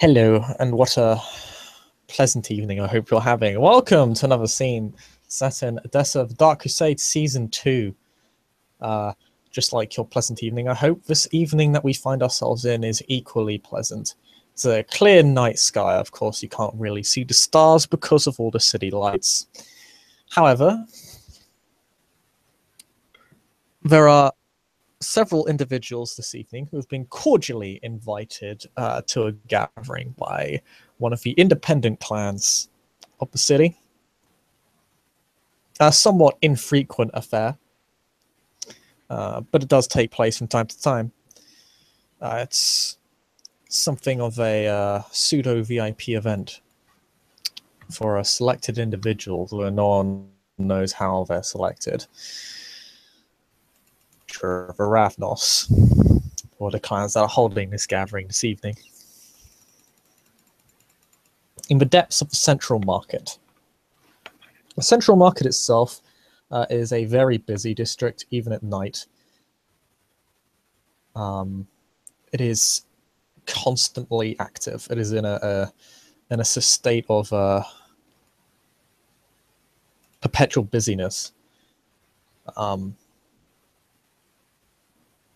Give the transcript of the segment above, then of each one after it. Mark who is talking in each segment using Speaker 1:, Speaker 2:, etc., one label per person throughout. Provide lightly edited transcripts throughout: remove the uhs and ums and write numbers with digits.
Speaker 1: Hello, and what a pleasant evening I hope you're having. Welcome to another scene set in Odessa of Dark Crusade Season 2. Just like your pleasant evening, I hope this evening that we find ourselves in is equally pleasant. It's a clear night sky. Of course, you can't really see the stars because of all the city lights. However, there are several individuals this evening who have been cordially invited to a gathering by one of the independent clans of the city. A somewhat infrequent affair, but it does take place from time to time. It's something of a pseudo VIP event for a selected individuals where no one knows how they're selected. For the Ravnos, or the clans that are holding this gathering this evening. In the depths of the Central Market. The Central Market itself is a very busy district, even at night. It is constantly active. It is in a state of perpetual busyness.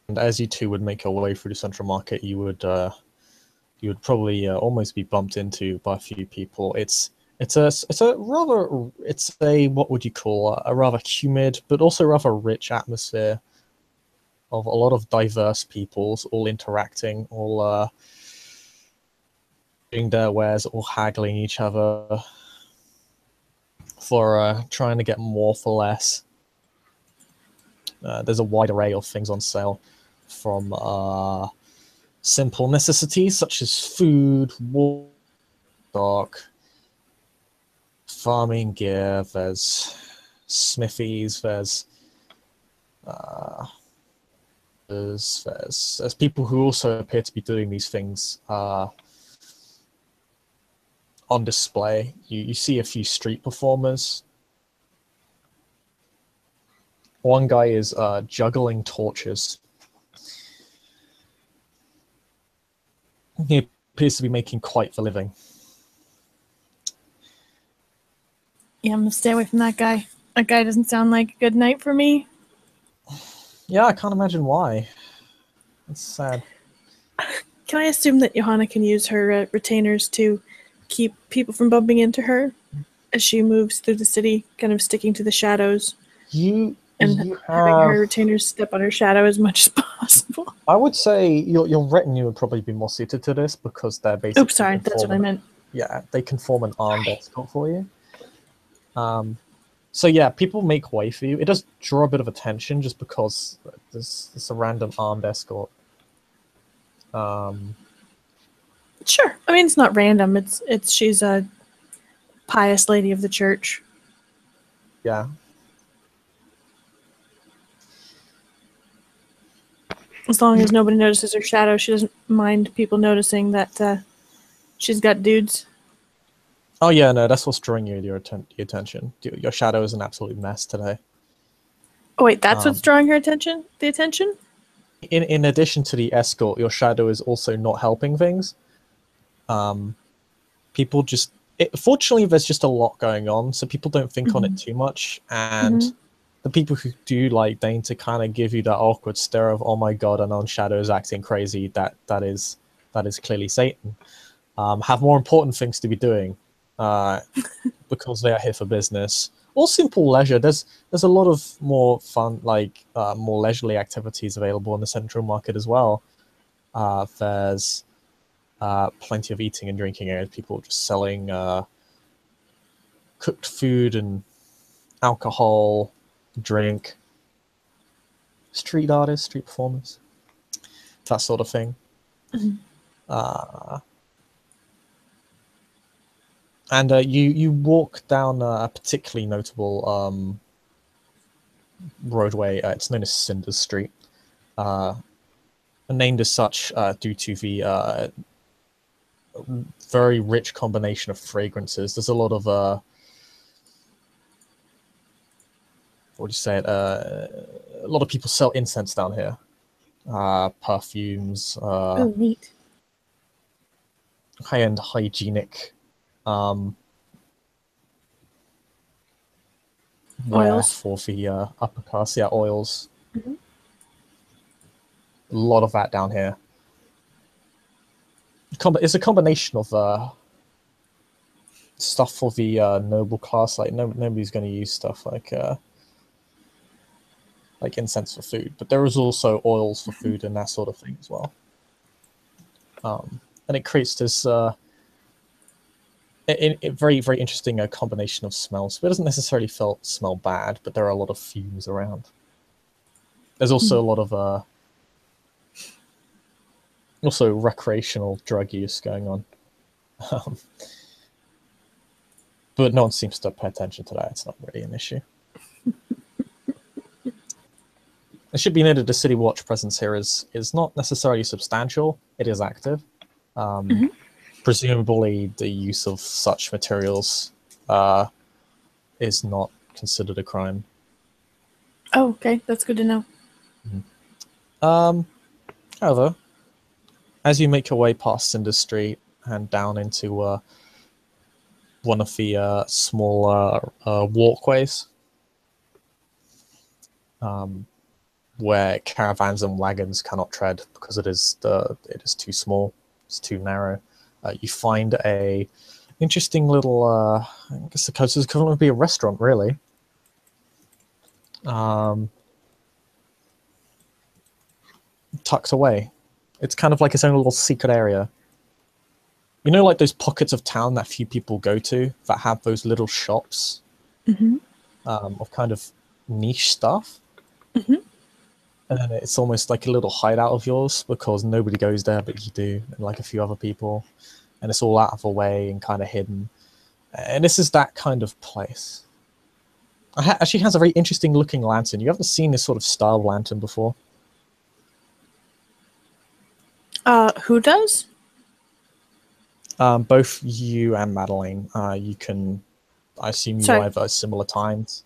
Speaker 1: And as you two would make your way through the Central Market, you would probably almost be bumped into by a few people. It's a what would you call a rather humid but also rather rich atmosphere of a lot of diverse peoples all interacting, all doing their wares, all haggling each other for trying to get more for less. There's a wide array of things on sale, from simple necessities such as food, water, stock, farming gear. There's smithies. There's people who also appear to be doing these things on display. You see a few street performers. One guy is juggling torches. He appears to be making quite the living.
Speaker 2: Yeah, I'm gonna stay away from that guy. That guy doesn't sound like a good night for me.
Speaker 1: Yeah, I can't imagine why. It's sad.
Speaker 2: Can I assume that Johanna can use her retainers to keep people from bumping into her as she moves through the city, kind of sticking to the shadows? Having her retainers step on her shadow as much as possible.
Speaker 1: I would say your retinue would probably be more suited to this because they're basically...
Speaker 2: Oops, sorry, that's what I meant.
Speaker 1: Yeah, they can form an armed escort for you. So yeah, people make way for you. It does draw a bit of attention just because there's a random armed escort.
Speaker 2: Sure. I mean, it's not random. She's a pious lady of the church.
Speaker 1: Yeah.
Speaker 2: As long as nobody notices her shadow, she doesn't mind people noticing that she's got dudes.
Speaker 1: Oh yeah, no, that's what's drawing your attention. Your shadow is an absolute mess today.
Speaker 2: Oh wait, that's what's drawing her attention? The attention?
Speaker 1: In addition to the escort, your shadow is also not helping things. People just... fortunately, there's just a lot going on, so people don't think on it too much. And the people who do deign to kind of give you that awkward stare of, oh my god, an own shadow is acting crazy, that is clearly Satan, have more important things to be doing. Because they are here for business or simple leisure. There's a lot of more fun, more leisurely activities available in the Central Market as well. There's plenty of eating and drinking areas. People just selling cooked food and alcohol, drink, street artists, street performers, that sort of thing. And you walk down a particularly notable roadway. It's known as Cinder Street, named as such due to the very rich combination of fragrances. There's a lot of what do you say? A lot of people sell incense down here, perfumes.
Speaker 2: Oh, neat.
Speaker 1: high-end hygienic wear
Speaker 2: Oils.
Speaker 1: for the upper class. Yeah, oils.
Speaker 2: Mm-hmm.
Speaker 1: A lot of that down here. It's a combination of stuff for the noble class. Like nobody's going to use stuff like incense for food, but there is also oils for food and that sort of thing as well. And it creates this very, very interesting combination of smells. It doesn't necessarily smell bad, but there are a lot of fumes around. There's also a lot of also recreational drug use going on. But no one seems to pay attention to that. It's not really an issue. It should be noted the City Watch presence here is not necessarily substantial. It is active. Presumably, the use of such materials is not considered a crime.
Speaker 2: Oh, okay. That's good to know.
Speaker 1: However, as you make your way past Cinder Street and down into one of the small walkways, where caravans and wagons cannot tread because it is too small, it's too narrow. You find a interesting little, I guess the closest equivalent would be a restaurant, really. Tucked away. It's kind of like its own little secret area. You know, like those pockets of town that few people go to that have those little shops of kind of niche stuff? And then it's almost like a little hideout of yours because nobody goes there but you do, and like a few other people. And it's all out of the way and kind of hidden. And this is that kind of place. Actually has a very interesting looking lantern. You haven't seen this sort of style lantern before.
Speaker 2: Who does?
Speaker 1: Both you and Madeline. You can, I assume you arrive at similar times.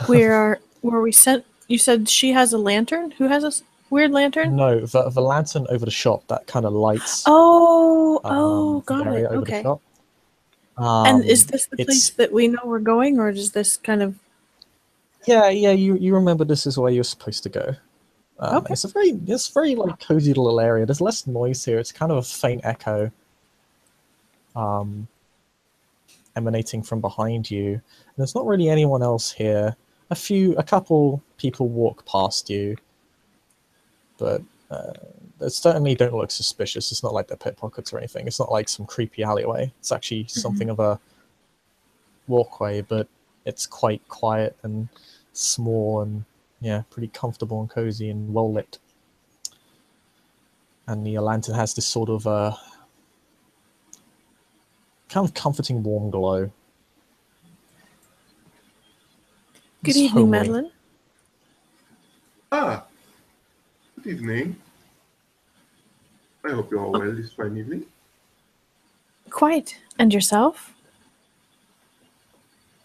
Speaker 2: Were we sent? You said she has a lantern? Who has a weird lantern?
Speaker 1: No, the lantern over the shop that kind of lights.
Speaker 2: Got it.
Speaker 1: Over the shop.
Speaker 2: And is this the place that we know we're going, or is this kind of?
Speaker 1: Yeah. You remember this is where you're supposed to go.
Speaker 2: Okay.
Speaker 1: It's very like cozy little area. There's less noise here. It's kind of a faint echo, emanating from behind you. And there's not really anyone else here. A couple people walk past you, but they certainly don't look suspicious. It's not like they're pickpockets or anything. It's not like some creepy alleyway. It's actually something of a walkway, but it's quite quiet and small and pretty comfortable and cozy and well lit. And the lantern has this sort of kind of comforting warm glow.
Speaker 2: Good evening, Madeline.
Speaker 3: Good evening. I hope you're all well this fine evening.
Speaker 2: Quite. And yourself?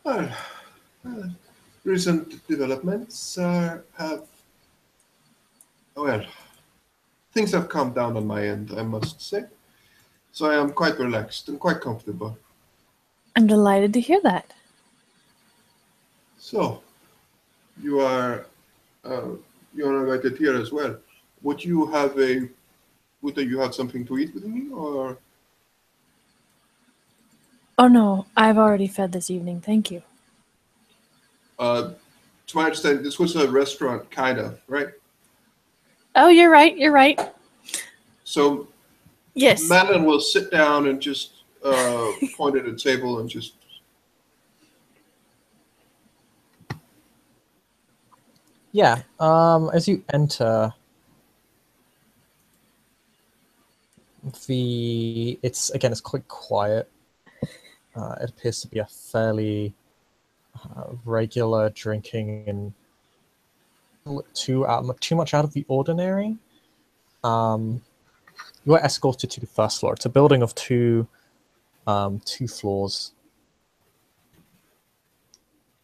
Speaker 3: Well, recent developments things have calmed down on my end, I must say. So I am quite relaxed and quite comfortable.
Speaker 2: I'm delighted to hear that.
Speaker 3: So, you're invited here as well. Would you have something to eat with me, or?
Speaker 2: Oh no, I've already fed this evening, thank you.
Speaker 3: To my understanding, this was a restaurant, kind of, right?
Speaker 2: Oh, you're right.
Speaker 3: So,
Speaker 2: yes.
Speaker 3: Madeline will sit down and just point at a table and just.
Speaker 1: Yeah. As you enter, it's quite quiet. It appears to be a fairly regular drinking and too much out of the ordinary. You are escorted to the first floor. It's a building of two floors,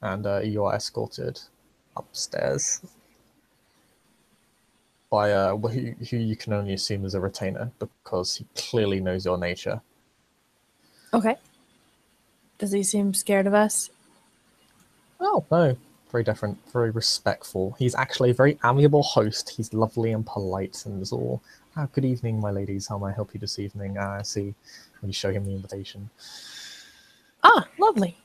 Speaker 1: and you are escorted upstairs. by who you can only assume is a retainer, because he clearly knows your nature.
Speaker 2: Okay. Does he seem scared of us?
Speaker 1: Oh, no. Very different, very respectful. He's actually a very amiable host. He's lovely and polite, and is all, good evening, my ladies. How may I help you this evening? I see. When you show him the invitation.
Speaker 2: Ah, lovely.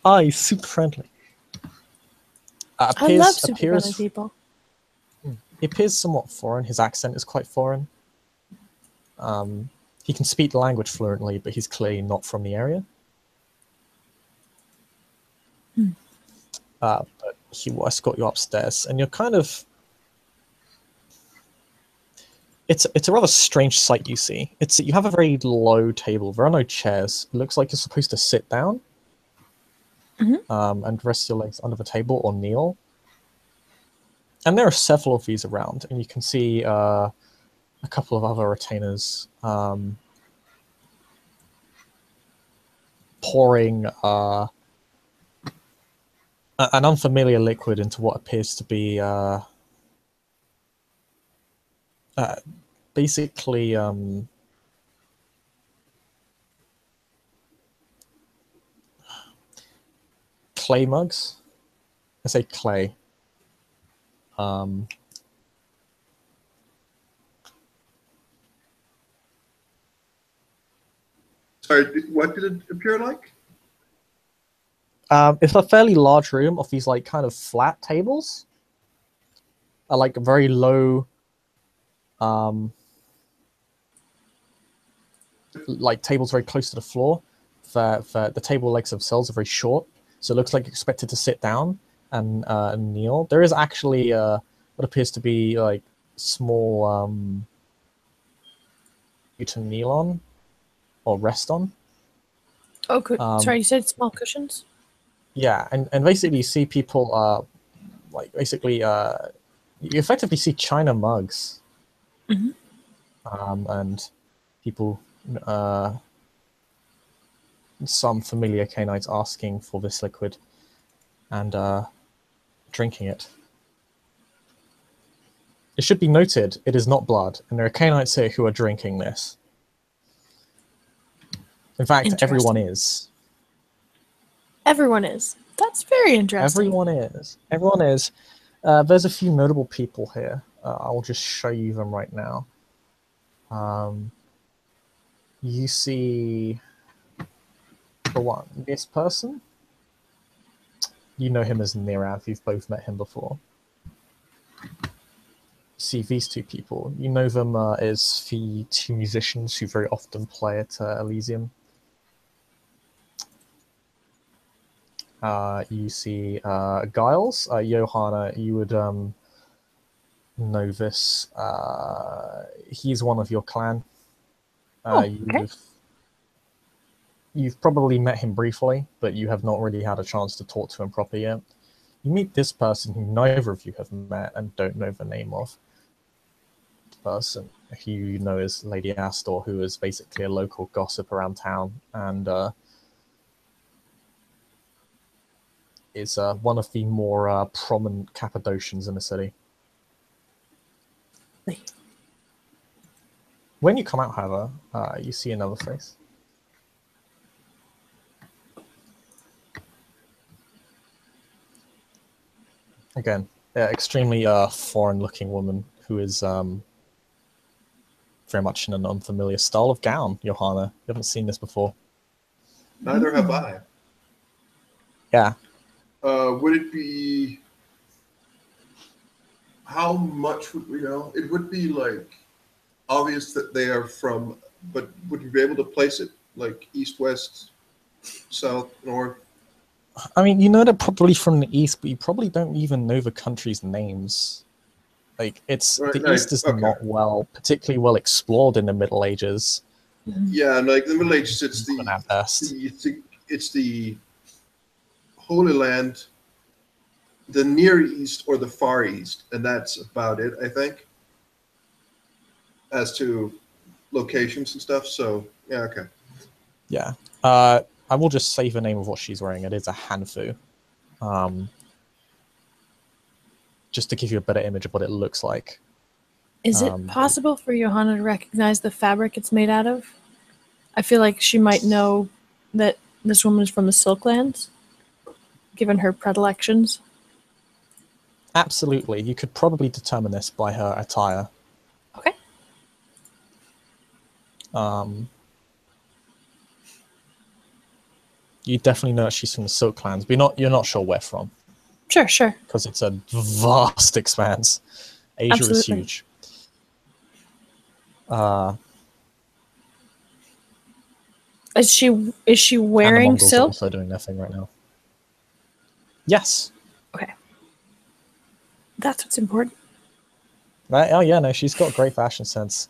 Speaker 1: He's super friendly.
Speaker 2: I love super friendly people.
Speaker 1: He appears somewhat foreign. His accent is quite foreign. He can speak the language fluently, but he's clearly not from the area. But he will escort you upstairs, and you're kind of... It's a rather strange sight you see. You have a very low table. There are no chairs. It looks like you're supposed to sit down and rest your legs under the table or kneel. And there are several of these around, and you can see a couple of other retainers pouring an unfamiliar liquid into what appears to be basically clay mugs. I say clay.
Speaker 3: Sorry, what did it appear like?
Speaker 1: It's a fairly large room of these like kind of flat tables, like very low, like tables very close to the floor. The table legs themselves are very short, so it looks like you're expected to sit down and kneel. There is actually what appears to be like small you to kneel on or rest on.
Speaker 2: Oh, good. Sorry, you said small cushions?
Speaker 1: Yeah, and basically you see people like basically you effectively see china mugs, and people, some familiar Cainites asking for this liquid and drinking it. It should be noted, it is not blood, and there are Cainites here who are drinking this. In fact, everyone is.
Speaker 2: Everyone is. That's very interesting.
Speaker 1: Everyone is. Everyone is. There's a few notable people here. I'll just show you them right now. You see, for one, this person. You know him as Nirav. You've both met him before. See these two people. You know them as the two musicians who very often play at Elysium. You see Giles, Johanna, you would know this. He's one of your clan.
Speaker 2: Okay.
Speaker 1: You've probably met him briefly, but you have not really had a chance to talk to him properly yet. You meet this person who neither of you have met and don't know the name of. The person who you know as Lady Astor, who is basically a local gossip around town, and is one of the more prominent Cappadocians in the city. When you come out, however, you see another face. Again, extremely foreign-looking woman who is very much in an unfamiliar style of gown, Johanna. You haven't seen this before.
Speaker 3: Neither have I.
Speaker 1: Yeah.
Speaker 3: Would it be... How much would we know? It would be, like, obvious that they are from... But would you be able to place it? Like, east, west, south, north?
Speaker 1: I mean, you know they're probably from the east, but you probably don't even know the country's names. Like, it's...
Speaker 3: Right,
Speaker 1: the east is not particularly well explored in the Middle Ages.
Speaker 3: Yeah, and like the Middle Ages, it's the Holy Land, the Near East or the Far East, and that's about it, I think, as to locations and stuff. So yeah, okay.
Speaker 1: Yeah. I will just say the name of what she's wearing. It is a hanfu. just to give you a better image of what it looks like.
Speaker 2: Is it possible for Johanna to recognize the fabric it's made out of? I feel like she might know that this woman is from the Silklands, given her predilections.
Speaker 1: Absolutely. You could probably determine this by her attire.
Speaker 2: Okay.
Speaker 1: You definitely know that she's from the Silklands, but you're not sure where from.
Speaker 2: Sure.
Speaker 1: Because it's a vast expanse. Asia
Speaker 2: Absolutely.
Speaker 1: is huge.
Speaker 2: Is she
Speaker 1: And the
Speaker 2: wearing
Speaker 1: Mongols are
Speaker 2: silk?
Speaker 1: also doing their thing right now. Yes.
Speaker 2: Okay. That's what's important.
Speaker 1: Oh yeah, no, she's got great fashion sense.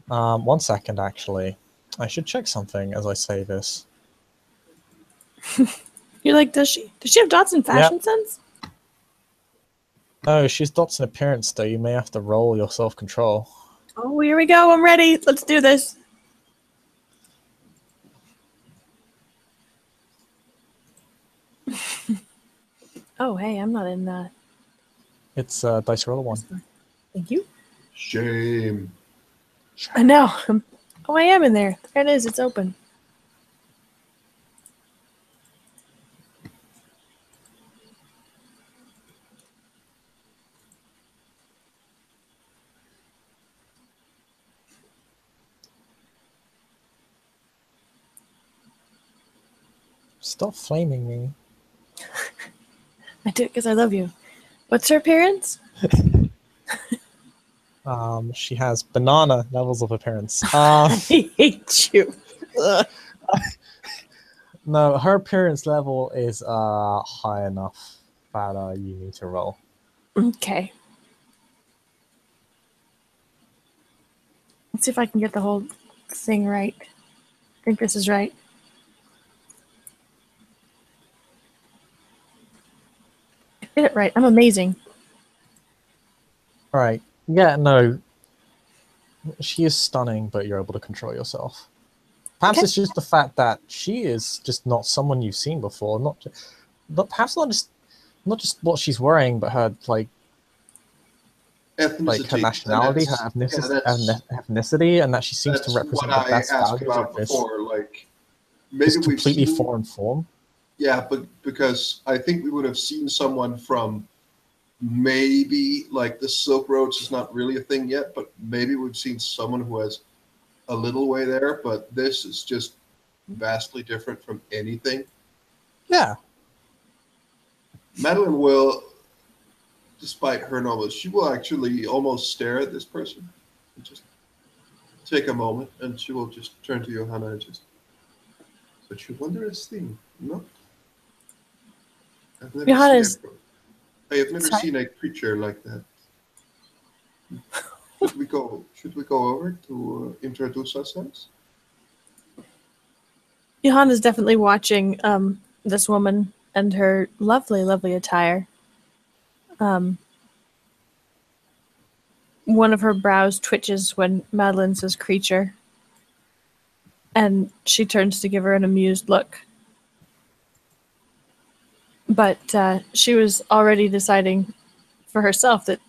Speaker 1: 1 second, actually. I should check something as I say this.
Speaker 2: You're like, does she have dots in fashion sense?
Speaker 1: Oh, she's dots in appearance, though. You may have to roll your self-control.
Speaker 2: Oh, here we go. I'm ready. Let's do this. Oh, hey, I'm not in that.
Speaker 1: It's dice roll 1.
Speaker 2: Thank you.
Speaker 3: Shame.
Speaker 2: I know. Oh, I am in there. There it is. It's open.
Speaker 1: Stop flaming me.
Speaker 2: I do it because I love you. What's her appearance?
Speaker 1: She has banana levels of appearance.
Speaker 2: I hate you.
Speaker 1: No, her appearance level is high enough that you need to roll.
Speaker 2: Okay. Let's see if I can get the whole thing right. I think this is right. I did it right. I'm amazing.
Speaker 1: All right. Yeah, no. She is stunning, but you're able to control yourself. Perhaps it's just the fact that she is just not someone you've seen before. Not just what she's wearing, but her
Speaker 3: Ethnicity.
Speaker 1: her nationality, her ethnicity, and that she seems to represent the best values of this.
Speaker 3: Maybe
Speaker 1: this
Speaker 3: we've
Speaker 1: completely
Speaker 3: seen,
Speaker 1: foreign form.
Speaker 3: Yeah, but because I think we would have seen someone from maybe like the Silk Roads is not really a thing yet, but maybe we've seen someone who has a little way there, but this is just vastly different from anything.
Speaker 1: Yeah.
Speaker 3: Madeline will, despite her knowledge, she will actually almost stare at this person and just take a moment, and she will just turn to Johanna and just, such a wondrous thing, no? I've never seen a creature like that. Should we go over to introduce ourselves?
Speaker 2: Johanna's definitely watching this woman and her lovely, lovely attire. One of her brows twitches when Madeline says creature, and she turns to give her an amused look. But she was already deciding for herself that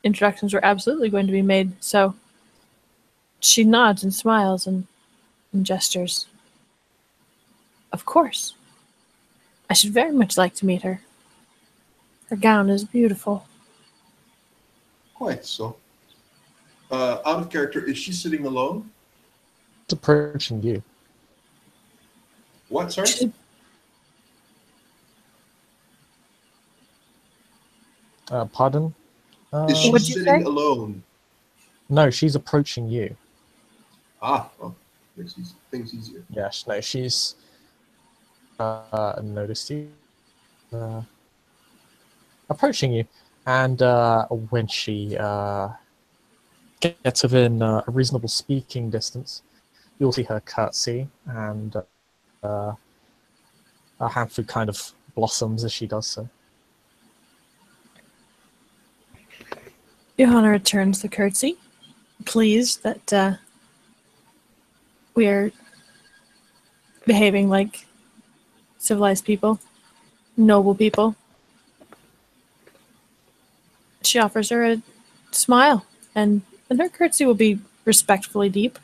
Speaker 2: introductions were absolutely going to be made, so she nods and smiles and gestures. Of course. I should very much like to meet her. Her gown is beautiful.
Speaker 3: Quite so. Out of character, is she sitting alone?
Speaker 1: It's approaching you.
Speaker 3: What, sorry?
Speaker 1: Pardon?
Speaker 3: Is she sitting alone?
Speaker 1: No, she's approaching you.
Speaker 3: Makes things easier.
Speaker 1: Yes, no, she's noticed you. Approaching you. And when she gets within a reasonable speaking distance, you'll see her curtsy, and her handful kind of blossoms as she does so.
Speaker 2: Johanna returns the curtsy, pleased that we are behaving like civilized people, noble people. She offers her a smile, and her curtsy will be respectfully deep.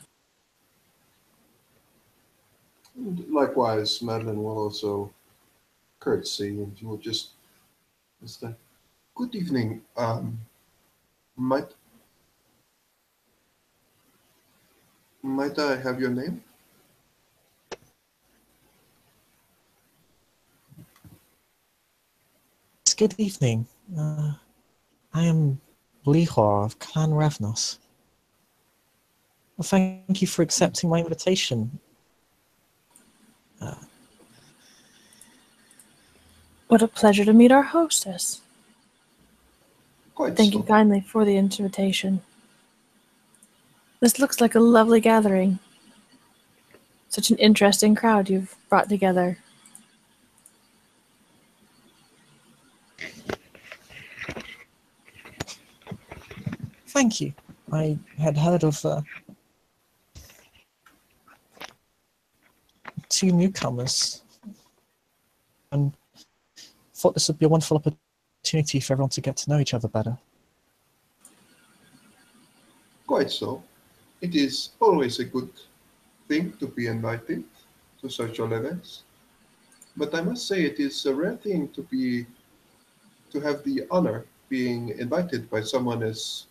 Speaker 3: Likewise, Madeline will also curtsy, and she will just say, "Good evening. Might might I have your name?"
Speaker 1: Good evening. I am Lihua of Clan Ravnos. Well, thank you for accepting my invitation.
Speaker 2: What a pleasure to meet our hostess.
Speaker 3: Quite
Speaker 2: Thank
Speaker 3: so.
Speaker 2: you kindly for the invitation. This looks like a lovely gathering. Such an interesting crowd you've brought together.
Speaker 1: Thank you. I had heard of two newcomers and thought this would be a wonderful opportunity for everyone to get to know each other better.
Speaker 3: Quite so. It is always a good thing to be invited to social events, but I must say it is a rare thing to have the honor being invited by someone as,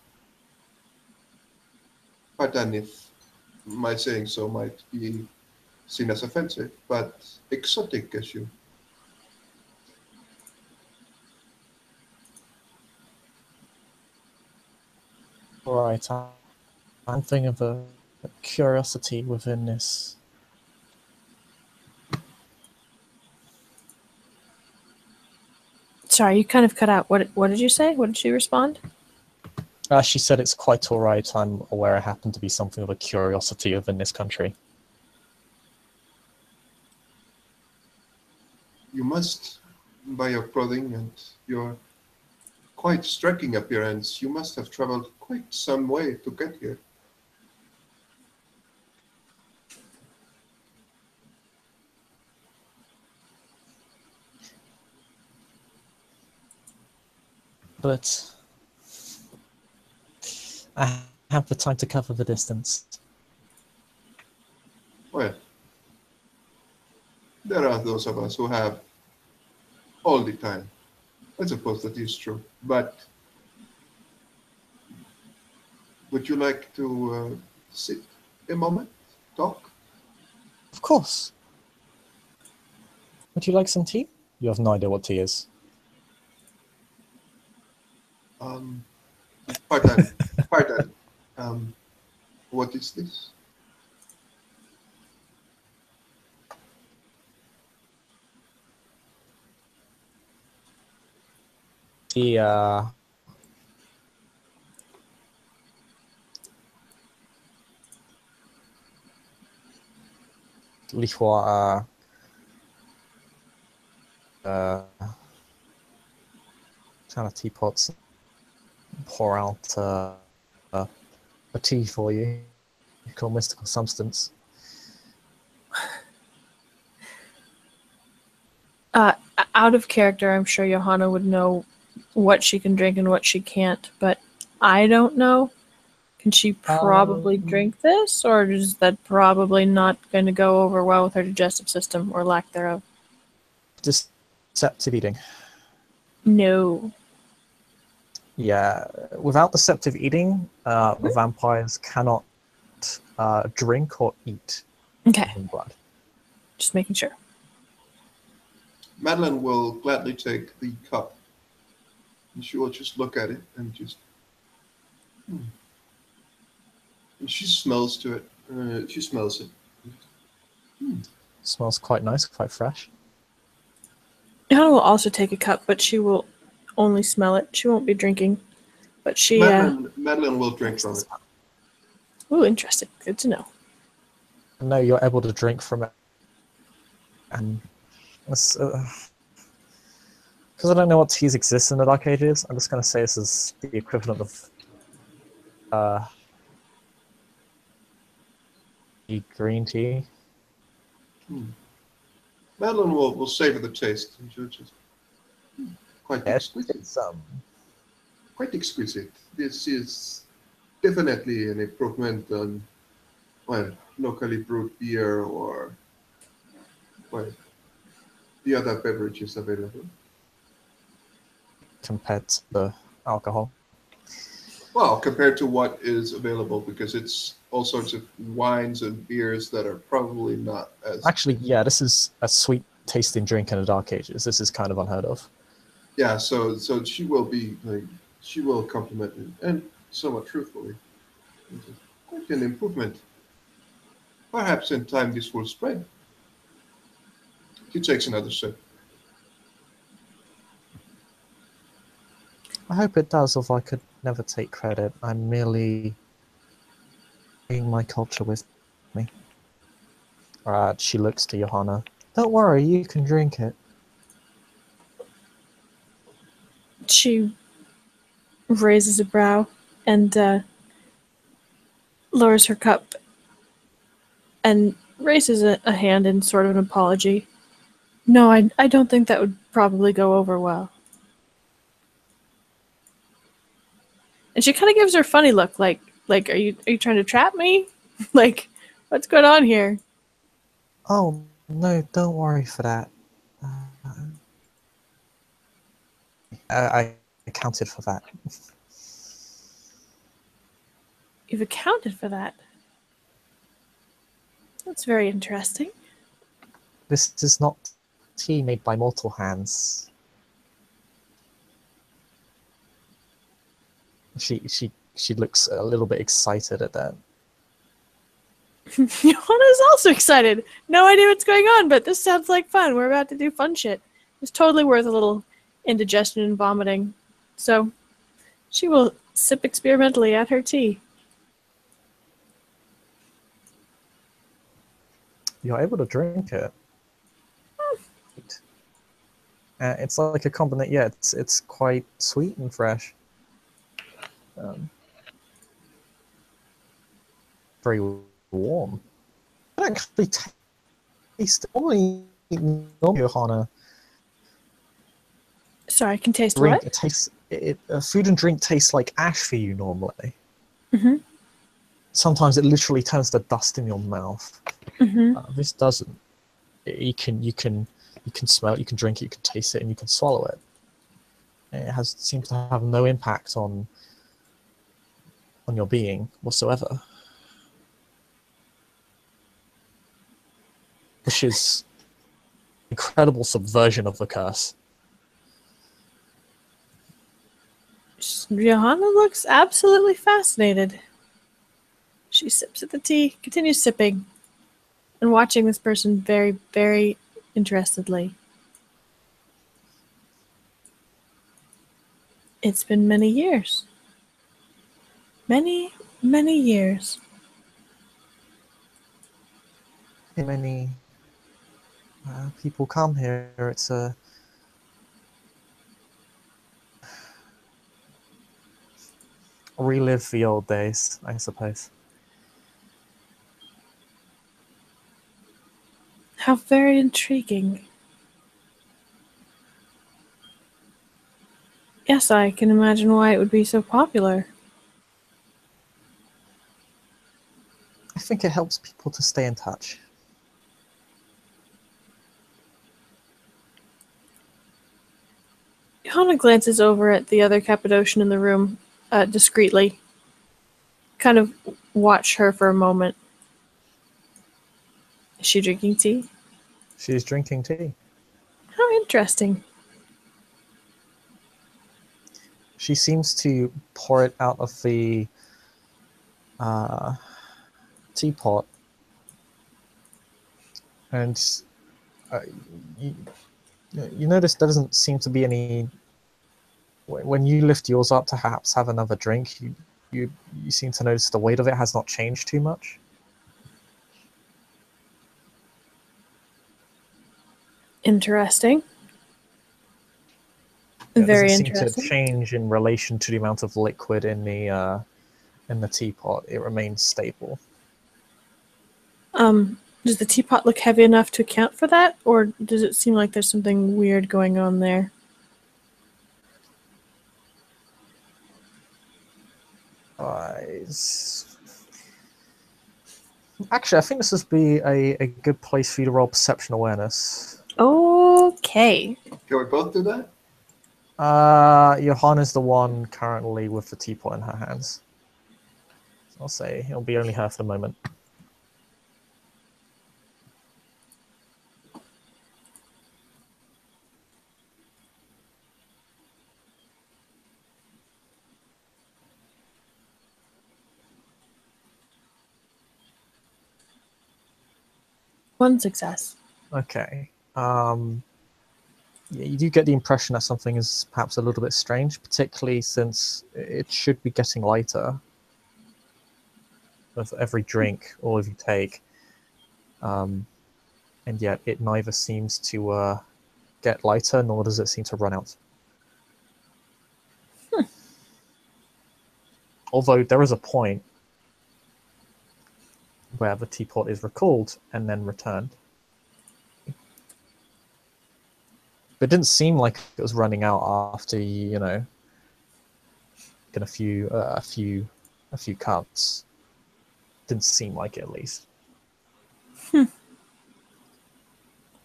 Speaker 3: pardon if my saying so might be seen as offensive, but exotic as you.
Speaker 1: Right, I'm thinking of a curiosity within this.
Speaker 2: Sorry, you kind of cut out. What did you say? What did she respond?
Speaker 1: She said it's quite alright. I'm aware I happen to be something of a curiosity within this country.
Speaker 3: You must, by your clothing and your quite striking appearance, you must have traveled quite some way to get here.
Speaker 1: But I have the time to cover the distance.
Speaker 3: Well, there are those of us who have all the time. I suppose that is true. But would you like to sit a moment, talk?
Speaker 1: Of course. Would you like some tea? You have no idea what tea is.
Speaker 3: Um, pardon, pardon. What is this?
Speaker 1: The Lihua kind of teapots, pour out a tea for you. Called mystical substance.
Speaker 2: Out of character, I'm sure Johanna would know what she can drink and what she can't, but I don't know. Can she probably drink this, or is that probably not going to go over well with her digestive system or lack thereof?
Speaker 1: Deceptive eating.
Speaker 2: No.
Speaker 1: Yeah, without deceptive eating, vampires cannot drink or eat
Speaker 2: Okay,
Speaker 1: human blood.
Speaker 2: just making sure.
Speaker 3: Madeline will gladly take the cup. And she will just look at it and just. And she smells to it. She smells it.
Speaker 1: Smells quite nice, quite fresh.
Speaker 2: Johanna will also take a cup, but she will only smell it. She won't be drinking. But she.
Speaker 3: Madeline will drink from it.
Speaker 2: Ooh, interesting. Good to know.
Speaker 1: No, you're able to drink from it. And because I don't know what teas exist in the Dark Ages, I'm just going to say this is the equivalent of the green tea.
Speaker 3: Madeline will savor the taste. And she'll just quite exquisite. quite exquisite. This is definitely an improvement on, well, locally brewed beer or, well, the other beverages available.
Speaker 1: Compared to the alcohol.
Speaker 3: Well, compared to what is available, because it's all sorts of wines and beers that are probably not as...
Speaker 1: Actually, yeah, this is a sweet tasting drink in the Dark Ages. This is kind of unheard of.
Speaker 3: Yeah, so she will be, like, she will compliment it, and somewhat truthfully. It's quite an improvement. Perhaps in time this will spread. He takes another sip.
Speaker 1: I hope it does, although I could never take credit. I'm merely bringing my culture with me. She looks to Johanna. Don't worry, you can drink it.
Speaker 2: She raises a brow and lowers her cup and raises a hand in sort of an apology. No, I don't think that would probably go over well. And she kind of gives her a funny look, like are you trying to trap me? Like, what's going on here?
Speaker 1: Oh, no, don't worry for that. I accounted for that.
Speaker 2: You've accounted for that. That's very interesting.
Speaker 1: This is not tea made by mortal hands. She looks a little bit excited at that.
Speaker 2: Johanna's also excited. No idea what's going on, but this sounds like fun. We're about to do fun shit. It's totally worth a little indigestion and vomiting. So she will sip experimentally at her tea.
Speaker 1: You're able to drink it. It's like a combination. Yeah, it's quite sweet and fresh. Very warm. I don't actually taste only Johanna.
Speaker 2: Sorry, I can taste
Speaker 1: Drink,
Speaker 2: what?
Speaker 1: it tastes. Food and drink tastes like ash for you normally.
Speaker 2: Mm-hmm.
Speaker 1: Sometimes it literally turns to dust in your mouth.
Speaker 2: Mm-hmm.
Speaker 1: This doesn't. You can smell it, you can drink it, you can taste it, and you can swallow it. It seems to have no impact on your being whatsoever. Which is incredible subversion of the curse.
Speaker 2: Johanna looks absolutely fascinated. She sips at the tea, continues sipping, and watching this person very, very interestedly. It's been many years. Many, many years.
Speaker 1: Many people come here. It's a relive the old days, I suppose.
Speaker 2: How very intriguing. Yes, I can imagine why it would be so popular.
Speaker 1: I think it helps people to stay in touch.
Speaker 2: Johanna glances over at the other Cappadocian in the room, discreetly. Kind of watch her for a moment. Is she drinking tea?
Speaker 1: She's drinking tea.
Speaker 2: How interesting.
Speaker 1: She seems to pour it out of the teapot. And you notice there doesn't seem to be any... When you lift yours up to perhaps have another drink, you seem to notice the weight of it has not changed too much.
Speaker 2: Interesting.
Speaker 1: Yeah,
Speaker 2: Very
Speaker 1: it doesn't
Speaker 2: interesting.
Speaker 1: seem to change in relation to the amount of liquid in the teapot. It remains stable.
Speaker 2: Does the teapot look heavy enough to account for that, or does it seem like there's something weird going on there?
Speaker 1: Actually, I think this would be a good place for you to roll perception awareness.
Speaker 2: Okay.
Speaker 3: Can we both do that?
Speaker 1: Johanna's the one currently with the teapot in her hands. So I'll say it'll be only her for the moment.
Speaker 2: One success.
Speaker 1: Okay. Yeah, you do get the impression that something is perhaps a little bit strange, particularly since it should be getting lighter with every drink or if you take. And yet it neither seems to get lighter, nor does it seem to run out. Although there is a point where the teapot is recalled and then returned. But it didn't seem like it was running out after in a few cuts. Didn't seem like it, at least.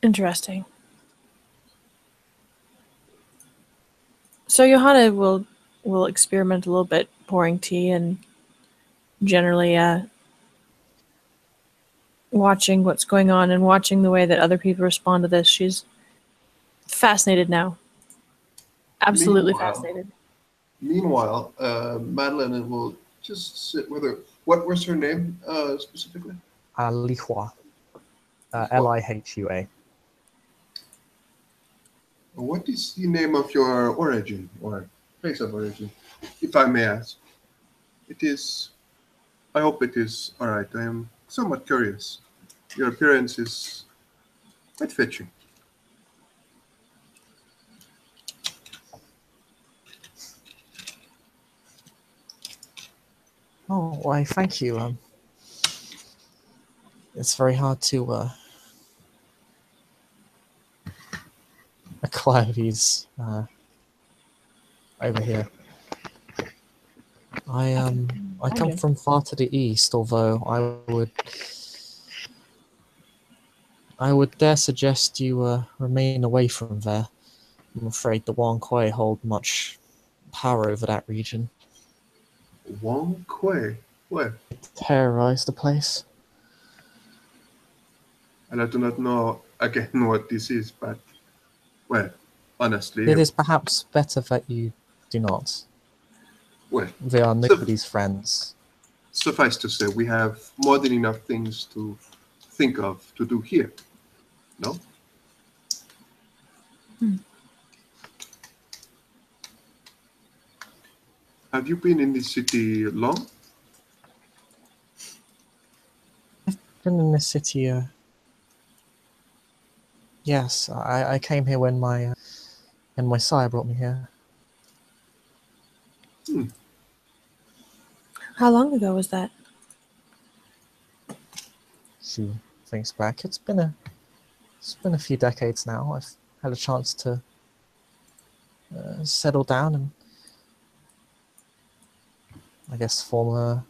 Speaker 2: Interesting. So Johanna will experiment a little bit pouring tea and generally watching what's going on and watching the way that other people respond to this. She's fascinated now. Absolutely fascinated.
Speaker 3: Meanwhile, Madeline will just sit with her. What was her name specifically?
Speaker 1: Lihua. Lihua.
Speaker 3: What is the name of your origin or place of origin, if I may ask? I hope it is all right. I am somewhat curious. Your appearance is quite fetching.
Speaker 1: Oh, why, thank you. It's very hard to acquire these over here. I come from far to the east, although I would dare suggest you remain away from there. I'm afraid the Wang Kuei hold much power over that region.
Speaker 3: Wang Kuei? Where?
Speaker 1: Terrorize the place.
Speaker 3: And I do not know again what this is, but well, honestly,
Speaker 1: It is perhaps better that you do not.
Speaker 3: well,
Speaker 1: They are nobody's friends.
Speaker 3: Suffice to say, we have more than enough things to think of to do here. No? Have you been in this city long?
Speaker 1: I've been in this city. Yes, I came here when my sire brought me here.
Speaker 2: How long ago was that?
Speaker 1: She thinks back. It's been a few decades now. I've had a chance to settle down and I guess form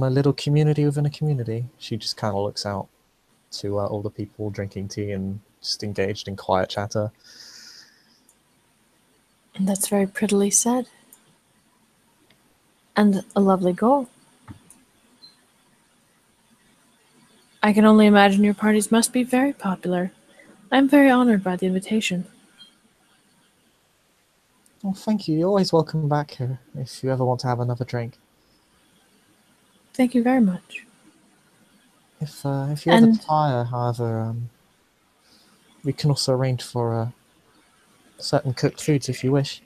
Speaker 1: a little community within a community. She just kind of looks out to all the people drinking tea and just engaged in quiet chatter.
Speaker 2: And that's very prettily said. And a lovely goal. I can only imagine your parties must be very popular. I'm very honored by the invitation.
Speaker 1: Well, thank you. You're always welcome back here if you ever want to have another drink.
Speaker 2: Thank you very much.
Speaker 1: If you ever tire, however, we can also arrange for certain cooked foods if you wish.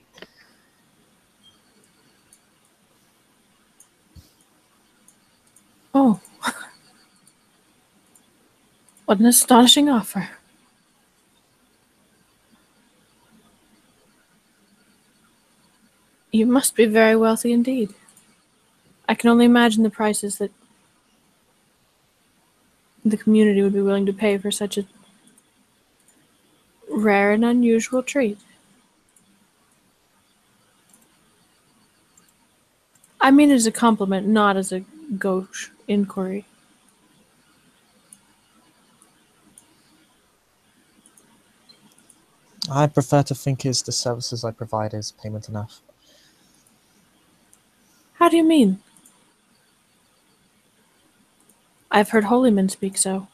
Speaker 2: Oh. What an astonishing offer. You must be very wealthy indeed. I can only imagine the prices that the community would be willing to pay for such a rare and unusual treat. I mean it as a compliment, not as a gauche inquiry.
Speaker 1: I prefer to think is the services I provide is payment enough.
Speaker 2: How do you mean? I've heard holy men speak so.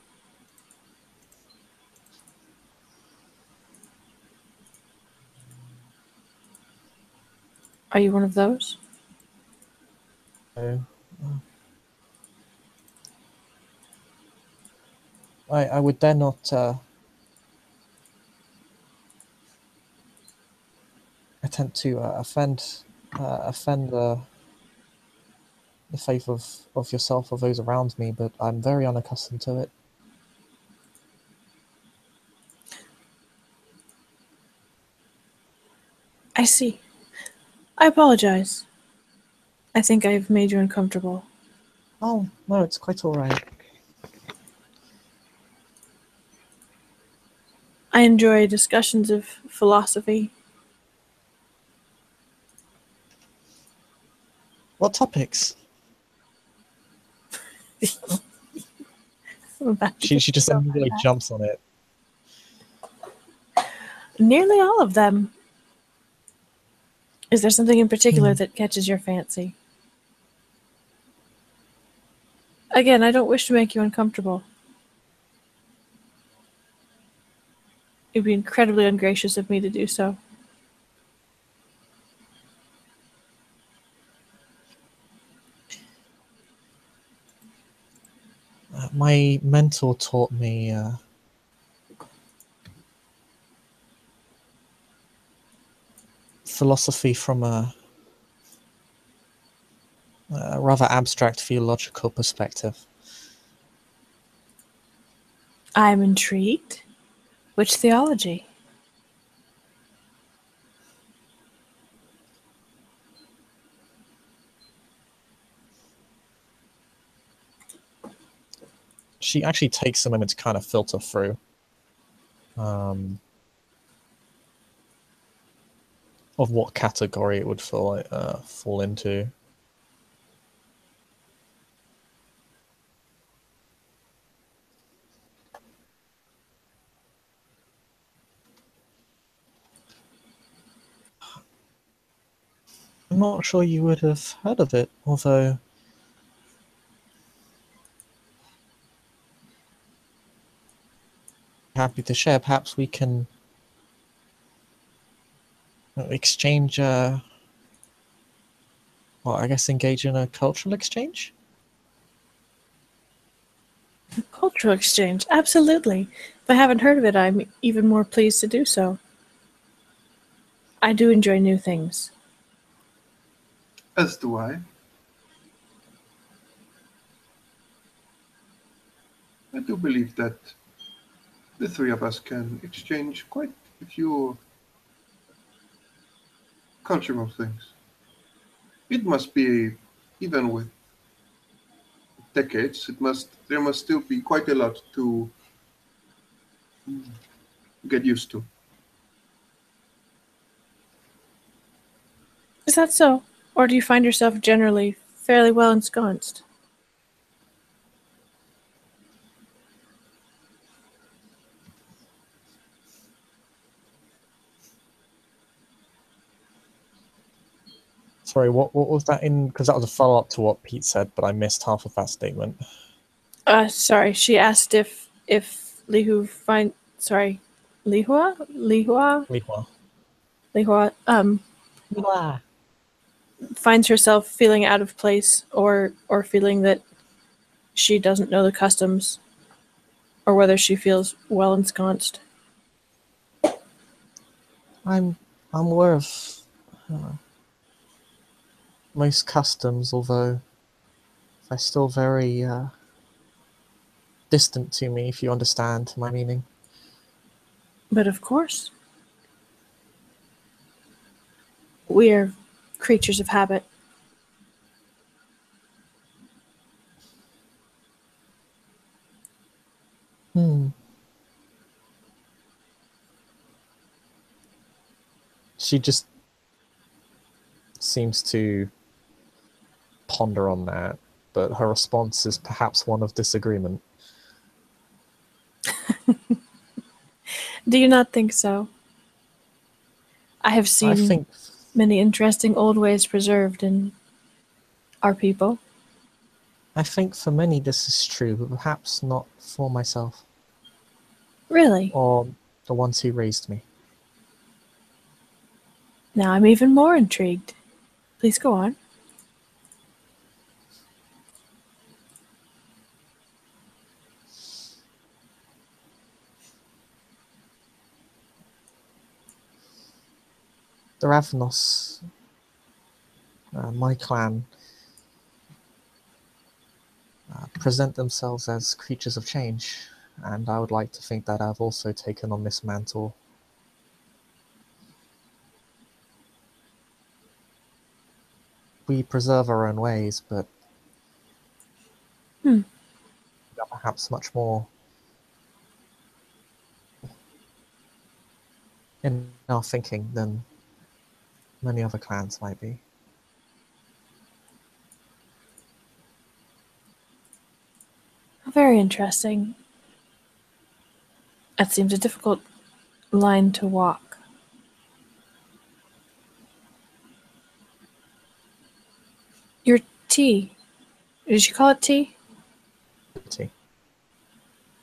Speaker 2: Are you one of those?
Speaker 1: So, I would dare not attempt to offend the faith of yourself or those around me, but I'm very unaccustomed to it.
Speaker 2: I see. I apologize. I think I've made you uncomfortable.
Speaker 1: Oh, no, it's quite all right.
Speaker 2: I enjoy discussions of philosophy.
Speaker 1: What topics? She just immediately jumps on it.
Speaker 2: Nearly all of them. Is there something in particular that catches your fancy? Again, I don't wish to make you uncomfortable. It would be incredibly ungracious of me to do so.
Speaker 1: My mentor taught me philosophy from a rather abstract theological perspective.
Speaker 2: I'm intrigued. Which theology?
Speaker 1: She actually takes a moment to kind of filter through. Of what category it would fall into. I'm not sure you would have heard of it, although happy to share. Perhaps we can exchange, well, I guess engage in a cultural exchange?
Speaker 2: Cultural exchange, absolutely. If I haven't heard of it, I'm even more pleased to do so. I do enjoy new things.
Speaker 3: As do I. I do believe that the three of us can exchange quite a few cultural things. It must be, even with decades, there must still be quite a lot to get used to.
Speaker 2: Is that so? Or do you find yourself generally fairly well ensconced?
Speaker 1: Sorry, what was that in? Because that was a follow-up to what Pete said, but I missed half of that statement.
Speaker 2: Sorry, she asked if Lihua Lihua?
Speaker 1: Lihua.
Speaker 2: Finds herself feeling out of place or feeling that she doesn't know the customs, or whether she feels well ensconced.
Speaker 1: I'm aware of most customs, although they're still very distant to me, if you understand my meaning.
Speaker 2: But of course, we are creatures of habit.
Speaker 1: She just seems to ponder on that, but her response is perhaps one of disagreement.
Speaker 2: Do you not think so? I have seen many interesting old ways preserved in our people.
Speaker 1: I think for many this is true, but perhaps not for myself.
Speaker 2: Really?
Speaker 1: Or the ones who raised me.
Speaker 2: Now I'm even more intrigued. Please go on.
Speaker 1: The Ravnos, my clan, present themselves as creatures of change, and I would like to think that I've also taken on this mantle. We preserve our own ways, but we are perhaps much more in our thinking than many other clans might be.
Speaker 2: Very interesting. That seems a difficult line to walk. Your tea. Did you call it tea?
Speaker 1: Tea.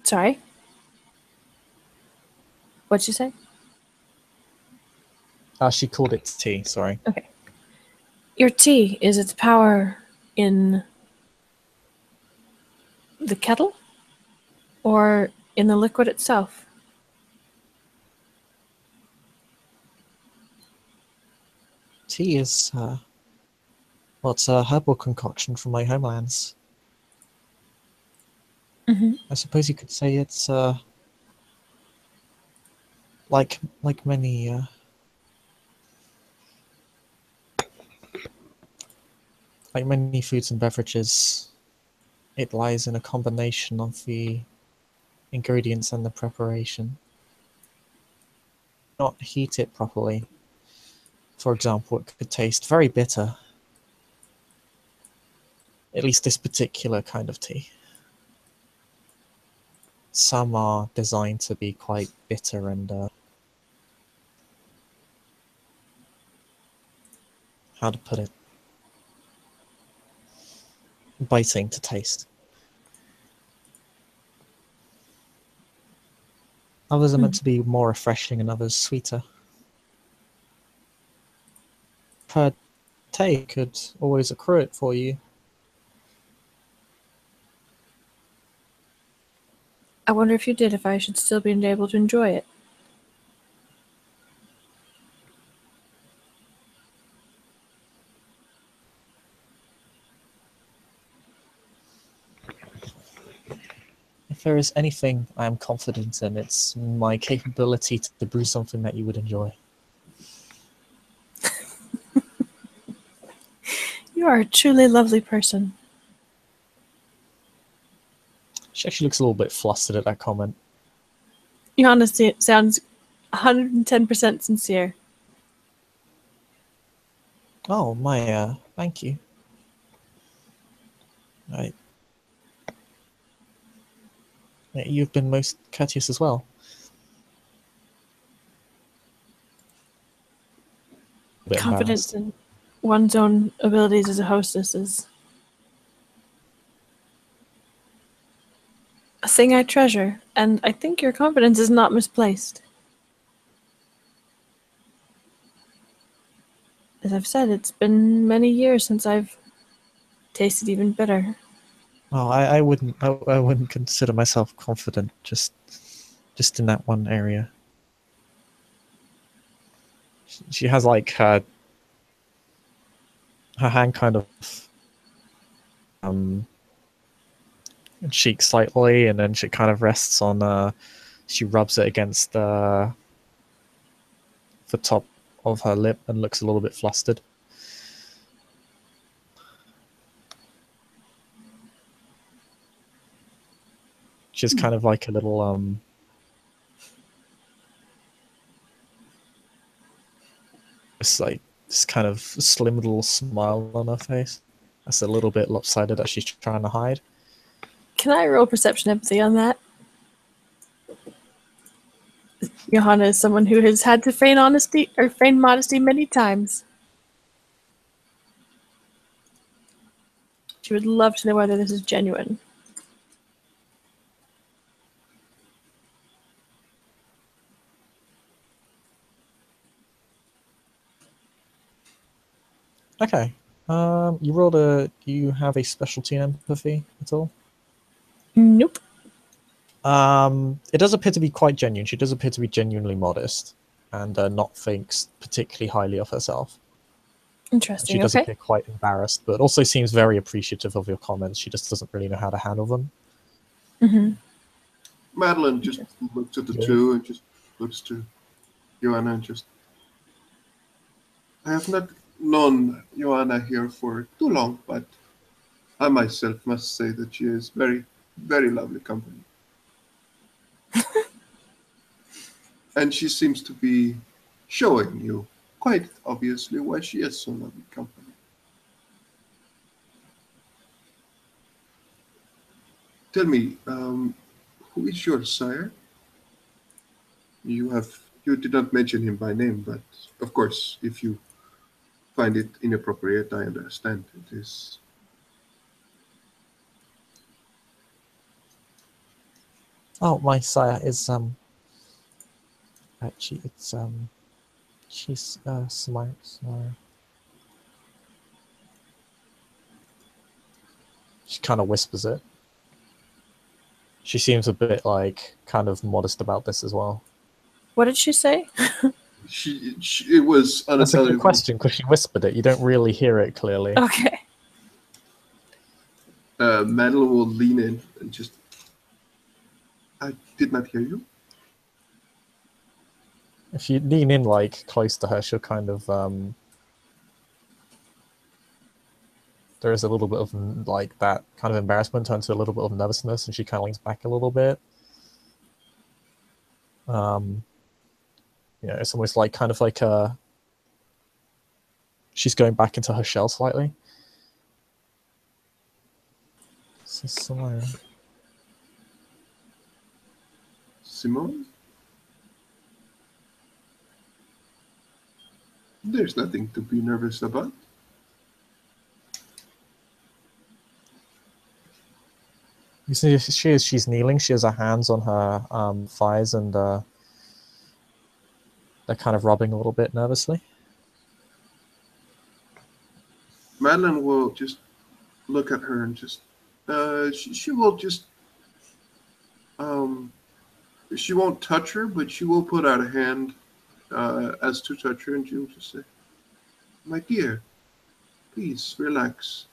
Speaker 2: Sorry? What'd you say?
Speaker 1: She called it tea, sorry.
Speaker 2: Okay. Your tea, is its power in the kettle or in the liquid itself?
Speaker 1: Tea is, well, it's a herbal concoction from my homelands. I suppose you could say it's like many like many foods and beverages, it lies in a combination of the ingredients and the preparation. Not heat it properly. For example, it could taste very bitter. At least this particular kind of tea. Some are designed to be quite bitter and how to put it? Biting to taste. Others are meant to be more refreshing and others sweeter. Per tea could always accrue it for you.
Speaker 2: I wonder if you did, if I should still be able to enjoy it.
Speaker 1: If there is anything I am confident in, it's my capability to brew something that you would enjoy.
Speaker 2: You are a truly lovely person.
Speaker 1: She actually looks a little bit flustered at that comment.
Speaker 2: Your honesty sounds 110% sincere.
Speaker 1: Oh, thank you. You've been most courteous as well.
Speaker 2: Confidence in one's own abilities as a hostess is a thing I treasure, and I think your confidence is not misplaced. As I've said, it's been many years since I've tasted even better.
Speaker 1: Oh, I wouldn't consider myself confident just in that one area. She has like her hand kind of cheek slightly, and then she kind of rests on she rubs it against the top of her lip and looks a little bit flustered. She's kind of like a little it's like this kind of slim little smile on her face. That's a little bit lopsided that she's trying to hide.
Speaker 2: Can I roll perception empathy on that? Johanna is someone who has had to feign honesty or feign modesty many times. She would love to know whether this is genuine.
Speaker 1: Okay. You rolled a. Do you have a specialty in empathy at all?
Speaker 2: Nope.
Speaker 1: It does appear to be quite genuine. She does appear to be genuinely modest and not thinks particularly highly of herself.
Speaker 2: Interesting.
Speaker 1: She does
Speaker 2: Okay.
Speaker 1: appear quite embarrassed, but also seems very appreciative of your comments. She just doesn't really know how to handle them.
Speaker 2: Mm-hmm.
Speaker 3: Madeline just looks at the two and just looks to Joanna and just... I have not known Joanna here for too long, but I myself must say that she is very, very lovely company. And she seems to be showing you quite obviously why she is so lovely company. Tell me, who is your sire? You did not mention him by name, but of course, if you find it inappropriate, I understand. It is...
Speaker 1: Oh, my sire is actually it's she's smart. She kind of whispers it. She seems a bit like kind of modest about this as well.
Speaker 2: What did she say?
Speaker 3: It was unintelligible.
Speaker 1: That's a good question because she whispered it. You don't really hear it clearly.
Speaker 2: Okay.
Speaker 3: Madeline will lean in and just... I did not hear you.
Speaker 1: If you lean in like close to her, she'll kind of there is a little bit of like that kind of embarrassment turns to a little bit of nervousness, and she kind of leans back a little bit. You know, it's almost like kind of like she's going back into her shell slightly. Simone.
Speaker 3: There's nothing to be nervous about.
Speaker 1: You see, she's kneeling. She has her hands on her thighs, and they're kind of rubbing a little bit nervously.
Speaker 3: Madeline will just look at her and just... she will just... she won't touch her, but she will put out a hand as to touch her, and she will just say, "My dear, please relax.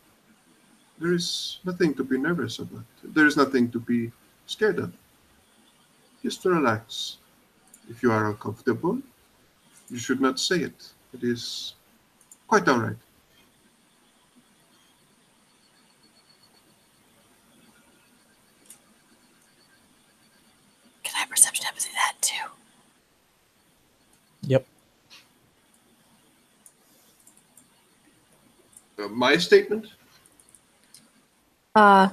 Speaker 3: There is nothing to be nervous about. There is nothing to be scared of. Just relax. If you are uncomfortable, you should not say it. It is quite all right."
Speaker 2: Can I perception empathy that too?
Speaker 1: Yep.
Speaker 3: My statement?
Speaker 2: No.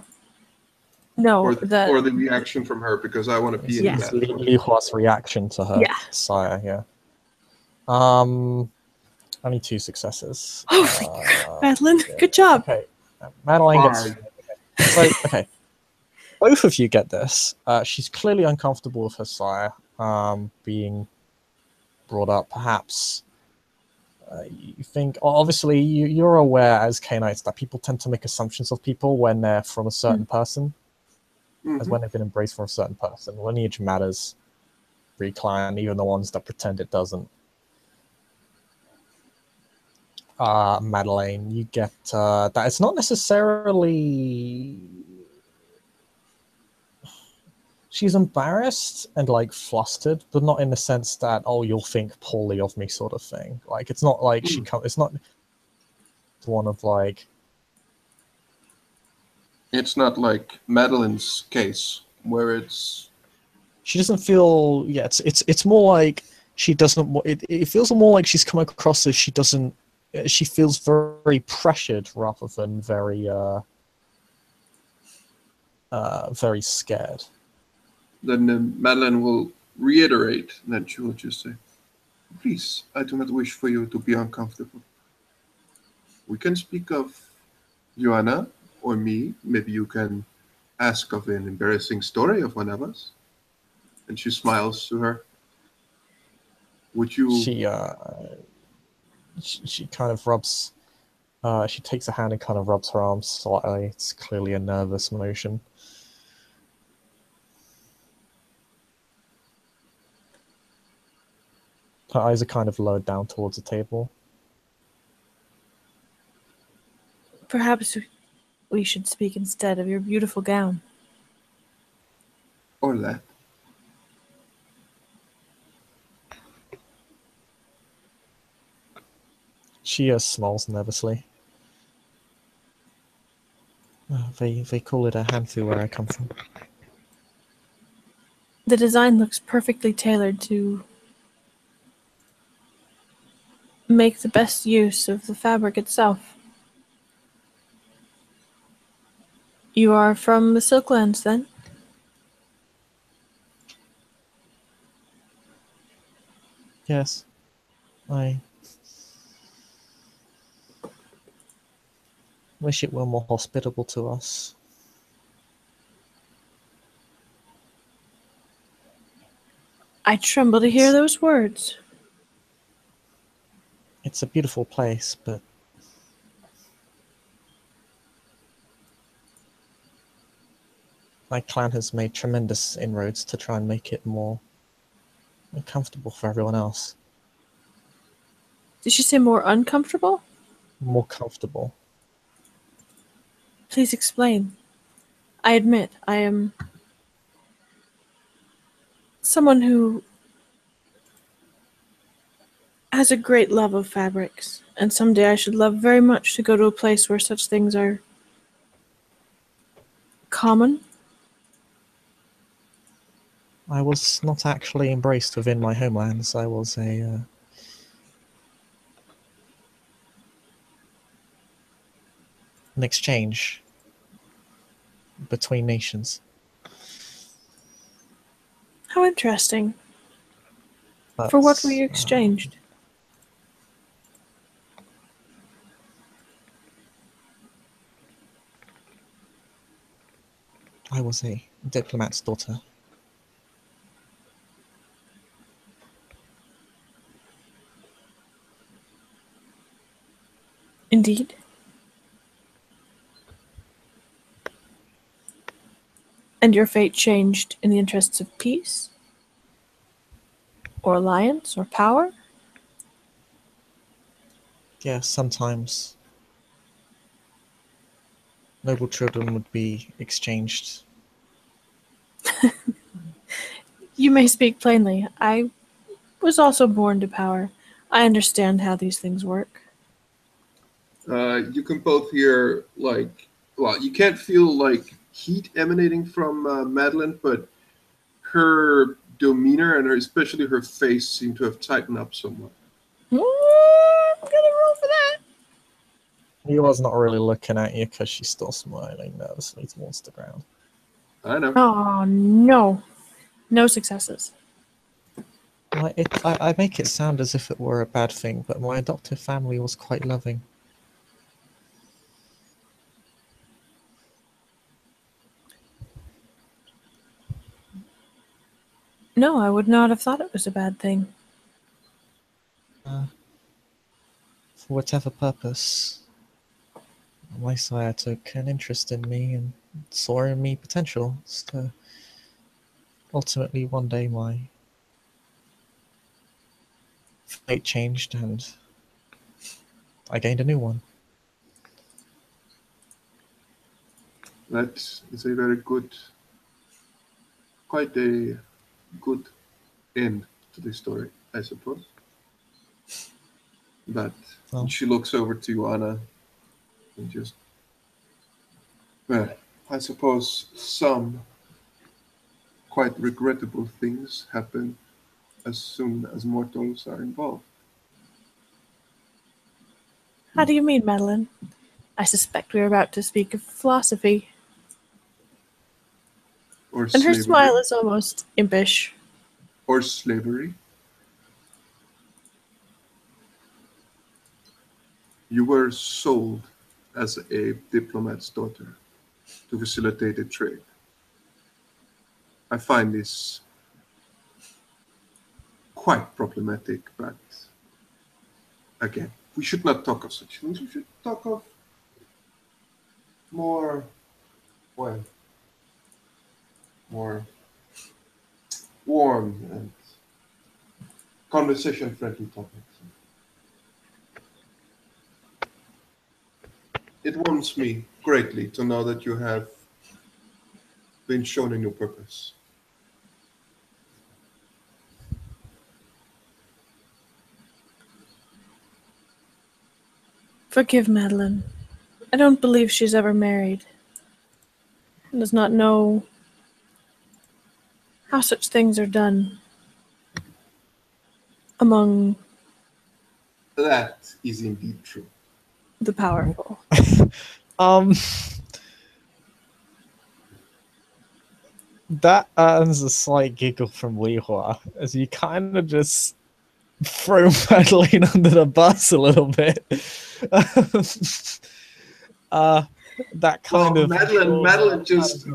Speaker 3: Or the reaction from her, because I want to be in that.
Speaker 1: Lihua's reaction to her sire, yeah. Only 2 successes.
Speaker 2: Madeline, good job.
Speaker 1: Okay, Madeline gets... So, okay. Both of you get this. She's clearly uncomfortable with her sire being brought up. Perhaps you think... Obviously, you're aware as Cainites that people tend to make assumptions of people when they're from a certain person. As when they've been embraced from a certain person. Lineage matters. Every clan, even the ones that pretend it doesn't. Madeleine, you get that it's not necessarily... She's embarrassed and like flustered, but not in the sense that, oh, you'll think poorly of me sort of thing. Like, it's not like it's not one of like...
Speaker 3: It's not like Madeline's case where it's...
Speaker 1: She doesn't feel... Yeah, it's more like she doesn't... It feels more like she's come across as she doesn't she feels very pressured rather than very very scared.
Speaker 3: Then Madeline will reiterate, and then she will just say, "Please, I do not wish for you to be uncomfortable. We can speak of Joanna or me. Maybe you can ask of an embarrassing story of one of us." And she smiles to her. Would you?
Speaker 1: She kind of rubs. She takes a hand and kind of rubs her arm slightly. It's clearly a nervous motion. Her eyes are kind of lowered down towards the table.
Speaker 2: Perhaps we should speak instead of your beautiful gown.
Speaker 3: Or that.
Speaker 1: She smiles nervously. They call it a hanfu where I come from.
Speaker 2: The design looks perfectly tailored to make the best use of the fabric itself. You are from the Silklands, then?
Speaker 1: Yes, I wish it were more hospitable to us.
Speaker 2: I tremble to hear those words.
Speaker 1: It's a beautiful place, but my clan has made tremendous inroads to try and make it more comfortable for everyone else.
Speaker 2: Did she say more uncomfortable?
Speaker 1: More comfortable.
Speaker 2: Please explain. I admit, I am someone who has a great love of fabrics, and someday I should love very much to go to a place where such things are common.
Speaker 1: I was not actually embraced within my homelands. I was an exchange between nations.
Speaker 2: How interesting.
Speaker 1: But,
Speaker 2: For what were you exchanged?
Speaker 1: I was a diplomat's daughter.
Speaker 2: Indeed. And your fate changed in the interests of peace? Or alliance? Or power?
Speaker 1: Yes, sometimes noble children would be exchanged.
Speaker 2: You may speak plainly. I was also born to power. I understand how these things work.
Speaker 3: You can both hear, you can't feel like heat emanating from Madeline, but her demeanor and especially her face seem to have tightened up somewhat.
Speaker 2: I'm gonna roll for that.
Speaker 1: He was not really looking at you because she's still smiling nervously towards the ground.
Speaker 3: I know.
Speaker 2: Oh, no. No successes.
Speaker 1: I make it sound as if it were a bad thing, but my adoptive family was quite loving.
Speaker 2: No, I would not have thought it was a bad thing.
Speaker 1: For whatever purpose, my sire took an interest in me and saw in me potential. So ultimately, one day my fate changed and I gained a new one.
Speaker 3: That is a very good, quite a good end to the story, I suppose. But she looks over to Joanna and just, well, I suppose some quite regrettable things happen as soon as mortals are involved.
Speaker 2: How do you mean, Madeline? I suspect we are about to speak of philosophy.
Speaker 3: Or
Speaker 2: And her
Speaker 3: slavery.
Speaker 2: smile is almost impish.
Speaker 3: Or slavery. You were sold as a diplomat's daughter to facilitate a trade. I find this quite problematic, but again, we should not talk of such things. We should talk of more, well, more warm and conversation-friendly topics. It warms me greatly to know that you have been shown a new purpose.
Speaker 2: Forgive Madeline. I don't believe she's ever married. And does not know how such things are done among
Speaker 3: That is indeed true.
Speaker 2: the powerful.
Speaker 1: That earns a slight giggle from Lihua as you kind of just throw Madeline under the bus a little bit. That kind of
Speaker 3: Madeline just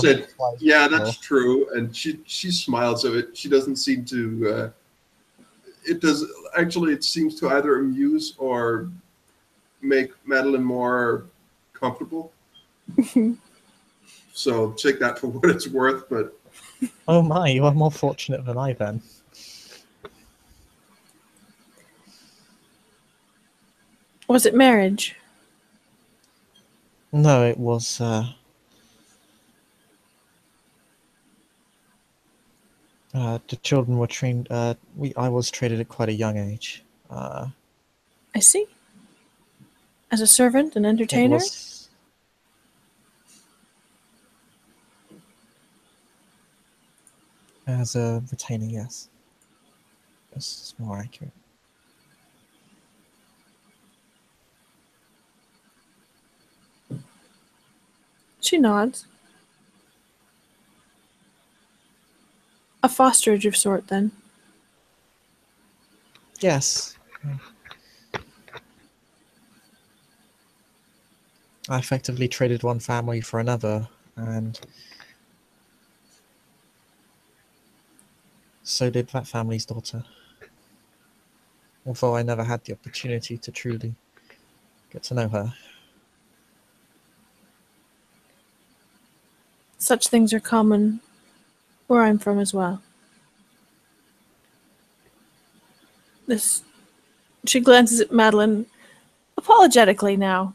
Speaker 3: said, "Yeah, that's
Speaker 1: Oh.
Speaker 3: true," and she smiles at it. She doesn't seem to. It does actually. It seems to either amuse or make Madeline more comfortable. So take that for what it's worth. But
Speaker 1: Oh my, you are more fortunate than I then.
Speaker 2: Was it marriage?
Speaker 1: No, it was the children were trained. I was traded at quite a young age.
Speaker 2: I see. As a servant and
Speaker 1: It
Speaker 2: entertainer?
Speaker 1: was as a retainer, yes. This is more accurate.
Speaker 2: She nods. A fosterage of sort, then.
Speaker 1: Yes. I effectively traded one family for another, and so did that family's daughter. Although I never had the opportunity to truly get to know her.
Speaker 2: Such things are common where I'm from as well. She glances at Madeline apologetically now.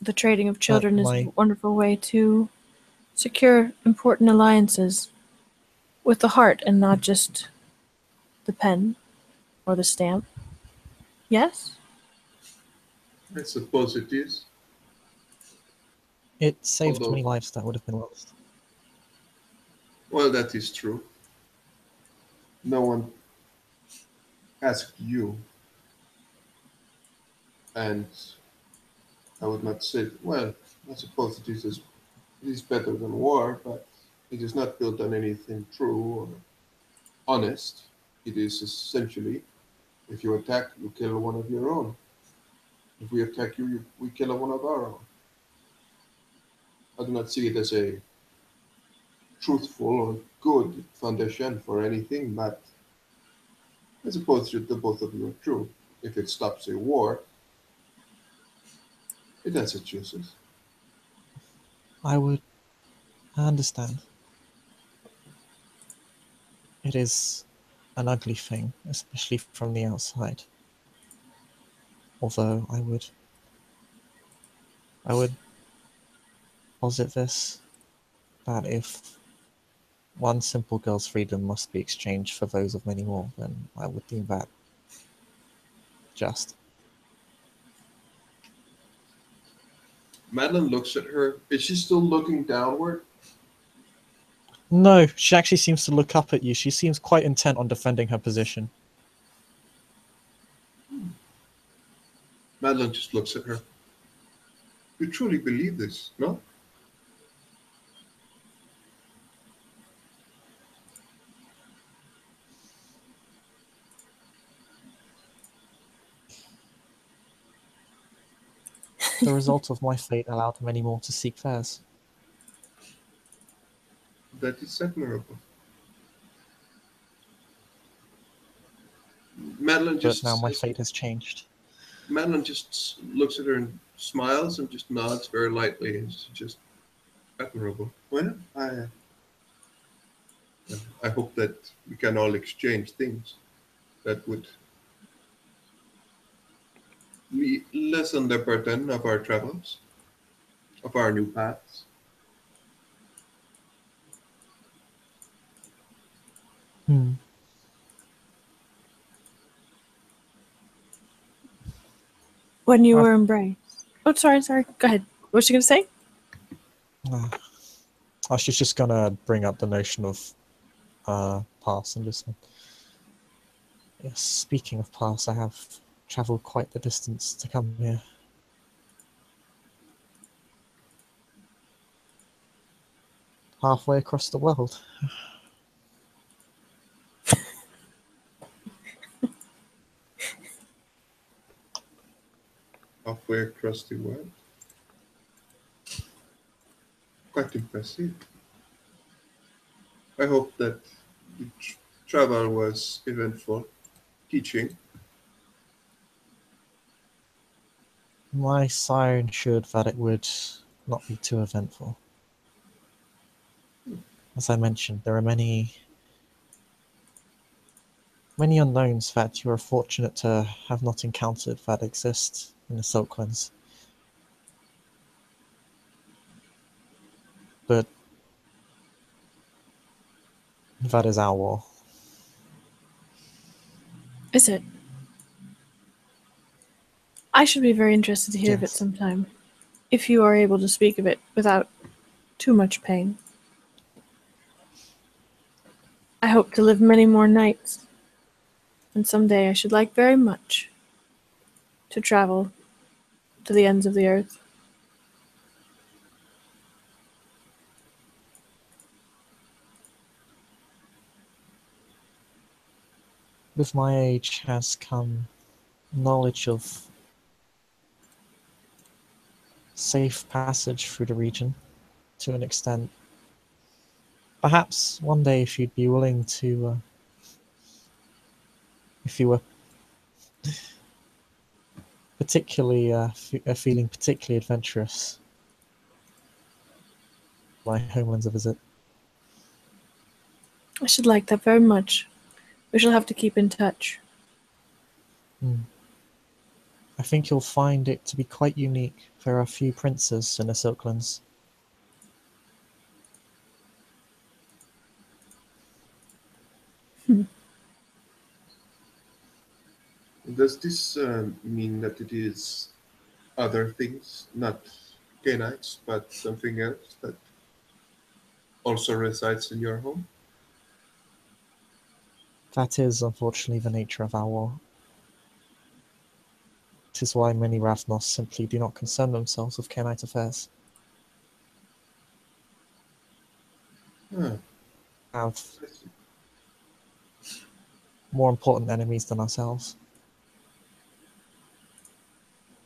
Speaker 2: The trading of children is a wonderful way to secure important alliances with the heart and not just the pen or the stamp. Yes?
Speaker 3: I suppose it is.
Speaker 1: It saved many lives that would have been lost.
Speaker 3: Well, that is true. No one asked you, and I would not say, well, I suppose it is better than war, but it is not built on anything true or honest. It is essentially, if you attack, you kill one of your own. If we attack you, we kill one of our own. I do not see it as a truthful or good foundation for anything, but I suppose the both of you are true. If it stops a war, it has its uses.
Speaker 1: I understand. It is an ugly thing, especially from the outside. Although I would posit this, that if one simple girl's freedom must be exchanged for those of many more, then I would deem that just.
Speaker 3: Madeline looks at her. Is she still looking downward?
Speaker 1: No, she actually seems to look up at you. She seems quite intent on defending her position.
Speaker 3: Madeline just looks at her. You truly believe this, no?
Speaker 1: The result of my fate allowed many more to seek theirs.
Speaker 3: That is admirable. Madeline
Speaker 1: But
Speaker 3: just
Speaker 1: now my fate has changed.
Speaker 3: Madeline just looks at her and smiles and just nods very lightly. It's just admirable. Well, I hope that we can all exchange things that would lessen the burden of our travels, of our new paths.
Speaker 1: Hmm.
Speaker 2: When you were embraced. Oh, sorry. Go ahead. What was she going to say?
Speaker 1: I was just gonna bring up the notion of pass and just. Yes, speaking of pass, I have travelled quite the distance to come here. Halfway across the world.
Speaker 3: Halfway across the world. Quite impressive. I hope that the travel was eventful, teaching.
Speaker 1: My sire ensured that it would not be too eventful. As I mentioned, there are many unknowns that you are fortunate to have not encountered that exist in the Silklands. But that is our war.
Speaker 2: Is it? I should be very interested to hear of it
Speaker 1: Yes.
Speaker 2: sometime, if you are able to speak of it without too much pain. I hope to live many more nights, and someday I should like very much to travel to the ends of the earth.
Speaker 1: With my age has come knowledge of safe passage through the region, to an extent. Perhaps one day, if you'd be willing to, if you were particularly feeling particularly adventurous, my homeland's a visit.
Speaker 2: I should like that very much. We shall have to keep in touch.
Speaker 1: I think you'll find it to be quite unique. There are few princes in the Silklands.
Speaker 3: Does this mean that it is other things, not Cainites, but something else that also resides in your home?
Speaker 1: That is, unfortunately, the nature of our war. It is why many Ravnos simply do not concern themselves with Cainite affairs.
Speaker 3: Huh.
Speaker 1: Have more important enemies than ourselves.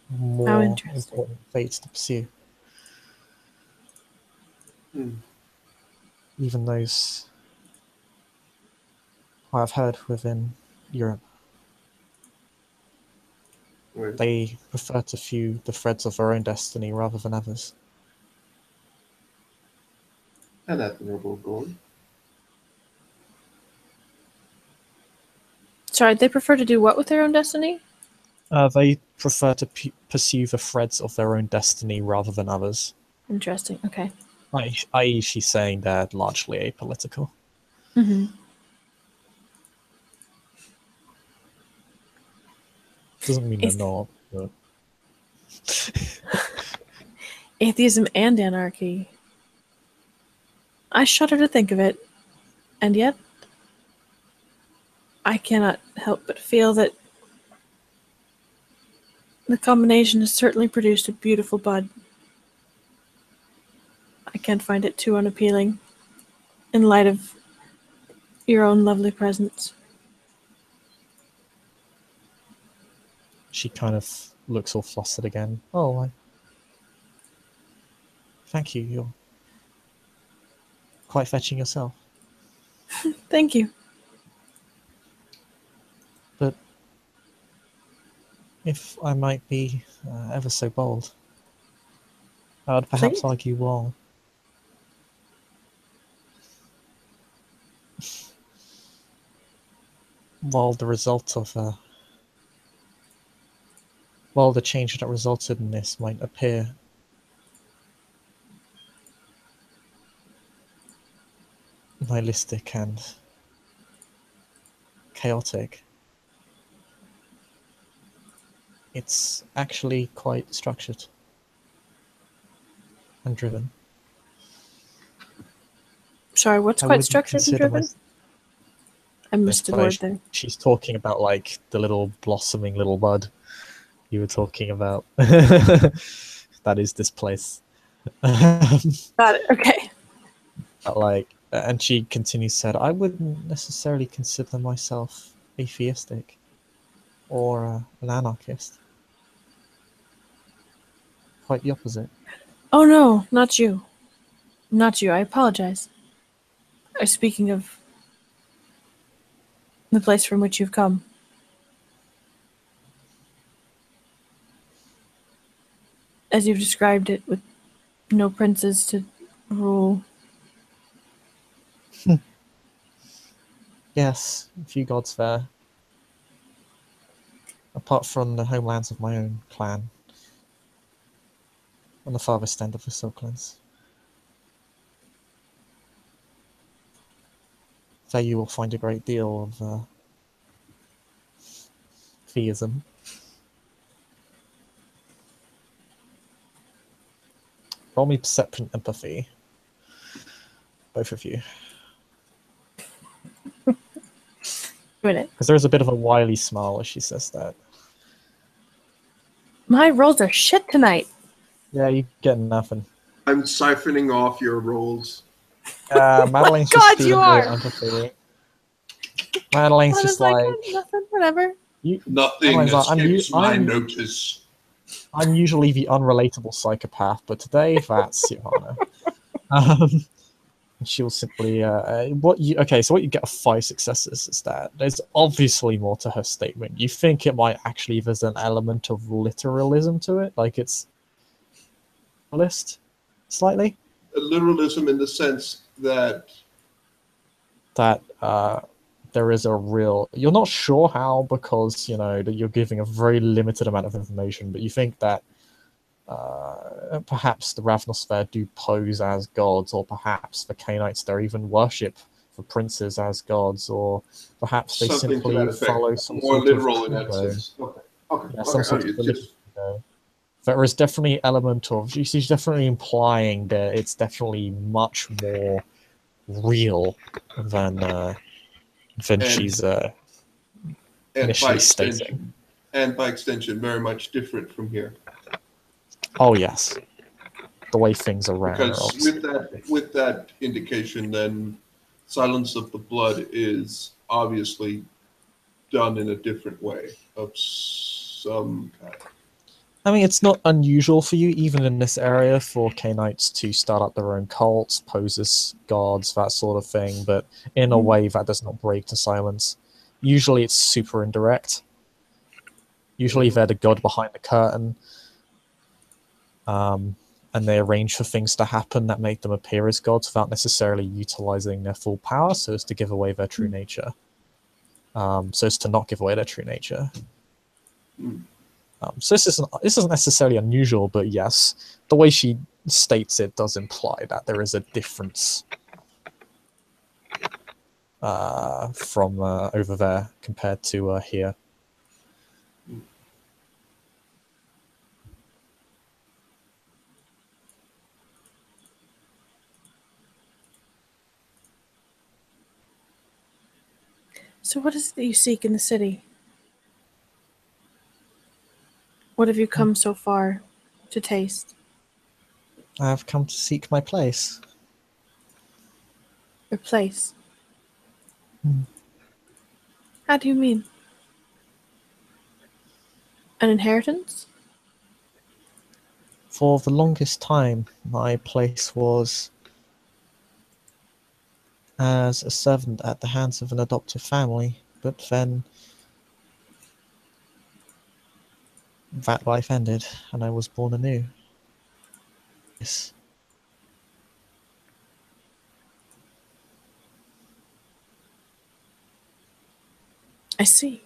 Speaker 1: More
Speaker 2: interesting.
Speaker 1: important fates to pursue. Even those who I've heard within Europe.
Speaker 3: Well,
Speaker 1: They prefer to view the threads of their own destiny rather than others.
Speaker 3: an admirable goal.
Speaker 2: Sorry, they prefer to do what with their own destiny?
Speaker 1: They prefer to pursue the threads of their own destiny rather than others.
Speaker 2: Interesting, okay.
Speaker 1: I.e., she's saying they're largely apolitical.
Speaker 2: Mm-hmm.
Speaker 1: Doesn't mean they're not, but...
Speaker 2: Atheism and anarchy. I shudder to think of it, and yet I cannot help but feel that The combination has certainly produced a beautiful bud. I can't find it too unappealing in light of your own lovely presence.
Speaker 1: She kind of looks all flustered again. Oh, thank you. You're quite fetching yourself.
Speaker 2: Thank you.
Speaker 1: But if I might be ever so bold, I would perhaps
Speaker 2: Please?
Speaker 1: argue while the result of while the change that resulted in this might appear nihilistic and chaotic, it's actually quite structured and driven.
Speaker 2: Sorry, what's
Speaker 1: I
Speaker 2: quite
Speaker 1: wouldn't
Speaker 2: structured and
Speaker 1: consider
Speaker 2: driven? I missed a word there.
Speaker 1: She's talking about like the little blossoming little bud you were talking about. That is this place.
Speaker 2: Got it. Okay.
Speaker 1: But and she continues said, I wouldn't necessarily consider myself atheistic or an anarchist. Quite the opposite.
Speaker 2: Oh no, not you. Not you. I apologize. Speaking of the place from which you've come. As you've described it, with no princes to rule.
Speaker 1: Yes, a few gods there. Apart from the homelands of my own clan. On the farthest end of the Silklands. There you will find a great deal of theism. Roll me perception empathy. Both of you. Because there's a bit of a wily smile as she says that.
Speaker 2: My rolls are shit tonight.
Speaker 1: Yeah, you get nothing.
Speaker 3: I'm siphoning off your rolls.
Speaker 1: Madeline's
Speaker 2: God,
Speaker 1: just
Speaker 2: you
Speaker 1: feeling
Speaker 2: are!
Speaker 1: very empathy. Madeline's just like
Speaker 2: nothing, whatever.
Speaker 3: Nothing escapes my notice.
Speaker 1: I'm usually the unrelatable psychopath, but today that's Johanna. She'll simply so what you get of 5 successes is that there's obviously more to her statement. You think it might actually there's an element of literalism to it, like it's list slightly.
Speaker 3: A literalism in the sense that
Speaker 1: there is a real, you're not sure how, because that you're giving a very limited amount of information, but you think that perhaps the Ravnos there do pose as gods, or perhaps the Cainites there even worship the princes as gods, or perhaps they
Speaker 3: something
Speaker 1: simply
Speaker 3: to that effect.
Speaker 1: follow some
Speaker 3: More
Speaker 1: sort
Speaker 3: literal
Speaker 1: of
Speaker 3: in that sense.
Speaker 1: some sort of belief. There is definitely an element of, she's definitely implying that it's definitely much more real than she's initially stating.
Speaker 3: And by extension, very much different from here.
Speaker 1: Oh yes, the way things are ran.
Speaker 3: Because with that indication, then Silence of the Blood is obviously done in a different way of some kind.
Speaker 1: I mean, it's not unusual for you, even in this area, for Cainites to start up their own cults, pose as gods, that sort of thing, but in a way that does not break to silence. Usually it's super indirect. Usually they're the god behind the curtain. And they arrange for things to happen that make them appear as gods without necessarily utilizing their full power, so as to give away their true nature. So as to not give away their true nature. So this isn't necessarily unusual, but yes, the way she states it does imply that there is a difference from over there compared to here.
Speaker 2: So what is it that you seek in the city? What have you come so far to taste?
Speaker 1: I have come to seek my place.
Speaker 2: Your place?
Speaker 1: Hmm.
Speaker 2: How do you mean? An inheritance?
Speaker 1: For the longest time, my place was as a servant at the hands of an adoptive family, but then that life ended and I was born anew. Yes.
Speaker 2: I see.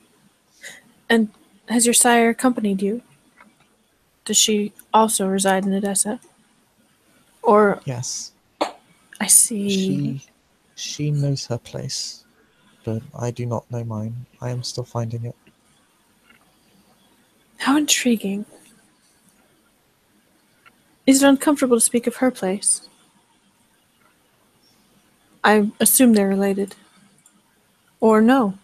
Speaker 2: And has your sire accompanied you? Does she also reside in Edessa? Or,
Speaker 1: Yes.
Speaker 2: I see.
Speaker 1: She knows her place, but I do not know mine. I am still finding it.
Speaker 2: How intriguing. Is it uncomfortable to speak of her place? I assume they're related. Or no?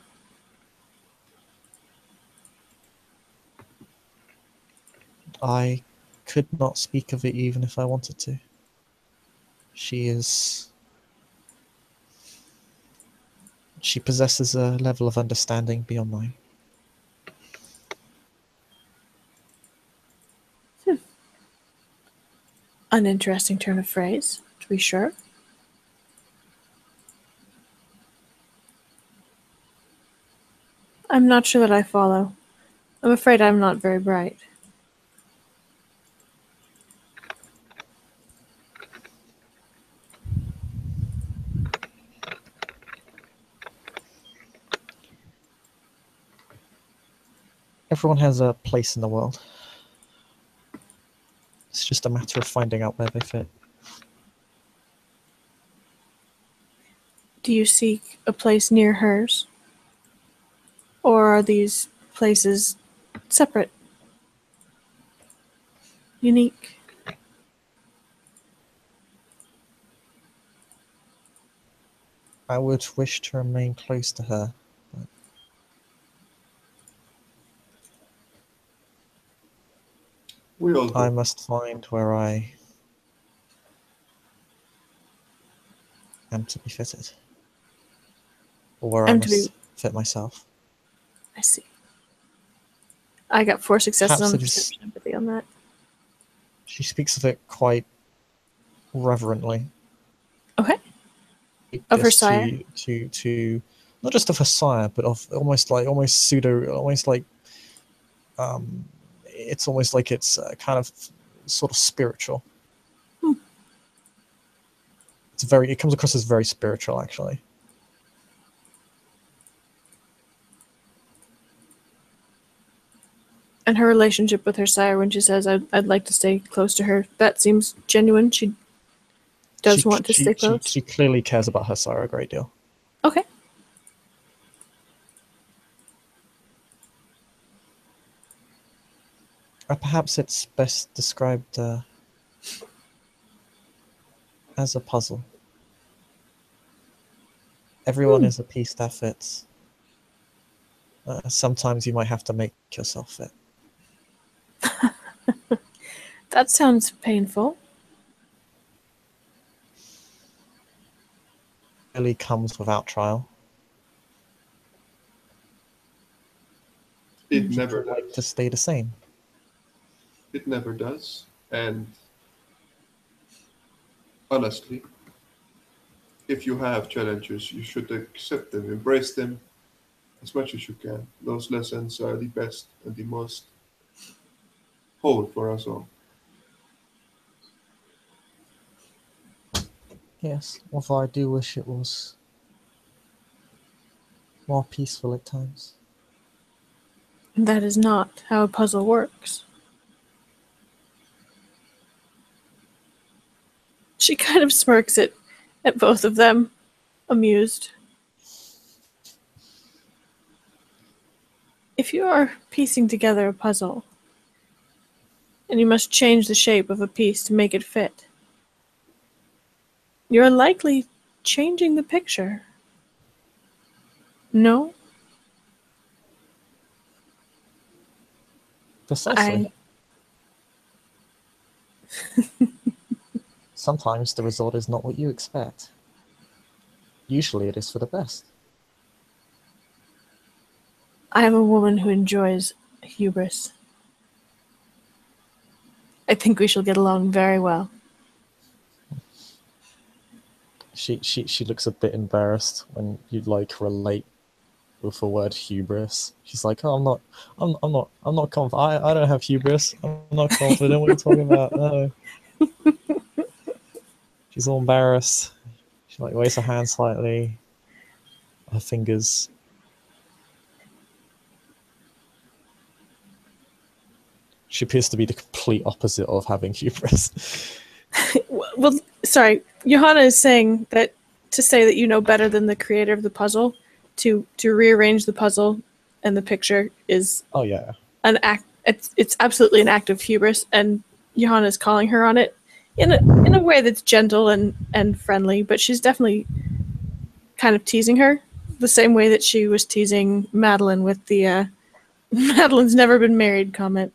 Speaker 1: I could not speak of it even if I wanted to. She possesses a level of understanding beyond mine.
Speaker 2: An interesting turn of phrase, to be sure. I'm not sure that I follow. I'm afraid I'm not very bright.
Speaker 1: Everyone has a place in the world. It's just a matter of finding out where they fit.
Speaker 2: Do you seek a place near hers? Or are these places separate? Unique?
Speaker 1: I would wish to remain close to her, but
Speaker 3: We all
Speaker 1: I
Speaker 3: do.
Speaker 1: must find where I am to be fitted. Or where I
Speaker 2: I'm to be...
Speaker 1: must fit myself.
Speaker 2: I see. I got 4 successes
Speaker 1: Perhaps
Speaker 2: on the
Speaker 1: it is...
Speaker 2: perception empathy on that.
Speaker 1: She speaks of it quite reverently.
Speaker 2: Okay. Of her
Speaker 1: Just
Speaker 2: sire?
Speaker 1: to not just of her sire, but of almost pseudo, almost like it's almost like it's kind of sort of spiritual. It comes across as very spiritual, actually.
Speaker 2: And her relationship with her sire when she says, I'd like to stay close to her, that seems genuine. She does want to stay close.
Speaker 1: She clearly cares about her sire a great deal.
Speaker 2: Okay.
Speaker 1: Perhaps it's best described as a puzzle. Everyone is a piece that fits. Sometimes you might have to make yourself fit.
Speaker 2: That sounds painful.
Speaker 1: It really comes without trial.
Speaker 3: It never
Speaker 1: People like to
Speaker 3: does.
Speaker 1: stay the same.
Speaker 3: It never does. And honestly, if you have challenges, you should accept them, embrace them as much as you can. Those lessons are the best and the most whole for us all.
Speaker 1: Yes, although I do wish it was more peaceful at times.
Speaker 2: That is not how a puzzle works. She kind of smirks at both of them, amused. If you are piecing together a puzzle, and you must change the shape of a piece to make it fit, you're likely changing the picture. No?
Speaker 1: Precisely. sometimes the result is not what you expect. Usually it is for the best.
Speaker 2: I am a woman who enjoys hubris. I think we shall get along very well.
Speaker 1: She looks a bit embarrassed when you like relate with the word hubris. She's like, "Oh, I'm not confident. I don't have hubris. I'm not confident. What are you talking about?" No. She's all embarrassed. She like waves her hand slightly. Her fingers. She appears to be the complete opposite of having hubris.
Speaker 2: Well, sorry, Johanna is saying that to say that you know better than the creator of the puzzle, to rearrange the puzzle and the picture is
Speaker 1: Oh yeah.
Speaker 2: an act. It's absolutely an act of hubris, and Johanna is calling her on it in a way that's gentle and friendly, but she's definitely kind of teasing her the same way that she was teasing Madeline with the Madeline's never been married comment.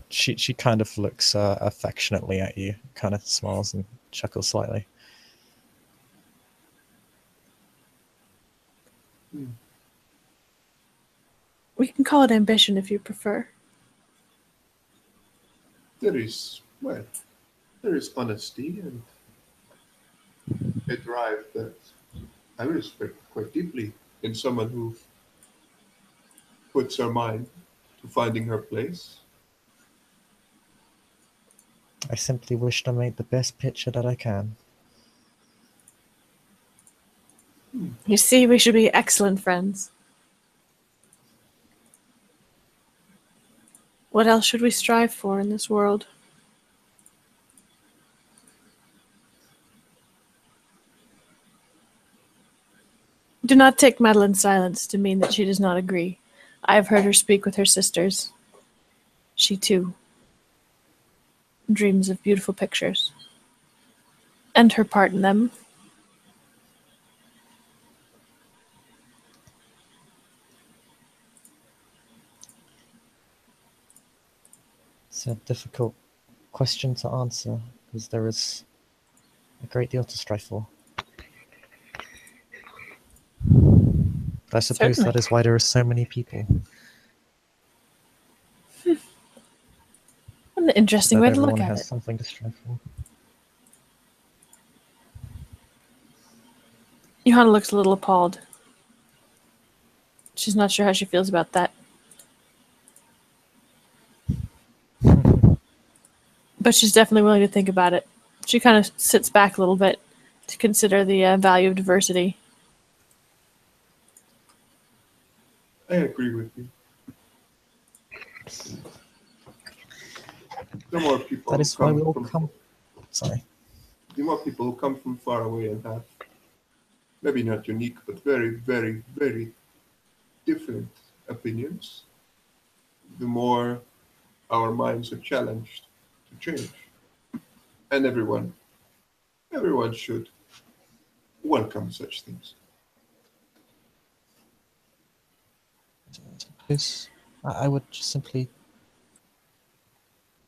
Speaker 1: She kind of looks affectionately at you, kind of smiles and chuckles slightly.
Speaker 2: We can call it ambition if you prefer.
Speaker 3: There is honesty and a drive that I respect quite deeply in someone who puts her mind to finding her place.
Speaker 1: I simply wish to make the best picture that I can.
Speaker 2: You see, we should be excellent friends. What else should we strive for in this world? Do not take Madeline's silence to mean that she does not agree. I have heard her speak with her sisters. She, too, dreams of beautiful pictures. And her part in them.
Speaker 1: It's a difficult question to answer, because there is a great deal to strive for. But I suppose
Speaker 2: Certainly.
Speaker 1: that is why there are so many people.
Speaker 2: What an interesting way to look
Speaker 1: Everyone
Speaker 2: at
Speaker 1: has
Speaker 2: it.
Speaker 1: something to strive for.
Speaker 2: Johanna looks a little appalled. She's not sure how she feels about that. But she's definitely willing to think about it. She kind of sits back a little bit to consider the value of diversity.
Speaker 3: I agree with you. The more people
Speaker 1: That is why we all come. Sorry.
Speaker 3: The more people who come from far away and have maybe not unique, but very, very, very different opinions, the more our minds are challenged to change. And everyone should welcome such things.
Speaker 1: I would just simply,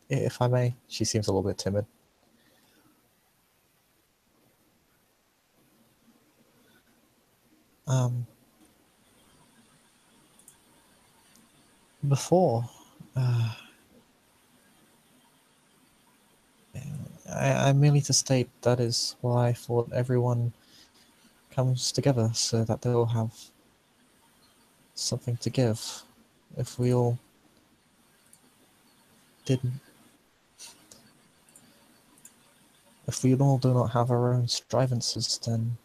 Speaker 1: if I may, she seems a little bit timid. Before, I merely to state that is why I thought everyone comes together so that they'll have something to give. If we all didn't, if we all do not have our own strivances, then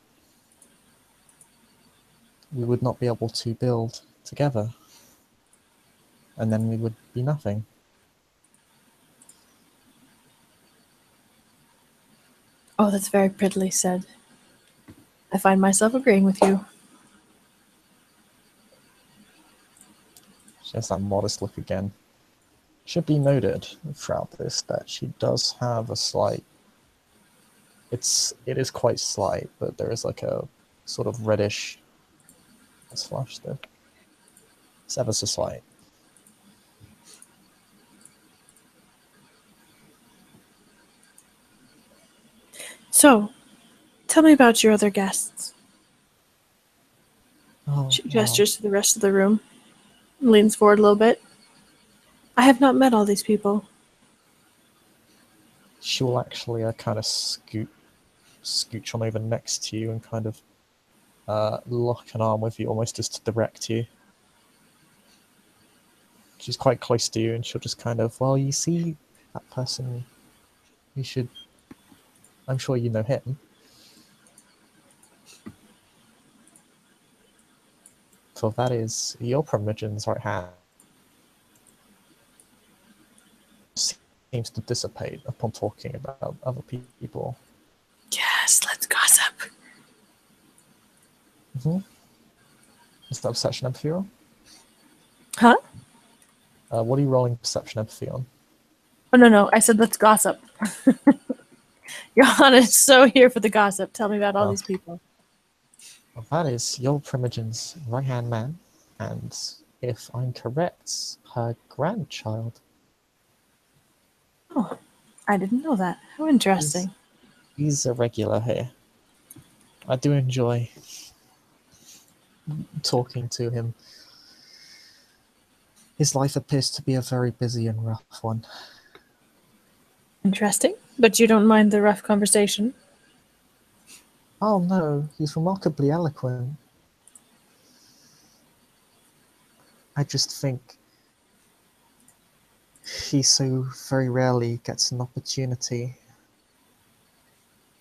Speaker 1: we would not be able to build together, and then we would be nothing.
Speaker 2: Oh, that's very prettily said. I find myself agreeing with you.
Speaker 1: She has that modest look again. Should be noted throughout this that she does have a slight, it is quite slight, but there is like a sort of reddish, let's flash there. It's ever so slight.
Speaker 2: So, tell me about your other guests.
Speaker 1: Oh,
Speaker 2: She
Speaker 1: well,
Speaker 2: gestures to the rest of the room, leans forward a little bit. I have not met all these people.
Speaker 1: she will actually kind of scooch on over next to you and kind of lock an arm with you, almost just to direct you. She's quite close to you, and she'll just kind of, well, you see that person, you should, I'm sure you know him. For that is your Primogen's right hand. Seems to dissipate upon talking about other people.
Speaker 2: Yes, let's gossip.
Speaker 1: Mm-hmm. Is that perception empathy on?
Speaker 2: Huh?
Speaker 1: What are you rolling perception empathy on?
Speaker 2: Oh, no. I said let's gossip. Johanna is so here for the gossip. Tell me about all these people.
Speaker 1: Well, that is your Primogen's right-hand man, and if I'm correct, her grandchild.
Speaker 2: Oh, I didn't know that. How interesting.
Speaker 1: He's a regular here. I do enjoy talking to him. His life appears to be a very busy and rough one.
Speaker 2: Interesting. But you don't mind the rough conversation?
Speaker 1: Oh no, he's remarkably eloquent. I just think he so very rarely gets an opportunity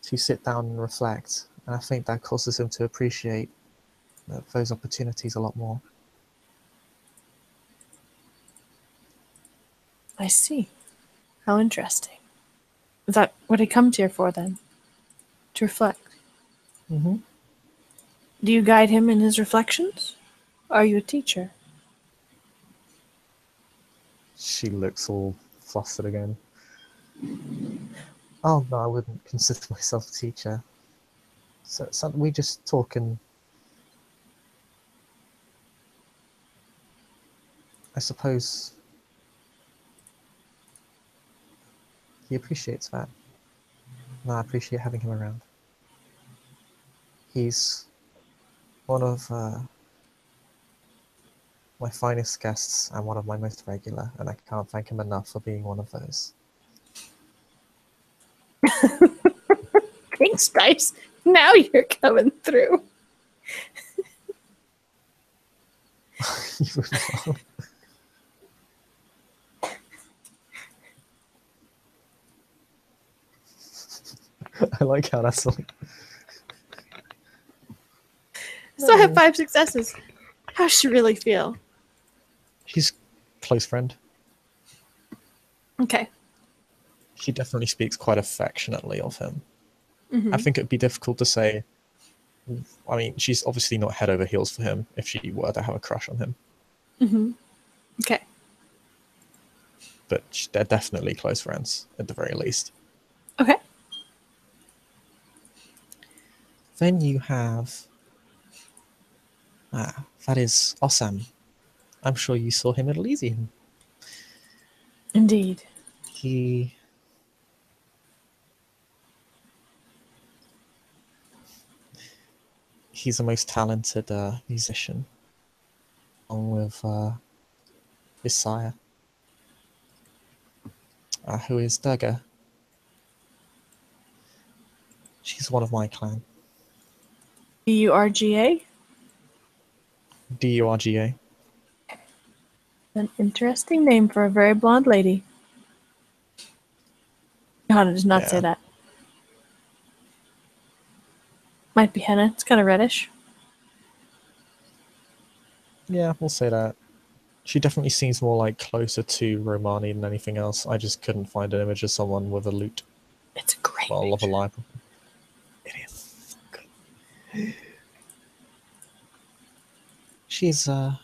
Speaker 1: to sit down and reflect, and I think that causes him to appreciate those opportunities a lot more.
Speaker 2: I see. How interesting. Is that what he comes here for then? To reflect?
Speaker 1: Mm-hmm.
Speaker 2: Do you guide him in his reflections? Are you a teacher?
Speaker 1: She looks all flustered again. Oh no, I wouldn't consider myself a teacher. So we just talk, and I suppose he appreciates that. And I appreciate having him around. He's one of my finest guests and one of my most regular, and I can't thank him enough for being one of those.
Speaker 2: Thanks, Dice. Now you're coming through.
Speaker 1: You would laugh. I like how that's like...
Speaker 2: So I have 5 successes. How does she really feel?
Speaker 1: She's close friend.
Speaker 2: Okay.
Speaker 1: She definitely speaks quite affectionately of him.
Speaker 2: Mm-hmm.
Speaker 1: I think it'd be difficult to say. I mean, she's obviously not head over heels for him if she were to have a crush on him.
Speaker 2: Mm-hmm. Okay.
Speaker 1: But they're definitely close friends, at the very least.
Speaker 2: Okay.
Speaker 1: Then you have... that is Osam. I'm sure you saw him at Elysium.
Speaker 2: Indeed.
Speaker 1: He's the most talented musician, along with his sire, who is Durga. She's one of my clan.
Speaker 2: Durga?
Speaker 1: Durga.
Speaker 2: An interesting name for a very blonde lady. Johanna does not say that. Might be henna. It's kind of reddish.
Speaker 1: Yeah, we'll say that. She definitely seems more like closer to Romani than anything else. I just couldn't find an image of someone with a lute.
Speaker 2: It's a great
Speaker 1: Well, of a library. It is good. She's I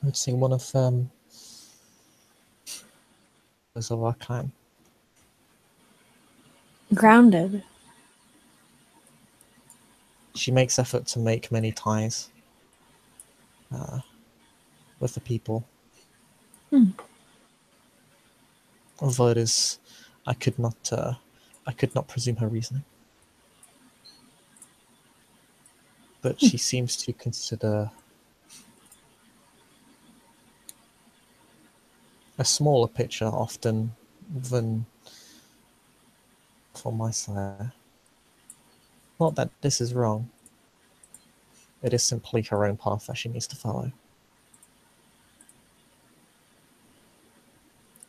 Speaker 1: would say one of those of our clan.
Speaker 2: Grounded.
Speaker 1: She makes effort to make many ties with the people. Although it is, I could not presume her reasoning. But she seems to consider a smaller picture often than for my sire. Not that this is wrong. It is simply her own path that she needs to follow.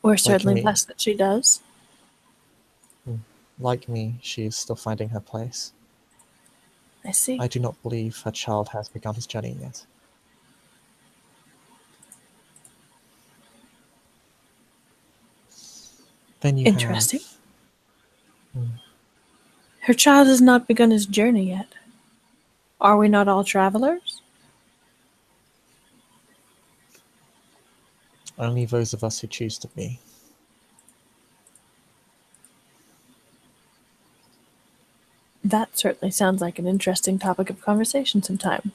Speaker 2: We're certainly blessed that she does.
Speaker 1: Like me, she is still finding her place.
Speaker 2: I see.
Speaker 1: I do not believe her child has begun his journey yet. Then you
Speaker 2: Interesting.
Speaker 1: have...
Speaker 2: Her child has not begun his journey yet. Are we not all travelers?
Speaker 1: Only those of us who choose to be.
Speaker 2: That certainly sounds like an interesting topic of conversation sometime.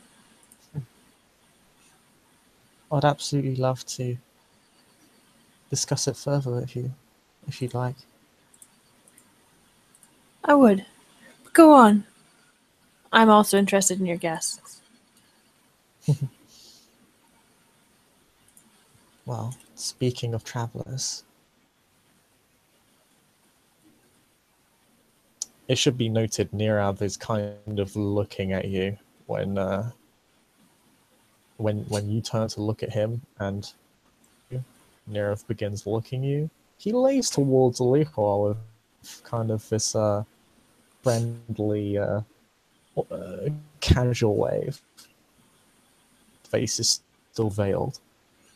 Speaker 1: I'd absolutely love to discuss it further if you'd like.
Speaker 2: I would. But go on. I'm also interested in your guests.
Speaker 1: Well, speaking of travelers, it should be noted Nirav is kind of looking at you when you turn to look at him, and Nirav begins looking you. He lays towards Lihua with kind of this friendly, casual wave. Face is still veiled,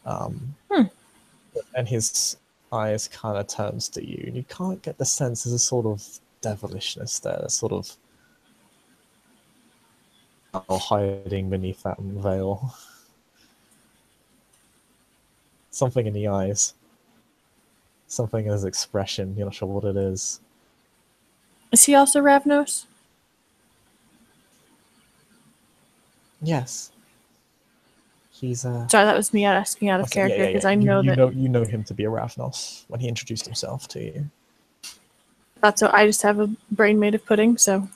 Speaker 1: and his eyes kind of turns to you, and you can't get the sense there's a sort of devilishness there, a sort of hiding beneath that veil. Something in the eyes. Something in his expression. You're not sure what it is.
Speaker 2: Is he also Ravnos?
Speaker 1: Yes. He's
Speaker 2: Sorry, that was me asking out of character because I know
Speaker 1: you know him to be a Ravnos when he introduced himself to you.
Speaker 2: That's so. I just have a brain made of pudding, so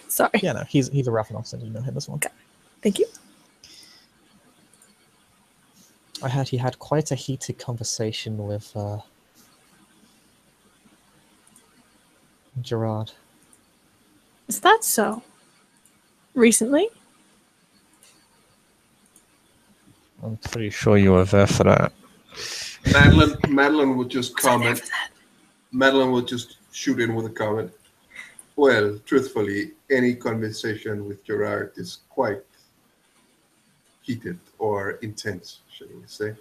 Speaker 2: sorry.
Speaker 1: Yeah, no, he's a Ravnos, and you know him as well.
Speaker 2: Okay. Thank you.
Speaker 1: I heard he had quite a heated conversation with Gerard.
Speaker 2: Is that so? Recently?
Speaker 1: I'm pretty sure you were there for that.
Speaker 3: Madeline would just comment. Madeline would just shoot in with a comment. Well, truthfully, any conversation with Gerard is quite heated or intense, shall we say.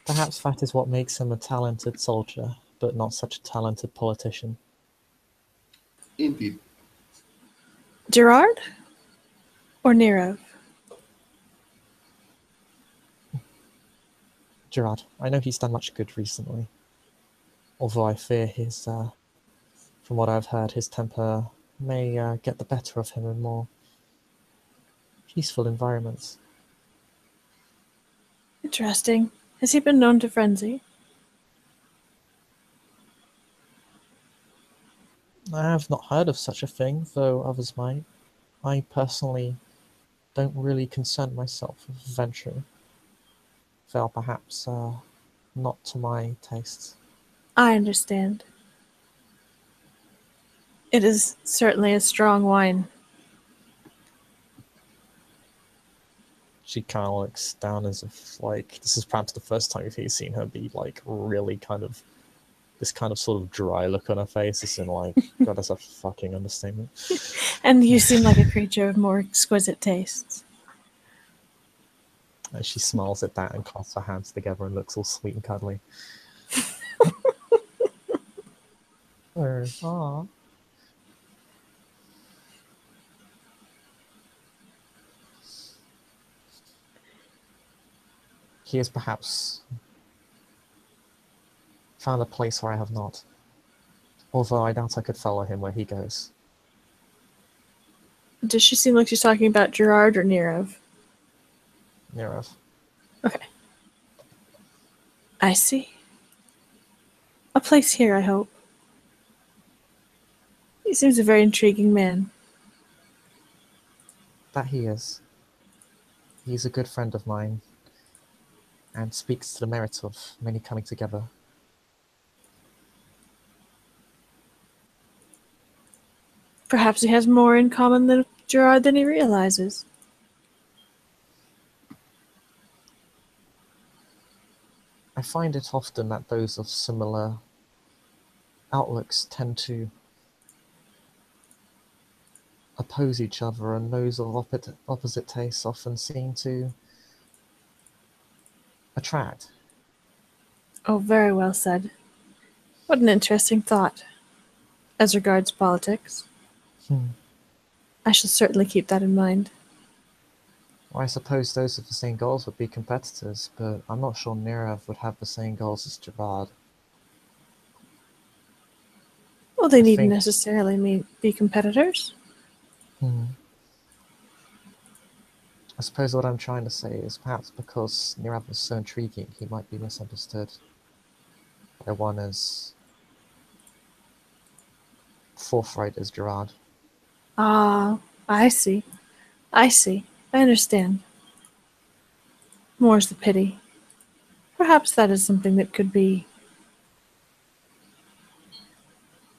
Speaker 1: Perhaps that is what makes him a talented soldier, but not such a talented politician.
Speaker 3: Indeed.
Speaker 2: Gerard? Or Nirav?
Speaker 1: Gerard. I know he's done much good recently. Although I fear his, from what I've heard, his temper may get the better of him in more peaceful environments.
Speaker 2: Interesting. Has he been known to frenzy?
Speaker 1: I have not heard of such a thing, though others might. I personally don't really concern myself with venture. They are perhaps not to my tastes.
Speaker 2: I understand. It is certainly a strong wine.
Speaker 1: She kind of looks down as if, like, this is perhaps the first time you've seen her be, like, really kind of, this kind of sort of dry look on her face. It's in, like, God, that's a fucking understatement.
Speaker 2: And you seem like a creature of more exquisite tastes.
Speaker 1: And she smiles at that and clasps her hands together and looks all sweet and cuddly. Aw. He has perhaps found a place where I have not. Although I doubt I could follow him where he goes.
Speaker 2: Does she seem like she's talking about Gerard or Nirav?
Speaker 1: Nirav.
Speaker 2: Okay. I see. A place here, I hope. He seems a very intriguing man.
Speaker 1: That he is. He's a good friend of mine, and speaks to the merit of many coming together.
Speaker 2: Perhaps he has more in common with Gerard than he realizes.
Speaker 1: I find it often that those of similar outlooks tend to oppose each other, and those of opposite tastes often seem to attract.
Speaker 2: Oh, very well said. What an interesting thought. As regards politics, I shall certainly keep that in mind.
Speaker 1: Well, I suppose those with the same goals would be competitors, but I'm not sure Nirav would have the same goals as Gerard.
Speaker 2: Well, they
Speaker 1: I
Speaker 2: needn't
Speaker 1: think-
Speaker 2: necessarily be competitors.
Speaker 1: I suppose what I'm trying to say is perhaps because Nirav is so intriguing, he might be misunderstood by one as forthright as Gerard.
Speaker 2: Ah, I see. I see. I understand. More's the pity. Perhaps that is something that could be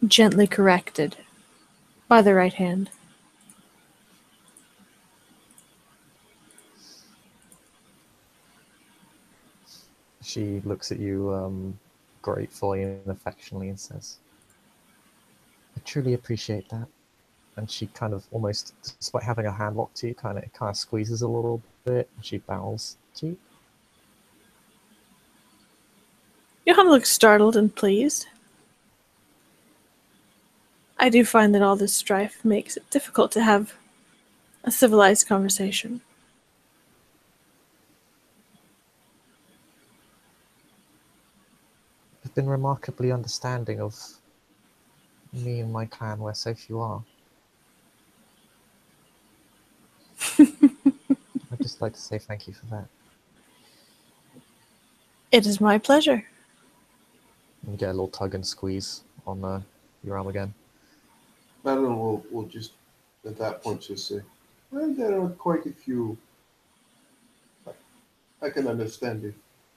Speaker 2: gently corrected by the right hand.
Speaker 1: She looks at you gratefully and affectionately and says, I truly appreciate that. And she kind of almost, despite having a hand locked to you, kind of squeezes a little bit, and she bows to you.
Speaker 2: Johanna looks startled and pleased. I do find that all this strife makes it difficult to have a civilized conversation.
Speaker 1: You've been remarkably understanding of me and my clan where so few are. I'd just like to say thank you for that.
Speaker 2: It is my pleasure.
Speaker 1: And you get a little tug and squeeze on your arm again.
Speaker 3: Madeline will just, at that point, just say, well, there are quite a few. I can understand if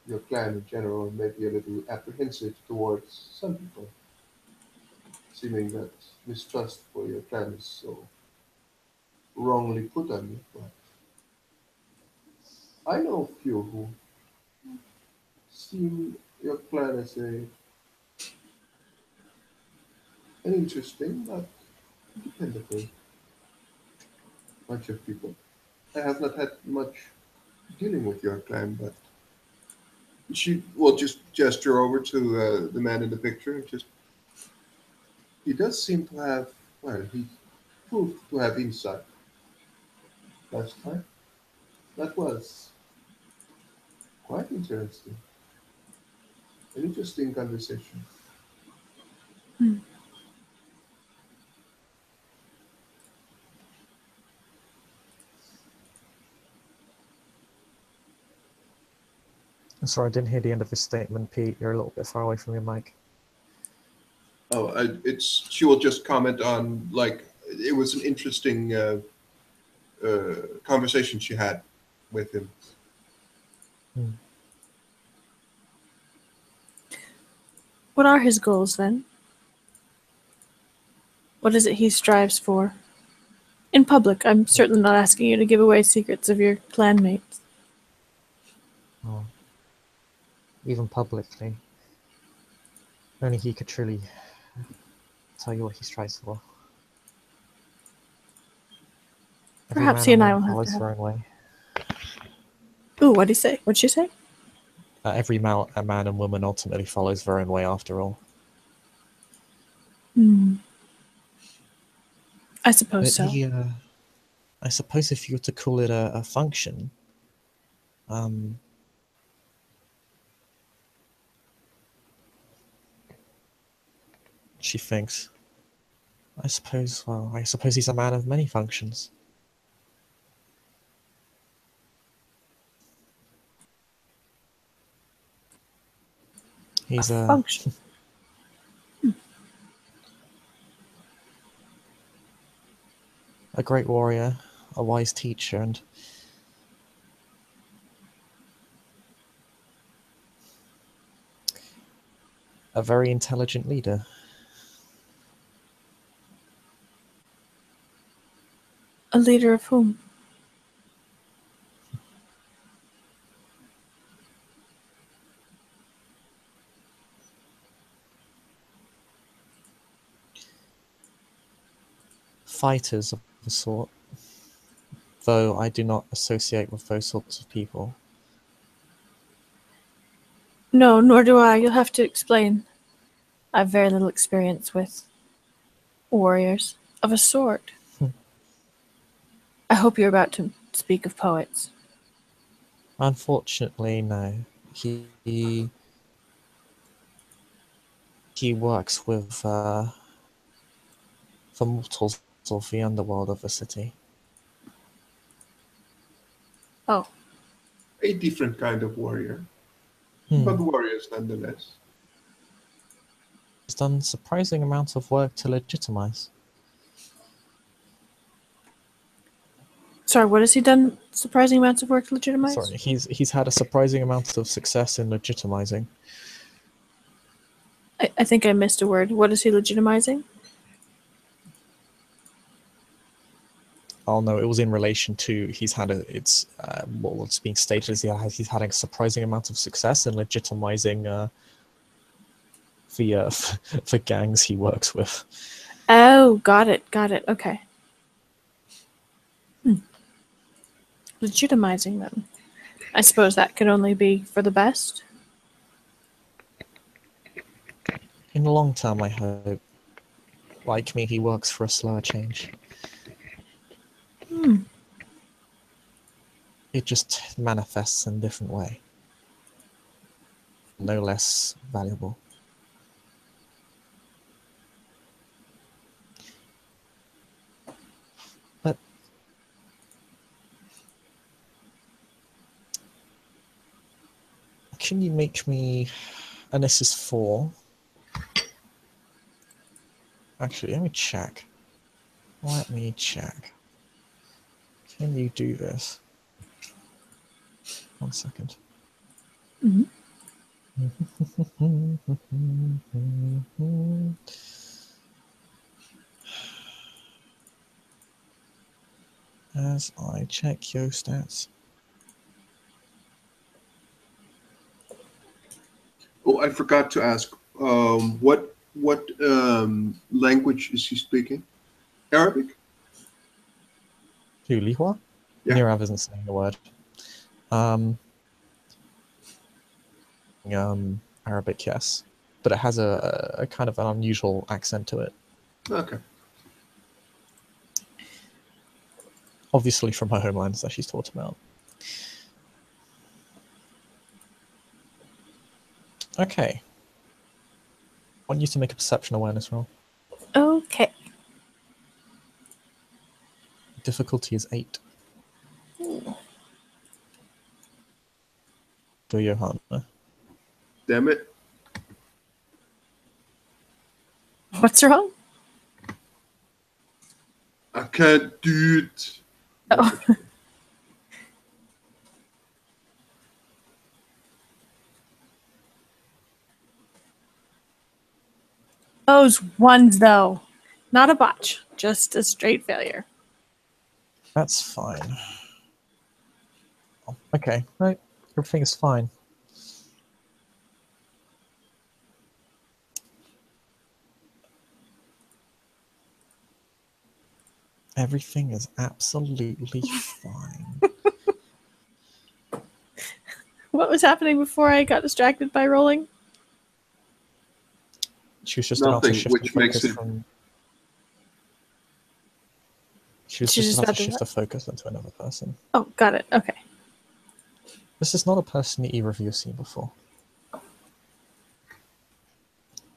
Speaker 3: your clan in general may be a little apprehensive towards some people, seeming that mistrust for your clan is so wrongly put on you. But I know a few who see your clan as an interesting but dependable bunch of people. I have not had much dealing with your clan, but she will just gesture over to the man in the picture and just. He does seem to have. Well, he proved to have insight last time. That was quite interesting. An interesting conversation.
Speaker 1: Sorry, I didn't hear the end of his statement, Pete. You're a little bit far away from your mic.
Speaker 3: Oh, it's. She will just comment on like it was an interesting conversation she had with him.
Speaker 2: What are his goals, then? What is it he strives for? In public, I'm certainly not asking you to give away secrets of your clanmates.
Speaker 1: Oh. Even publicly. Only he could truly tell you what he strives for. Every
Speaker 2: Perhaps
Speaker 1: man
Speaker 2: he and I
Speaker 1: woman
Speaker 2: will have
Speaker 1: follows
Speaker 2: to
Speaker 1: their
Speaker 2: have...
Speaker 1: own way.
Speaker 2: Ooh, what'd he say? What'd she say?
Speaker 1: Every man and woman ultimately follows their own way after all.
Speaker 2: I suppose
Speaker 1: But
Speaker 2: so.
Speaker 1: he, I suppose if you were to call it a function, she thinks, I suppose he's a man of many functions. He's
Speaker 2: a function.
Speaker 1: A great warrior, a wise teacher, and a very intelligent leader.
Speaker 2: A leader of whom?
Speaker 1: Fighters of a sort, though I do not associate with those sorts of people.
Speaker 2: No, nor do I. You'll have to explain. I have very little experience with warriors of a sort. I hope you're about to speak of poets.
Speaker 1: Unfortunately, no. He works with the mortals of the underworld of the city.
Speaker 2: Oh.
Speaker 3: A different kind of warrior, but warriors nonetheless.
Speaker 1: He's done surprising amounts of work to legitimize.
Speaker 2: Sorry, what has he done? Surprising amounts of work to legitimize?
Speaker 1: Sorry, he's had a surprising amount of success in legitimizing.
Speaker 2: I think I missed a word. What is he legitimizing?
Speaker 1: Oh no, it was in relation to he's had what's being stated is he's had a surprising amount of success in legitimizing the gangs he works with.
Speaker 2: Oh, got it. Okay. Legitimizing them. I suppose that could only be for the best.
Speaker 1: In the long term, I hope. Like me, he works for a slower change. It just manifests in a different way. No less valuable. But can you make me, and this is 4. Actually, let me check. Can you do this? 1 second. As I check your stats.
Speaker 3: Oh, I forgot to ask. What language is he speaking? Arabic?
Speaker 1: Who, Lihua?
Speaker 3: Yeah.
Speaker 1: Nirav isn't saying the word. Arabic, yes, but it has a kind of an unusual accent to it.
Speaker 3: Okay.
Speaker 1: Obviously from her homelands that she's taught about. Okay. I want you to make a perception awareness roll.
Speaker 2: Okay.
Speaker 1: Difficulty is 8. For Johanna.
Speaker 3: Damn it.
Speaker 2: What's wrong?
Speaker 3: I can't do it.
Speaker 2: Oh. Those ones, though. Not a botch. Just a straight failure.
Speaker 1: That's fine. Okay, right. Everything is fine. Everything is absolutely fine.
Speaker 2: What was happening before I got distracted by rolling?
Speaker 1: She was just about to
Speaker 3: Nothing,
Speaker 1: shift
Speaker 3: which
Speaker 1: the
Speaker 3: makes
Speaker 1: focus
Speaker 3: it.
Speaker 1: from. She was
Speaker 2: She's
Speaker 1: just
Speaker 2: just
Speaker 1: about to
Speaker 2: about to
Speaker 1: shift
Speaker 2: what?
Speaker 1: the focus into another person.
Speaker 2: Oh, got it. Okay.
Speaker 1: This is not a person that either of you have seen before.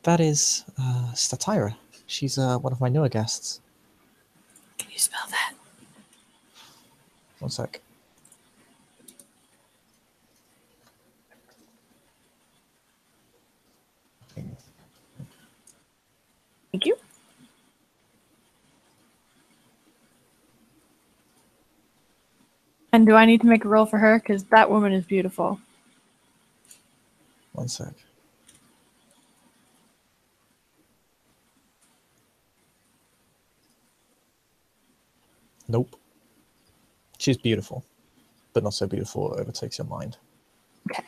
Speaker 1: That is Statira. She's one of my newer guests.
Speaker 2: Can you spell that?
Speaker 1: 1 sec.
Speaker 2: And do I need to make a roll for her? Because that woman is beautiful.
Speaker 1: One sec. Nope. She's beautiful, but not so beautiful it overtakes your mind.
Speaker 2: Okay.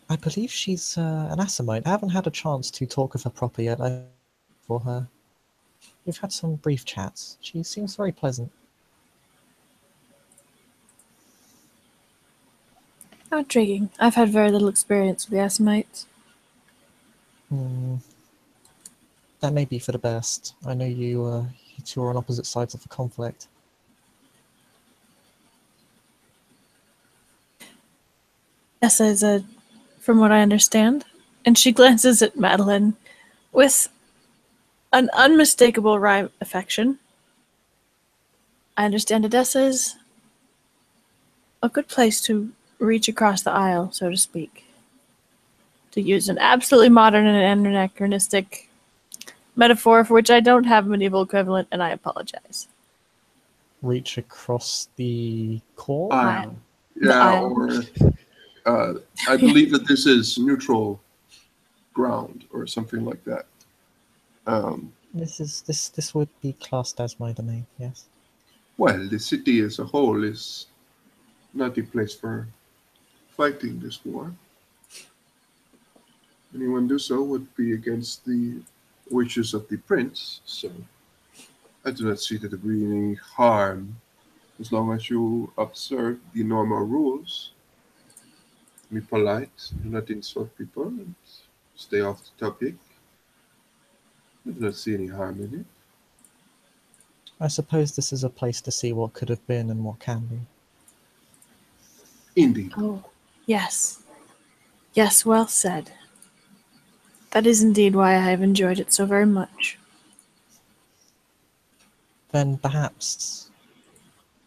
Speaker 1: I believe she's an Assamite. I haven't had a chance to talk with her proper yet. For her. We've had some brief chats. She seems very pleasant.
Speaker 2: How intriguing. I've had very little experience with the Assamites.
Speaker 1: That may be for the best. I know you two are on opposite sides of the conflict.
Speaker 2: Essa is from what I understand, and she glances at Madeline with an unmistakable rhyme affection. I understand Edessa is a good place to reach across the aisle, so to speak. To use an absolutely modern and anachronistic metaphor for which I don't have a medieval equivalent, and I apologize.
Speaker 1: Reach across the core?
Speaker 3: Aisle.
Speaker 2: The
Speaker 3: Yeah,
Speaker 2: aisle.
Speaker 3: or I believe that this is neutral ground or something like that.
Speaker 1: This would be classed as my domain, yes.
Speaker 3: Well, the city as a whole is not the place for fighting this war. Anyone do so would be against the wishes of the prince, so I do not see that there would be any harm as long as you observe the normal rules. Be polite, do not insult people, and stay off the topic. I do not see any harm in it.
Speaker 1: I suppose this is a place to see what could have been and what can be.
Speaker 3: Indeed.
Speaker 2: Oh, yes. Yes, well said. That is indeed why I have enjoyed it so very much.
Speaker 1: Then perhaps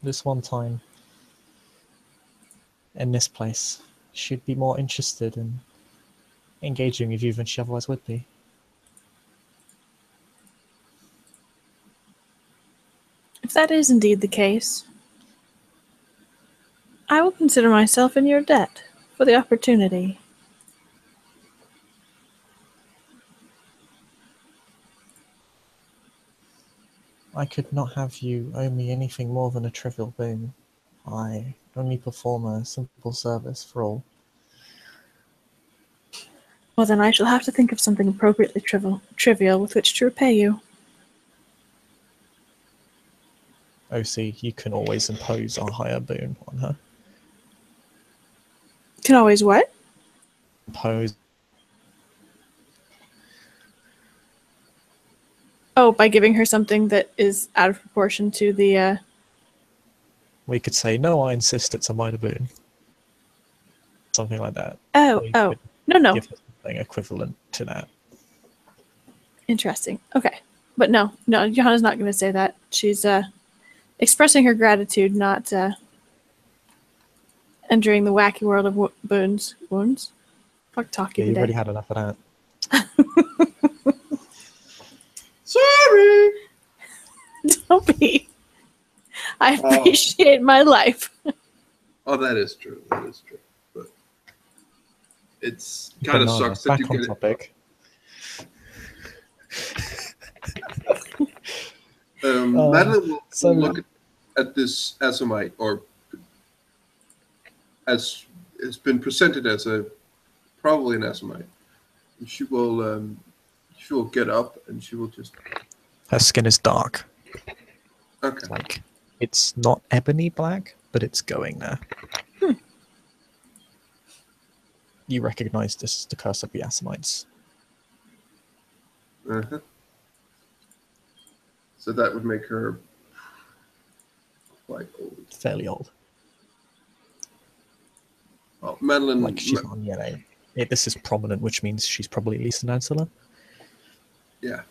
Speaker 1: this one time in this place she'd be more interested in engaging with you than she otherwise would be.
Speaker 2: If that is indeed the case, I will consider myself in your debt for the opportunity.
Speaker 1: I could not have you owe me anything more than a trivial boon. I only perform a simple service for all.
Speaker 2: Well, then I shall have to think of something appropriately trivial with which to repay you.
Speaker 1: OC, you can always impose a higher boon on her.
Speaker 2: Can always what?
Speaker 1: Impose.
Speaker 2: Oh, by giving her something that is out of proportion to the,
Speaker 1: We could say, no, I insist it's a minor boon. Something like that.
Speaker 2: Oh. No.
Speaker 1: Give her something equivalent to that.
Speaker 2: Interesting. Okay. But no, Johanna's not going to say that. She's expressing her gratitude, not entering the wacky world of boons. Wounds? Fuck talking
Speaker 1: Yeah, you've
Speaker 2: today.
Speaker 1: already had enough of that.
Speaker 3: Sorry!
Speaker 2: Don't be. I appreciate my life.
Speaker 3: Oh, that is true. That is true. But it's kind of sucks that
Speaker 1: back
Speaker 3: you
Speaker 1: on
Speaker 3: get
Speaker 1: topic.
Speaker 3: Madeline will
Speaker 1: so-
Speaker 3: look at this Assamite, or as it's been presented as probably an Assamite. And she will get up and she will just.
Speaker 1: Her skin is dark.
Speaker 3: Okay.
Speaker 1: Like, it's not ebony black, but it's going there. You recognize this as the curse of the Assamites.
Speaker 3: Uh-huh. So that would make her quite old.
Speaker 1: Fairly old.
Speaker 3: Well, Madeline.
Speaker 1: Like, she's on yellow. This is prominent, which means she's probably at least an Ancilla.
Speaker 3: Yeah.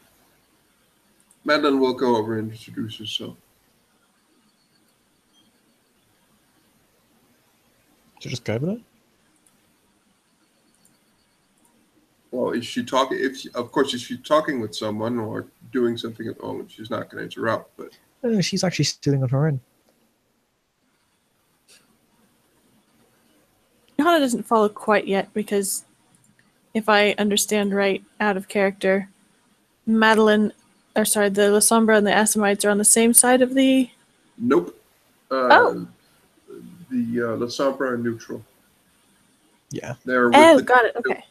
Speaker 3: Madeline will go over and introduce herself.
Speaker 1: Should just go over there?
Speaker 3: Well, is she talking? Of course, if she's talking with someone or doing something at the moment. She's not going to interrupt, but
Speaker 1: No, she's actually sitting on her own.
Speaker 2: Johanna doesn't follow quite yet because, if I understand right, out of character, the La Sombra and the Assamites are on the same side of the...
Speaker 3: nope.
Speaker 2: Oh.
Speaker 3: The La Sombra are neutral.
Speaker 1: Yeah.
Speaker 3: They're
Speaker 2: Oh, got it. Okay.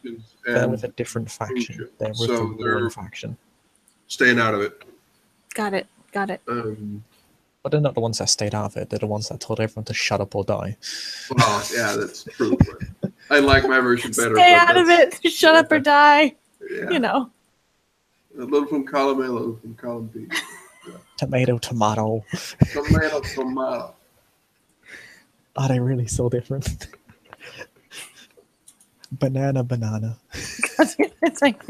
Speaker 1: They're with a different faction. They're with the ruling faction.
Speaker 3: Staying out of it.
Speaker 2: Got it.
Speaker 1: But they're not the ones that stayed out of it. They're the ones that told everyone to shut up or die.
Speaker 3: Well, yeah, that's true. But I like my version better.
Speaker 2: Stay out of it. Shut up or die.
Speaker 3: Yeah.
Speaker 2: You know.
Speaker 3: A little from column A, a little from column B. Yeah.
Speaker 1: Tomato, tomato.
Speaker 3: Tomato, tomato.
Speaker 1: Are they really so different? Banana, banana.
Speaker 2: It's like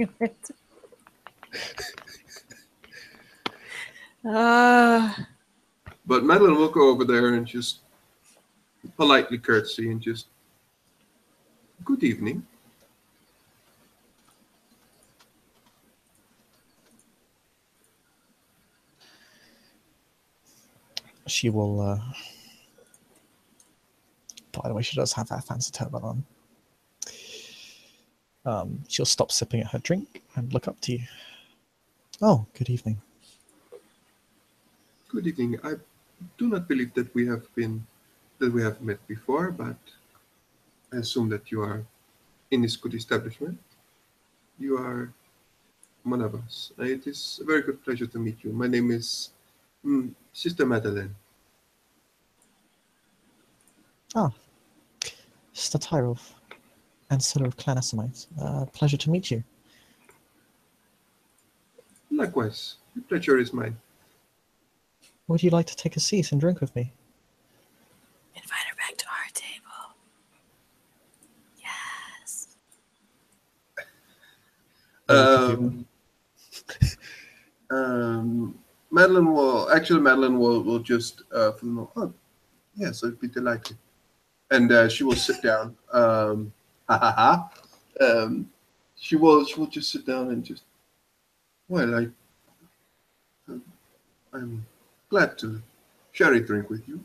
Speaker 3: But Madeline will go over there and just politely curtsy and just, good evening.
Speaker 1: She will, by the way, she does have that fancy turban on. She'll stop sipping at her drink and look up to you. Oh, good evening.
Speaker 3: Good evening. I do not believe that we have met before, but I assume that you are in this good establishment. You are one of us. It is a very good pleasure to meet you. My name is Sister Madeleine.
Speaker 1: Ah, Sister Tyrov, Ancestor of Clan Assamites. Pleasure to meet you.
Speaker 3: Likewise, the pleasure is mine.
Speaker 1: Would you like to take a seat and drink with me?
Speaker 2: invite her back to our table. Yes.
Speaker 3: Madeline will just oh yes, I'd be delighted. And she will sit down. She will just sit down and just, well, I'm glad to share a drink with you.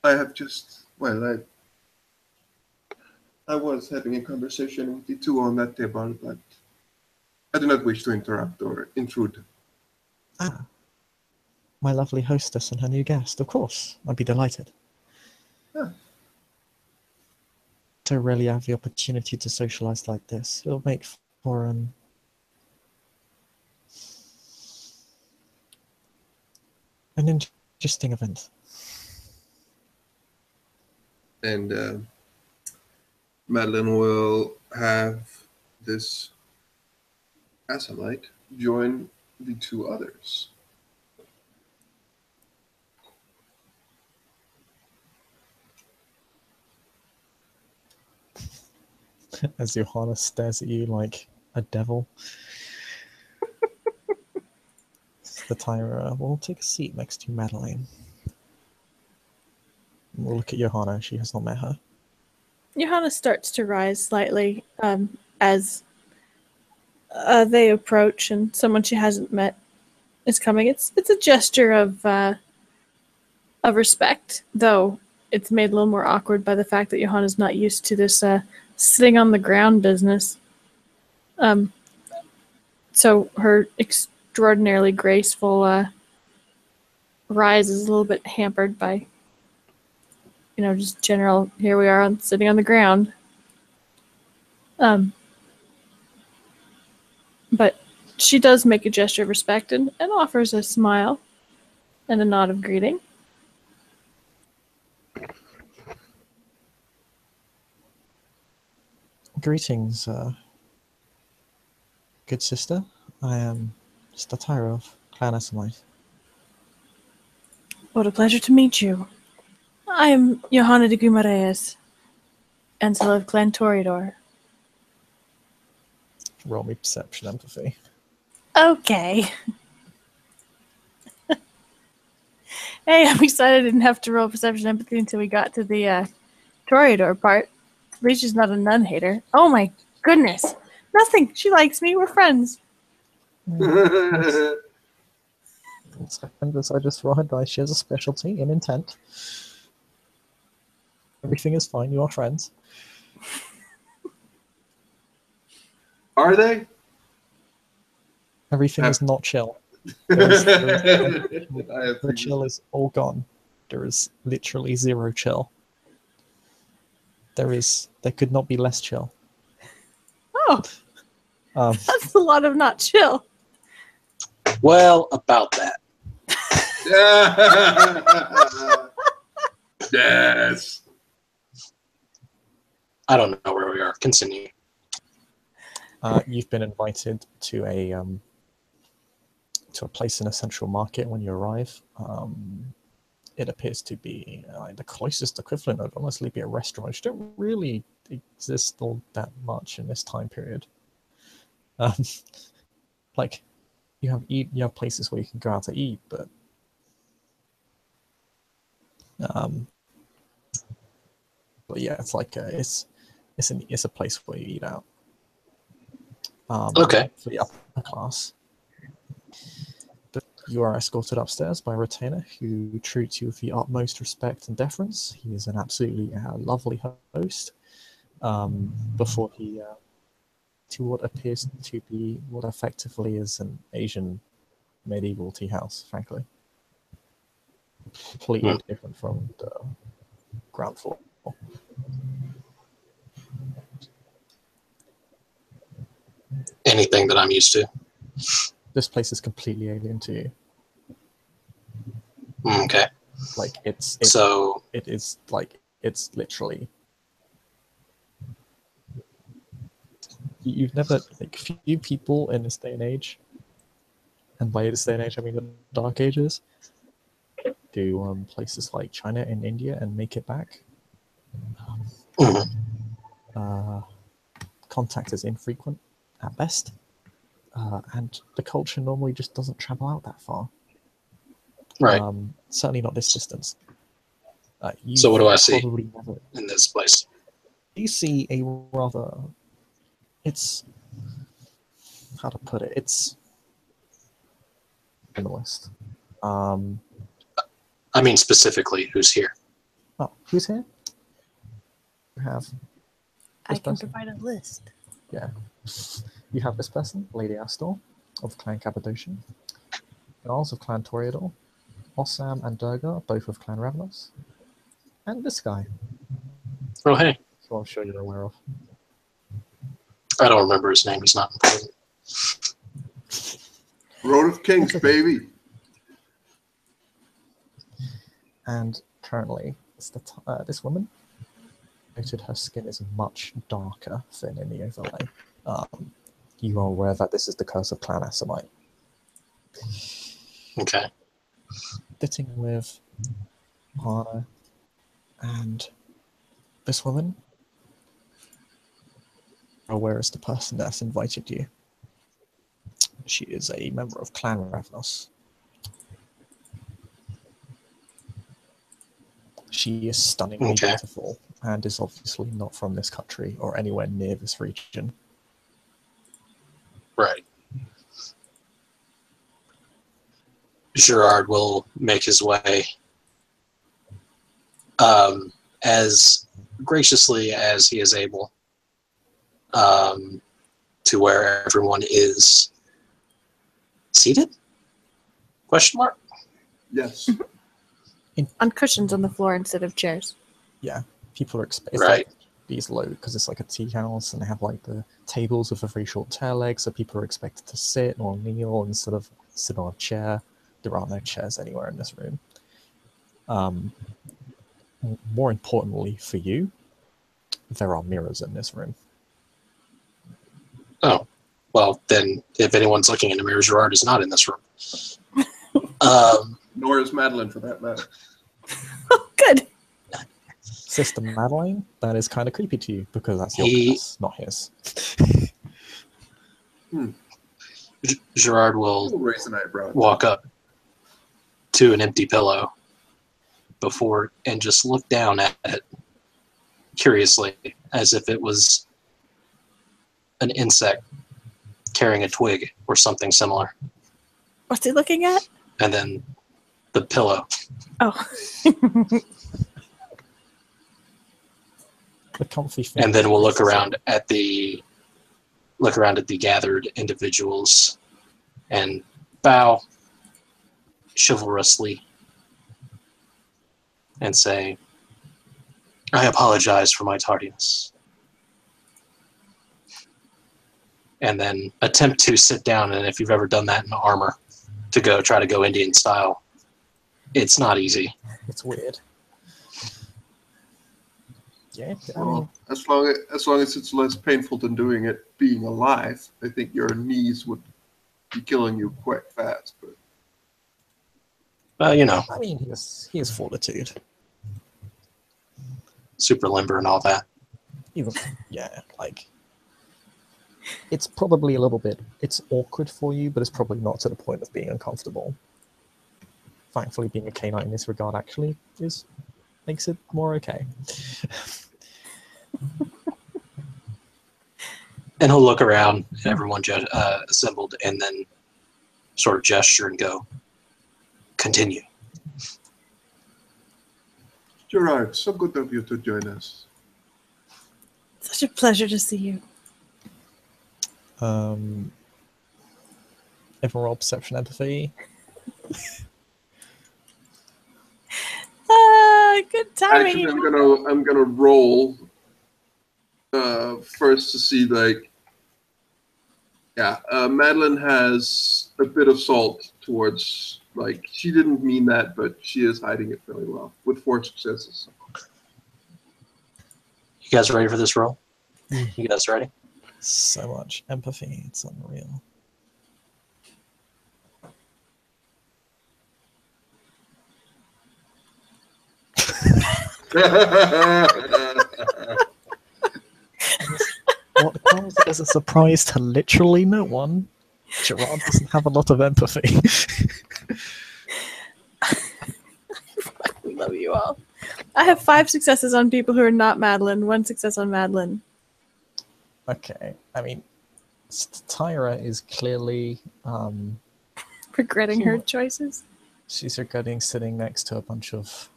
Speaker 3: I have just, well, I was having a conversation with the two on that table, but I do not wish to interrupt or intrude.
Speaker 1: Ah, my lovely hostess and her new guest. Of course, I'd be delighted.
Speaker 3: Yeah.
Speaker 1: To really have the opportunity to socialize like this. It'll make for an interesting event.
Speaker 3: And Madeline will have this Assamite join the two others.
Speaker 1: As Johanna stares at you like a devil. The timer will take a seat next to Madeleine. We'll look at Johanna. She has not met her.
Speaker 2: Johanna starts to rise slightly as they approach, and someone she hasn't met is coming. It's a gesture of respect, though it's made a little more awkward by the fact that Johanna's not used to this sitting on the ground business. So her extraordinarily graceful rise is a little bit hampered by, just general, here we are sitting on the ground. But she does make a gesture of respect and offers a smile and a nod of greeting.
Speaker 1: Greetings, good sister. I am Sister Tyrov, Clan Assamite.
Speaker 2: What a pleasure to meet you. I am Johanna de Guimarães, Ansel of Clan Toreador.
Speaker 1: Roll me perception empathy.
Speaker 2: Okay. Hey, I'm excited I didn't have to roll perception empathy until we got to the Toreador part. At least she's not a nun hater. Oh my goodness. Nothing. She likes me. We're friends.
Speaker 1: Second, as I just realized, she has a specialty in intent. Everything is fine. You are friends.
Speaker 3: Are they?
Speaker 1: Everything is not chill. The chill is all gone. There is literally zero chill. There could not be less chill.
Speaker 2: Oh, that's a lot of not chill.
Speaker 4: Well, about that.
Speaker 3: Yes.
Speaker 4: I don't know where we are. Continue.
Speaker 1: You've been invited to a place in a central market when you arrive. It appears to be the closest equivalent of honestly be a restaurant, which don't really exist all that much in this time period. Like you have places where you can go out to eat, but yeah, it's like it's a place where you eat out.
Speaker 4: Okay.
Speaker 1: For the upper class. But you are escorted upstairs by a retainer who treats you with the utmost respect and deference. He is an absolutely lovely host. Before he to what appears to be what effectively is an Asian medieval tea house, frankly. Completely different from the ground floor.
Speaker 4: Anything that I'm used to.
Speaker 1: This place is completely alien to you.
Speaker 4: Okay.
Speaker 1: Like it is like it's literally. You've never few people in this day and age, and by this day and age I mean the Dark Ages, do places like China and India and make it back. Contact is infrequent at best, and the culture normally just doesn't travel out that far.
Speaker 4: Right.
Speaker 1: Certainly not this distance.
Speaker 4: So what do I see in this place?
Speaker 1: You see a rather... It's... How to put it? It's... minimalist.
Speaker 4: I mean specifically, who's here?
Speaker 1: Oh, who's here? You have...
Speaker 2: I can provide a list.
Speaker 1: Yeah. You have this person, Lady Astor, of Clan Cappadocia, Giles of Clan Toreador, Ossam and Durga, both of Clan Ravnos, and this guy,
Speaker 4: Oh, hey.
Speaker 1: who I'm sure you're aware of.
Speaker 4: I don't remember his name. He's not important.
Speaker 3: Road of Kings, baby.
Speaker 1: And currently, it's this woman. Noted her skin is much darker than in the overlay. You are aware that this is the curse of Clan Assamite.
Speaker 4: Okay.
Speaker 1: Sitting with Hana and this woman, aware is the person that's invited you. She is a member of Clan Ravnos. She is stunningly beautiful and is obviously not from this country or anywhere near this region.
Speaker 4: Right. Gerard will make his way as graciously as he is able to where everyone is seated? Question mark?
Speaker 3: Yes.
Speaker 2: On cushions on the floor instead of chairs.
Speaker 1: Yeah, people are expecting
Speaker 4: Right.
Speaker 1: these low because it's like a tea house and they have like the tables with a very short tail leg, so people are expected to sit or kneel instead of sit on a chair. There are no chairs anywhere in this room. More importantly for you, there are mirrors in this room.
Speaker 4: Oh, well, then if anyone's looking in the mirror, Gerard is not in this room.
Speaker 3: Nor is Madeline, for that matter.
Speaker 2: Oh, good.
Speaker 1: Sister Madeline, that is kind of creepy to you because that's your class, not his.
Speaker 4: Gerard will
Speaker 3: We'll raise an eyebrow.
Speaker 4: walk up to an empty pillow before and just look down at it curiously, as if it was an insect carrying a twig or something similar.
Speaker 2: What's he looking at?
Speaker 4: and then the pillow.
Speaker 2: Oh.
Speaker 1: The comfy
Speaker 4: And then we'll look around at the gathered individuals and bow chivalrously and say, I apologize for my tardiness. And then attempt to sit down, and if you've ever done that in armor, to try to go Indian style, it's not easy.
Speaker 1: It's weird. Yeah,
Speaker 3: Well, as long as it's less painful than doing it being alive, I think your knees would be killing you quite fast. But
Speaker 4: you know,
Speaker 1: I mean, he has fortitude,
Speaker 4: super limber and all that.
Speaker 1: Yeah, like it's probably a little bit. It's awkward for you, but it's probably not to the point of being uncomfortable. Thankfully, being a Cainite in this regard actually makes it more okay.
Speaker 4: And he'll look around at everyone assembled and then sort of gesture and go, continue.
Speaker 3: Gerard, so good of you to join us.
Speaker 2: Such a pleasure to see you.
Speaker 1: Everyone roll perception empathy.
Speaker 2: Good timing.
Speaker 3: Actually, I'm gonna roll first to see Madeline has a bit of salt towards she didn't mean that, but she is hiding it fairly well with 4 successes.
Speaker 4: You guys ready for this roll? You guys ready?
Speaker 1: So much empathy, it's unreal. What comes as a surprise to literally no one, Gerard doesn't have a lot of empathy.
Speaker 2: I love you all. I have 5 successes on people who are not Madeline, 1 success on Madeline.
Speaker 1: Okay, I mean, Tyra is clearly
Speaker 2: regretting her choices.
Speaker 1: She's regretting sitting next to a bunch of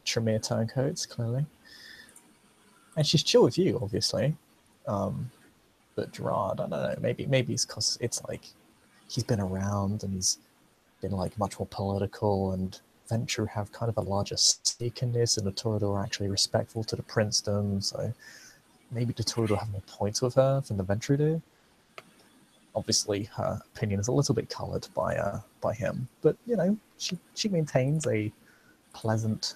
Speaker 1: Tremere turncoats, clearly. And she's chill with you, obviously. But Gerard, I don't know, maybe it's because it's he's been around and he's been much more political, and Venture have kind of a larger stake in this, and the Toreador are actually respectful to the princedom, so maybe the Toreador have more points with her than the Venture do. Obviously, her opinion is a little bit coloured by him, but she maintains a pleasant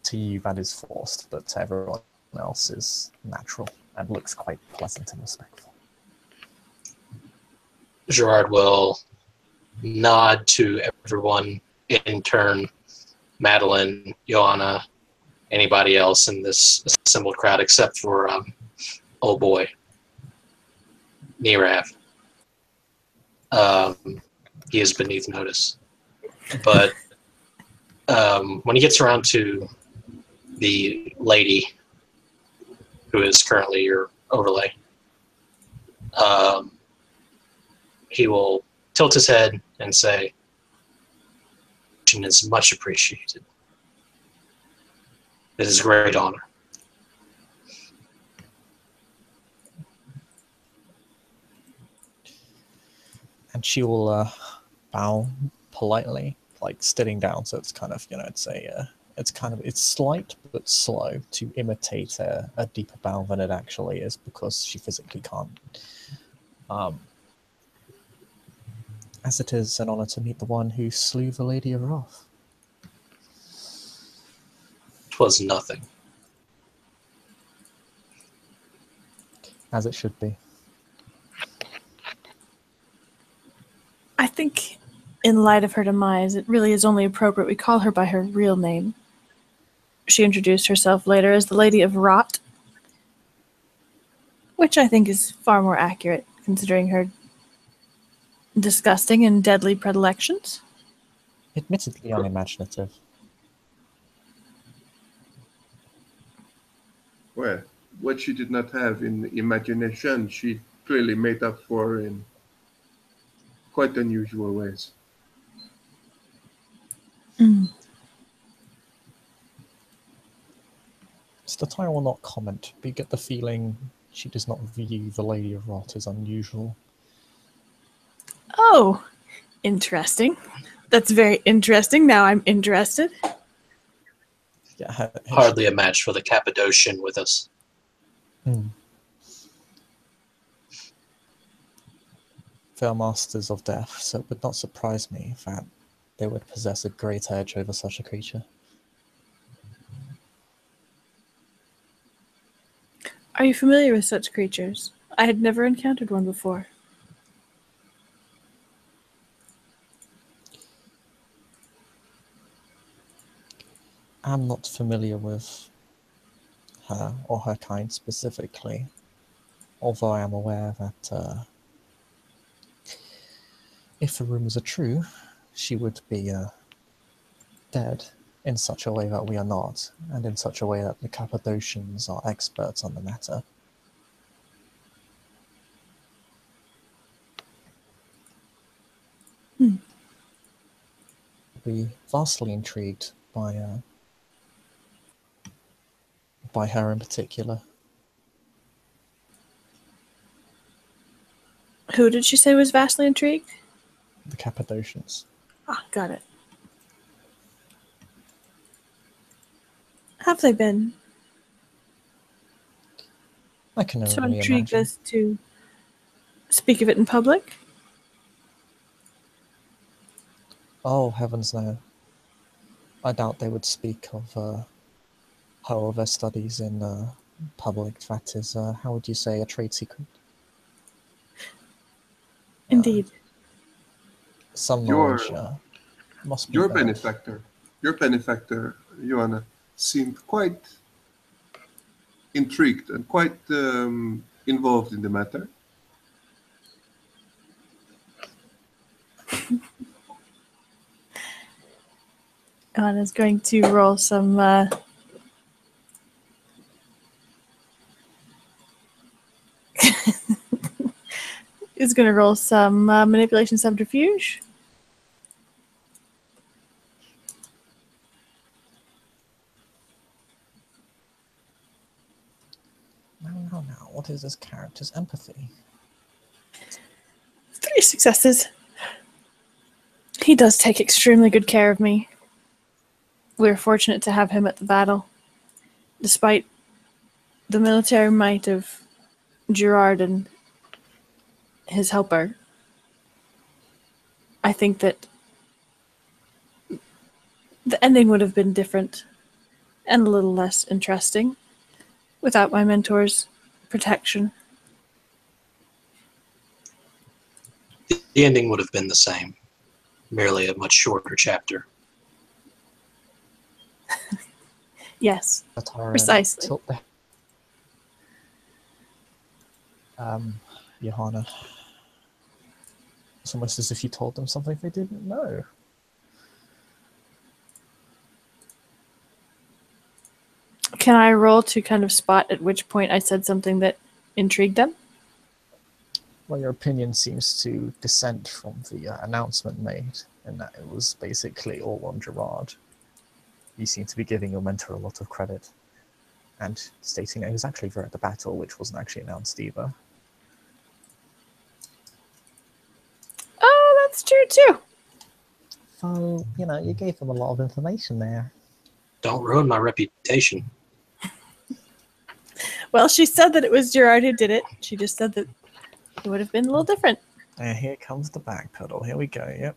Speaker 1: to you that is forced, but to everyone else is natural and looks quite pleasant and respectful.
Speaker 4: Gerard will nod to everyone in turn, Madeline, Joanna, anybody else in this assembled crowd except for old boy, Nirav. He is beneath notice. But when he gets around to the lady who is currently your overlay, he will tilt his head and say, "It is much appreciated. It is a great honor."
Speaker 1: And she will bow politely, sitting down. So it's kind of, it's slight but slow to imitate a deeper bow than it actually is, because she physically can't. As it is an honor to meet the one who slew the Lady of Wrath.
Speaker 4: 'Twas nothing.
Speaker 1: As it should be.
Speaker 2: I think, in light of her demise, it really is only appropriate we call her by her real name. She introduced herself later as the Lady of Rot, which I think is far more accurate, considering her disgusting and deadly predilections.
Speaker 1: Admittedly unimaginative.
Speaker 3: Well, what she did not have in imagination, she clearly made up for in quite unusual ways.
Speaker 1: The Tyrant will not comment, but you get the feeling she does not view the Lady of Rot as unusual.
Speaker 2: Oh, interesting. That's very interesting. Now I'm interested.
Speaker 1: Yeah,
Speaker 4: Hardly a match for the Cappadocian with us.
Speaker 1: They are masters of death, so it would not surprise me that they would possess a great edge over such a creature.
Speaker 2: Are you familiar with such creatures? I had never encountered one before.
Speaker 1: I'm not familiar with her or her kind specifically, although I am aware that if the rumors are true, she would be dead in such a way that we are not, and in such a way that the Cappadocians are experts on the matter. Be vastly intrigued by her in particular.
Speaker 2: Who did she say was vastly intrigued?
Speaker 1: The Cappadocians.
Speaker 2: Ah, got it. Have they been
Speaker 1: I can
Speaker 2: so
Speaker 1: only
Speaker 2: intrigued
Speaker 1: imagine.
Speaker 2: as to speak of it in public?
Speaker 1: Oh, heavens no. I doubt they would speak of her or their studies in public. That is, how would you say, a trade secret?
Speaker 2: Indeed.
Speaker 1: Some
Speaker 3: Your
Speaker 1: knowledge must be
Speaker 3: your
Speaker 1: there.
Speaker 3: benefactor, Joanna, seemed quite intrigued and quite involved in the matter.
Speaker 2: Anna's going to roll some is going to roll some manipulation subterfuge.
Speaker 1: No. What is this character's empathy?
Speaker 2: 3 successes. He does take extremely good care of me. We're fortunate to have him at the battle. Despite the military might of Gerard and his helper, I think that the ending would have been different and a little less interesting without my mentor's protection.
Speaker 4: The ending would have been the same, merely a much shorter chapter.
Speaker 2: Yes,
Speaker 1: Atara
Speaker 2: precisely.
Speaker 1: Johanna. It's almost as if you told them something they didn't know.
Speaker 2: Can I roll to kind of spot at which point I said something that intrigued them?
Speaker 1: Well, your opinion seems to dissent from the announcement made, in that it was basically all on Gerard. You seem to be giving your mentor a lot of credit, and stating exactly they're at the battle, which wasn't actually announced either.
Speaker 2: Oh, that's true too.
Speaker 1: So, you gave them a lot of information there.
Speaker 4: Don't ruin my reputation.
Speaker 2: Well, she said that it was Gerard who did it. She just said that it would have been a little different.
Speaker 1: And here comes the backpedal. Here we go, yep.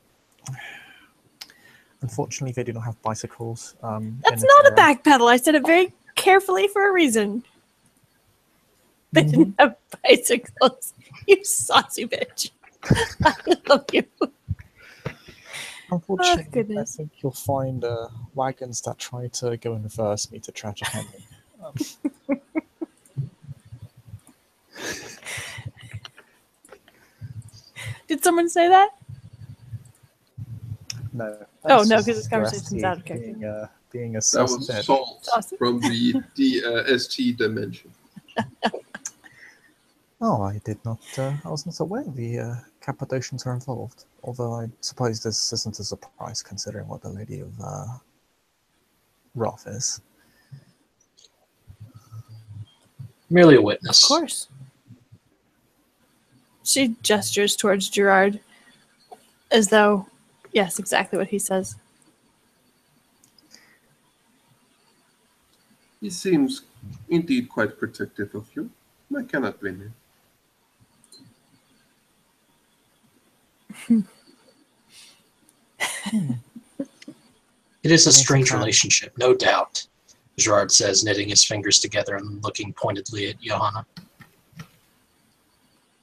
Speaker 1: Unfortunately, they do not have bicycles.
Speaker 2: That's not a backpedal. I said it very carefully for a reason. They didn't have bicycles. You saucy bitch. I love you.
Speaker 1: Unfortunately, I
Speaker 2: goodness.
Speaker 1: think you'll find wagons that try to go in reverse meet a tragic ending.
Speaker 2: Did someone say that?
Speaker 1: No.
Speaker 2: Oh, no, because this conversation's out of character.
Speaker 1: Being a
Speaker 3: That
Speaker 1: saucy
Speaker 3: was
Speaker 1: bitch.
Speaker 3: Salt
Speaker 2: Saucy.
Speaker 3: from the ST dimension.
Speaker 1: Oh, I did not. I was not aware the Cappadocians are involved. Although I suppose this isn't a surprise considering what the Lady of Wrath is.
Speaker 4: Merely a
Speaker 2: Of
Speaker 4: witness.
Speaker 2: course. She gestures towards Gerard as though, yes, exactly what he says.
Speaker 3: He seems indeed quite protective of you. I cannot blame him.
Speaker 4: It is a
Speaker 1: I need to
Speaker 4: strange
Speaker 1: try and-
Speaker 4: relationship, no doubt, Gerard says, knitting his fingers together and looking pointedly at Johanna.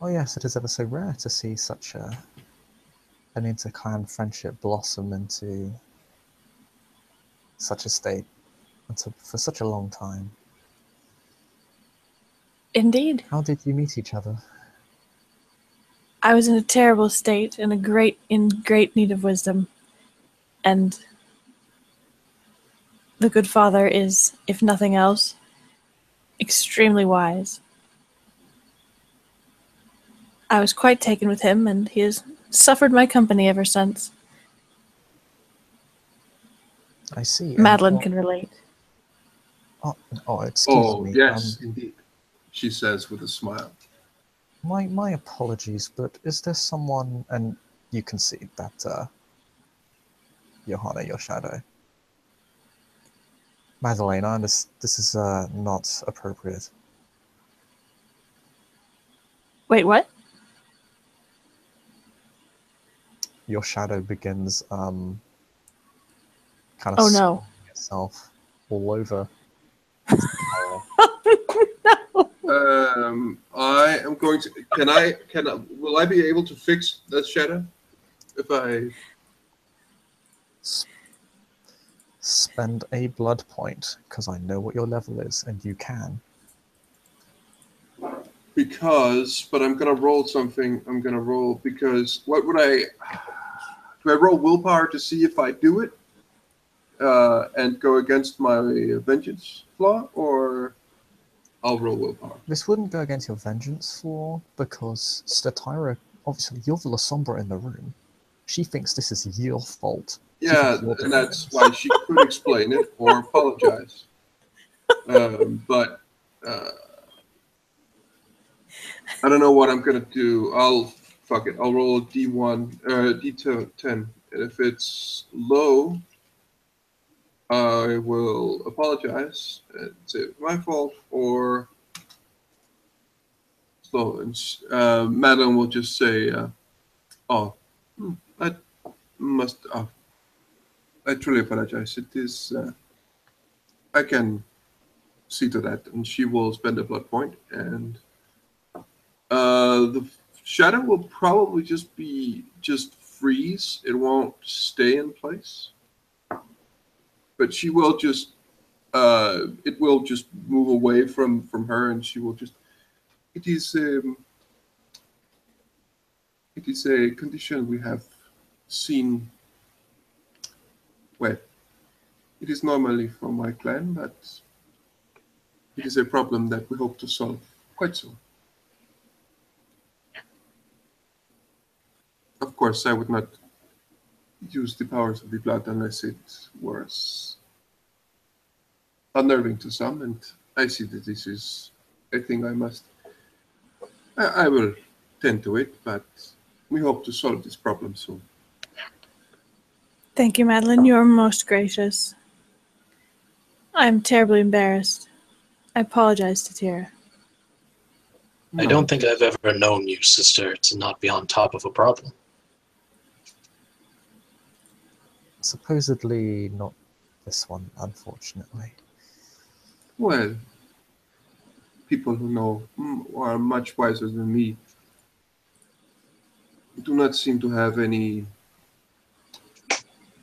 Speaker 1: Oh yes, it is ever so rare to see such an inter-clan friendship blossom into such a state for such a long time.
Speaker 2: Indeed.
Speaker 1: How did you meet each other?
Speaker 2: I was in a terrible state and in great need of wisdom. And the good father is, if nothing else, extremely wise. I was quite taken with him, and he has suffered my company ever since.
Speaker 1: I see.
Speaker 2: Madeline can relate.
Speaker 1: Excuse
Speaker 3: Oh,
Speaker 1: me.
Speaker 3: yes, indeed, she says with a smile.
Speaker 1: My apologies, but is there someone, and you can see that Johanna, your shadow. Madeleine, I understand this is not appropriate.
Speaker 2: Wait, what?
Speaker 1: Your shadow begins kind of
Speaker 2: Oh no.
Speaker 1: itself all over.
Speaker 3: I am going to. Will I be able to fix that shadow if I
Speaker 1: Spend a blood point, because I know what your level is, and you can.
Speaker 3: But I'm gonna roll something. I'm gonna roll because what would I? Do I roll willpower to see if I do it, and go against my vengeance flaw, or I'll roll willpower?
Speaker 1: This wouldn't go against your vengeance flaw, because Statira, obviously, you're the La Sombra in the room. She thinks this is your fault.
Speaker 3: Yeah, and that's why she could explain it or apologize. But I don't know what I'm gonna do. Fuck it. I'll roll a D1, D10. If it's low, I will apologize and say it's my fault, or slow. And Madeline will just say, I must. I truly apologize. It is. I can see to that, and she will spend a blood point, and the shadow will probably just freeze. It won't stay in place, but she will just. It will just move away from her, and she will just. It is. It is a condition we have seen. Well, it is normally from my clan, but it is a problem that we hope to solve quite soon. Of course, I would not use the powers of the blood unless it was unnerving to some, and I see that this is a thing I must. I will tend to it, but we hope to solve this problem soon.
Speaker 2: Thank you, Madeline. You are most gracious. I am terribly embarrassed. I apologize to Tira.
Speaker 4: I don't think I've ever known you, sister, to not be on top of a problem.
Speaker 1: Supposedly not this one, unfortunately.
Speaker 3: Well, people who know are much wiser than me do not seem to have any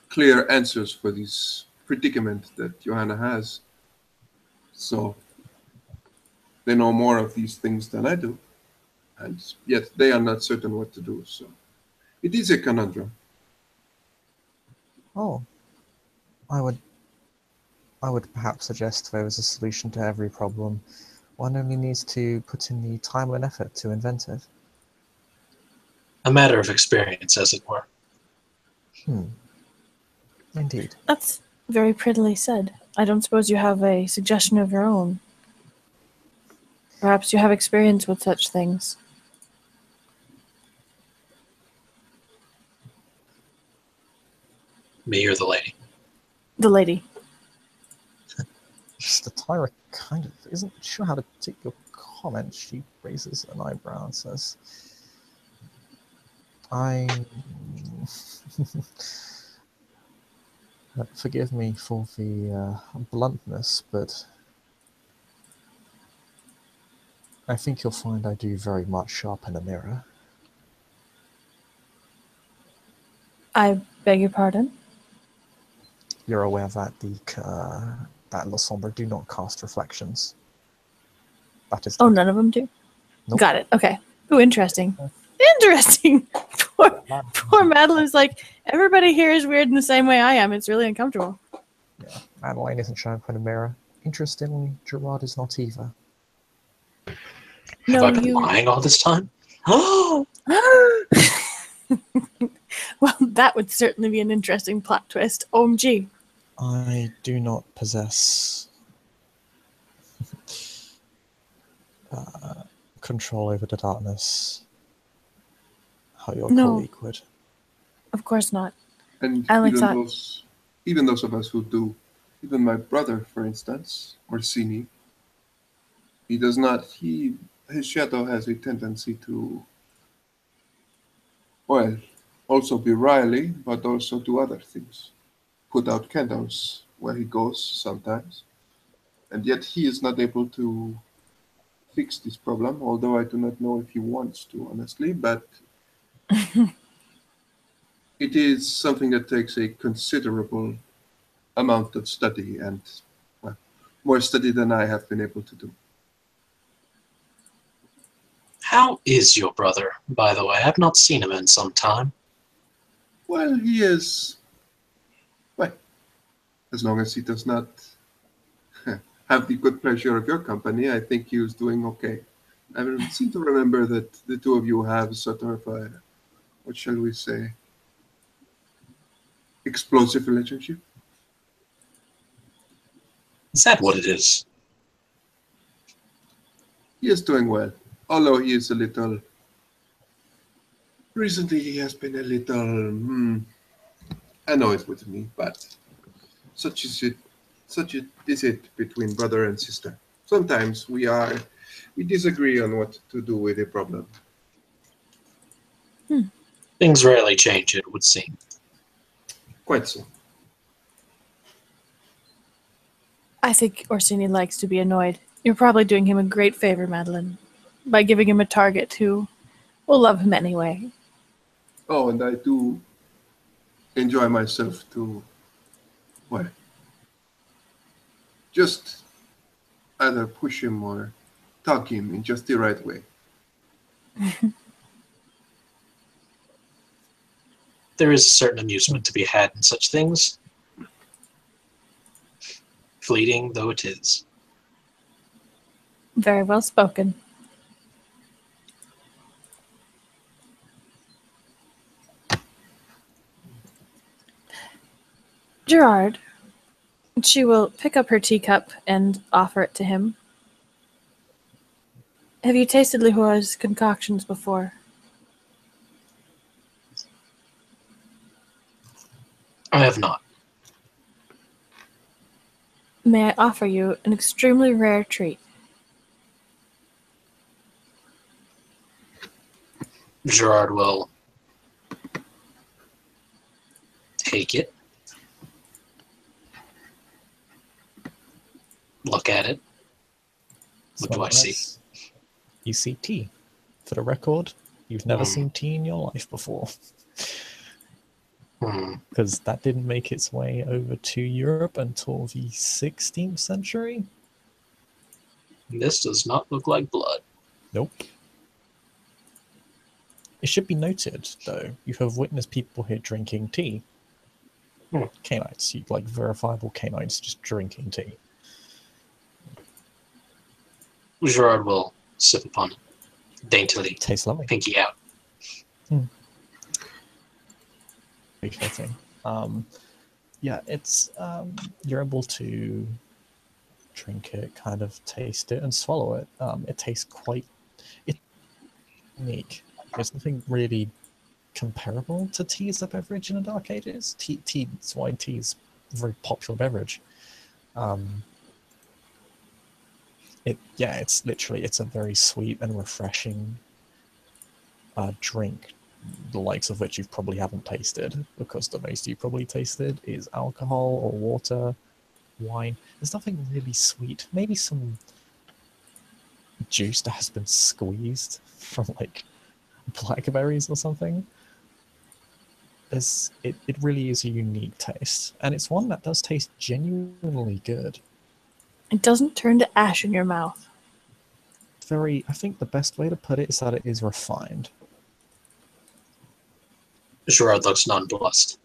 Speaker 3: clear answers for this predicament that Johanna has. So they know more of these things than I do, and yet they are not certain what to do. So it is a conundrum.
Speaker 1: Oh, I would perhaps suggest there was a solution to every problem. One only needs to put in the time and effort to invent it.
Speaker 4: A matter of experience, as it were.
Speaker 1: Indeed.
Speaker 2: That's very prettily said. I don't suppose you have a suggestion of your own. Perhaps you have experience with such things.
Speaker 4: Me or the lady?
Speaker 2: The lady.
Speaker 1: The Tyra kind of isn't sure how to take your comment. She raises an eyebrow and says, forgive me for the bluntness, but I think you'll find I do very much sharpen a mirror.
Speaker 2: I beg your pardon?
Speaker 1: You're aware that that La Sombre do not cast reflections. That is.
Speaker 2: Oh, none of them do?
Speaker 1: Nope.
Speaker 2: Got it. Okay. Oh, interesting. Interesting. Poor Madeline's like, everybody here is weird in the same way I am. It's really uncomfortable.
Speaker 1: Yeah, Madeline isn't sharpening a mirror. Interestingly, Gerard is not either.
Speaker 4: Have I been lying all this time?
Speaker 2: Oh! Well, that would certainly be an interesting plot twist. OMG.
Speaker 1: I do not possess control over the darkness. How your colleague would.
Speaker 2: Of course not.
Speaker 3: And even those of us who do, even my brother, for instance, Orsini, he does not. His shadow has a tendency to, well, also be wily, but also do other things. Put out candles where he goes sometimes. And yet he is not able to fix this problem, although I do not know if he wants to, honestly, but it is something that takes a considerable amount of study and, well, more study than I have been able to do.
Speaker 4: How is your brother, by the way? I've not seen him in some time.
Speaker 3: Well, he is, well, as long as he does not have the good pleasure of your company, I think he is doing okay. I seem to remember that the two of you have sort of a, what shall we say, explosive relationship.
Speaker 4: Is that what it is?
Speaker 3: He is doing well, although he is a little, recently he has been a little annoyed with me, but such is it between brother and sister. Sometimes we disagree on what to do with a problem.
Speaker 4: Things rarely change, it would seem.
Speaker 3: Quite so.
Speaker 2: I think Orsini likes to be annoyed. You're probably doing him a great favor, Madeline, by giving him a target who will love him anyway.
Speaker 3: Oh, and I do enjoy myself to, well, just either push him or tug him in just the right way.
Speaker 4: There is a certain amusement to be had in such things. Fleeting though it is.
Speaker 2: Very well spoken. Gerard, she will pick up her teacup and offer it to him. Have you tasted Lihua's concoctions before?
Speaker 4: I have not.
Speaker 2: May I offer you an extremely rare treat?
Speaker 4: Gerard will take it, look at it. What do I see?
Speaker 1: You see tea. For the record, you've never seen tea in your life before. Because that didn't make its way over to Europe until the 16th century.
Speaker 4: This does not look like blood.
Speaker 1: Nope. It should be noted, though, you have witnessed people here drinking tea. Cainites, like verifiable Cainites just drinking tea.
Speaker 4: Gerard will sip upon it daintily.
Speaker 1: Tastes lovely.
Speaker 4: Pinky out.
Speaker 1: Fitting. Yeah, it's you're able to drink it, kind of taste it, and swallow it. It tastes quite unique. There's nothing really comparable to tea as a beverage in the Dark Ages. White tea is a very popular beverage. It's a very sweet and refreshing drink, the likes of which you probably haven't tasted, because the most you probably tasted is alcohol or water, wine. There's nothing really sweet. Maybe some juice that has been squeezed from like blackberries or something. It really is a unique taste, and it's one that does taste genuinely good.
Speaker 2: It doesn't turn to ash in your mouth.
Speaker 1: I think the best way to put it is that it is refined.
Speaker 4: Gerard looks nonplussed.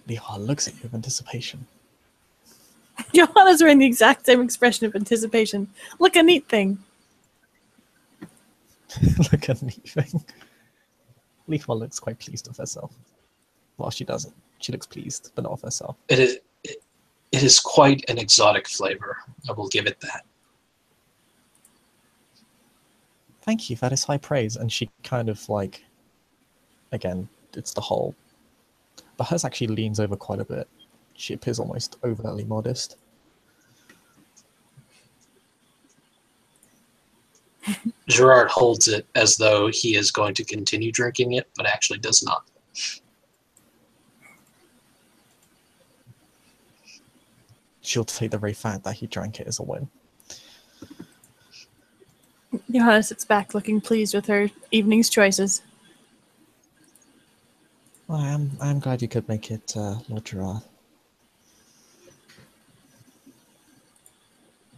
Speaker 1: Lihua looks at you with anticipation.
Speaker 2: Johanna's wearing the exact same expression of anticipation. Look, a neat thing.
Speaker 1: Look at neat thing. Lihua looks quite pleased with herself. Well, she doesn't. She looks pleased, but not with herself.
Speaker 4: It is quite an exotic flavor. I will give it that.
Speaker 1: Thank you, that is high praise. And she kind of like, again, it's the whole, but hers actually leans over quite a bit. She appears almost overtly modest.
Speaker 4: Gerard holds it as though he is going to continue drinking it, but actually does not.
Speaker 1: She'll take the very fact that he drank it as a win.
Speaker 2: Johanna sits back looking pleased with her evening's choices.
Speaker 1: Well, I'm glad you could make it, Lord Gerard.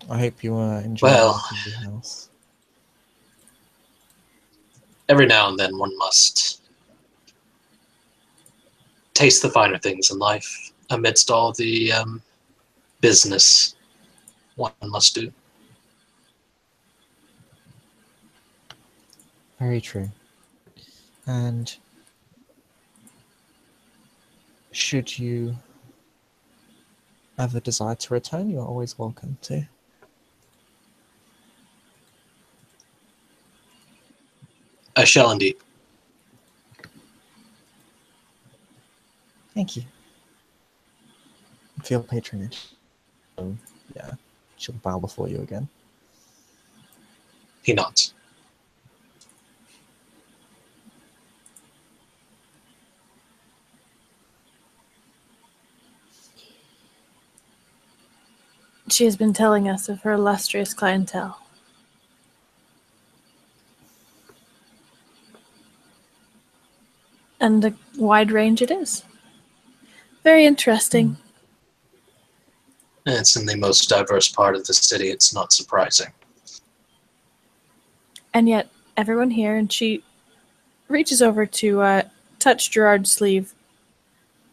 Speaker 1: I hope you enjoy the house.
Speaker 4: Every now and then one must taste the finer things in life amidst all the business one must do.
Speaker 1: Very true. And should you ever desire to return, you are always welcome to.
Speaker 4: I shall indeed.
Speaker 1: Thank you for your patronage. Yeah, she'll bow before you again.
Speaker 4: He nods.
Speaker 2: She has been telling us of her illustrious clientele. And a wide range it is. Very interesting.
Speaker 4: It's in the most diverse part of the city. It's not surprising.
Speaker 2: And yet, everyone here, and she reaches over to touch Gerard's sleeve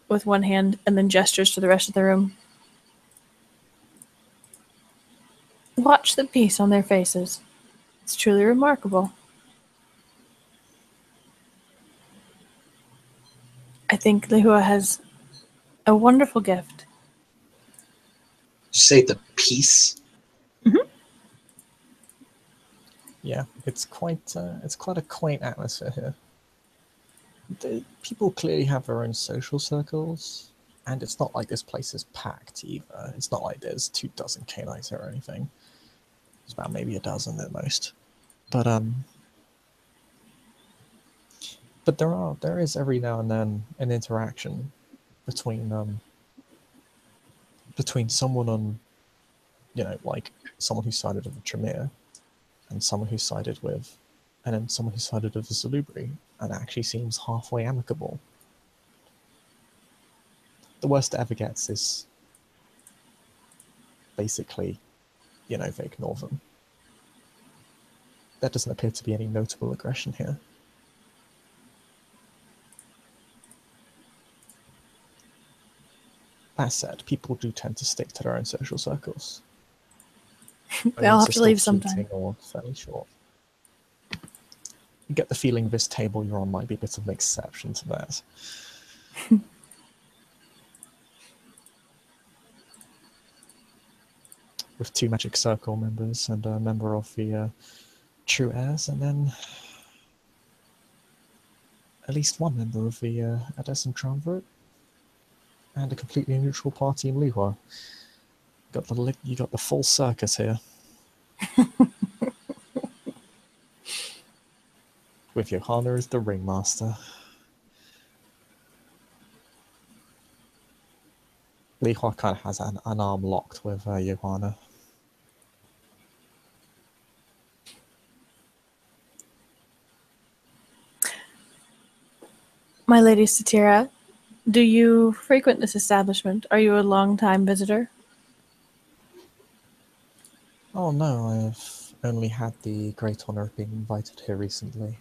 Speaker 2: with one hand and then gestures to the rest of the room. Watch the peace on their faces. It's truly remarkable. I think Lihua has a wonderful gift.
Speaker 4: You say the peace?
Speaker 2: Mm-hmm.
Speaker 1: Yeah, it's quite a quaint atmosphere here. People clearly have their own social circles, and it's not like this place is packed either. It's not like there's 24 Cainites here or anything. It's about maybe a dozen at most. But there is every now and then an interaction between someone on, like someone who sided with the Tremere, and someone who sided with, and then someone who sided with the Salubri, and actually seems halfway amicable. The worst it ever gets is basically, they ignore them. There doesn't appear to be any notable aggression here. That said, people do tend to stick to their own social circles.
Speaker 2: I'll have
Speaker 1: are
Speaker 2: to leave
Speaker 1: still
Speaker 2: sometime.
Speaker 1: fleeting or fairly short. You get the feeling this table you're on might be a bit of an exception to that. With 2 Magic Circle members and a member of the True Heirs, and then at least 1 member of the Adescent Triumvirate, and a completely neutral party in Lihua. You got the full circus here. With Johanna as the ringmaster. Lihua kind of has an arm locked with Johanna.
Speaker 2: My lady Satira, do you frequent this establishment? Are you a long-time visitor?
Speaker 1: Oh no, I've only had the great honor of being invited here recently.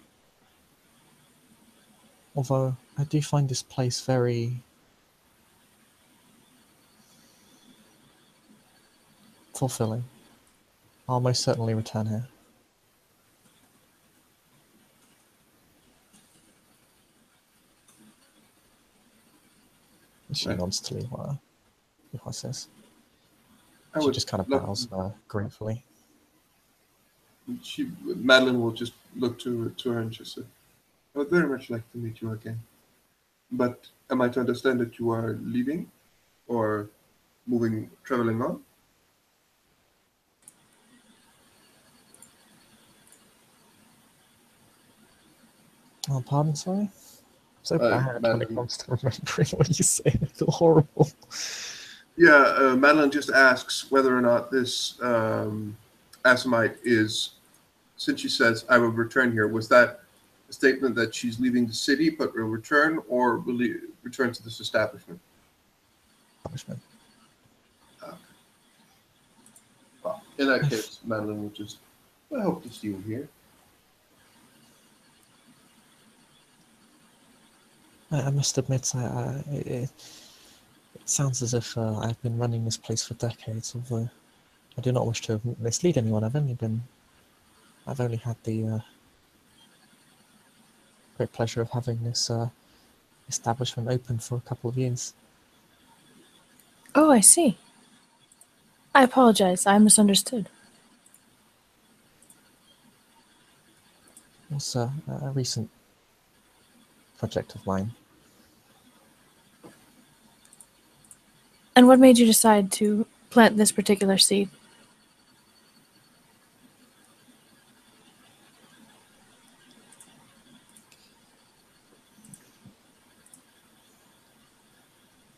Speaker 1: Although, I do find this place very fulfilling. I'll most certainly return here. She nods to Lihua. Lihua says. She just kind of bows gratefully.
Speaker 3: Madeline will just look to her and just say, I would very much like to meet you again. But am I to understand that you are leaving or traveling on?
Speaker 1: Oh, pardon, sorry? So bad when it
Speaker 3: Madeline.
Speaker 1: comes to remembering what you say. I feel horrible.
Speaker 3: Yeah, Madeline just asks whether or not this Asimite is, since she says, I will return here, was that a statement that she's leaving the city but will return, or will return to this establishment?
Speaker 1: Punishment.
Speaker 3: Okay. Well, in that case, Madeline will just, I hope to see you here.
Speaker 1: I must admit, it sounds as if I've been running this place for decades, although I do not wish to mislead anyone. I've only had the great pleasure of having this establishment open for a couple of years.
Speaker 2: Oh, I see. I apologize. I misunderstood.
Speaker 1: It was a recent project of mine.
Speaker 2: And what made you decide to plant this particular seed?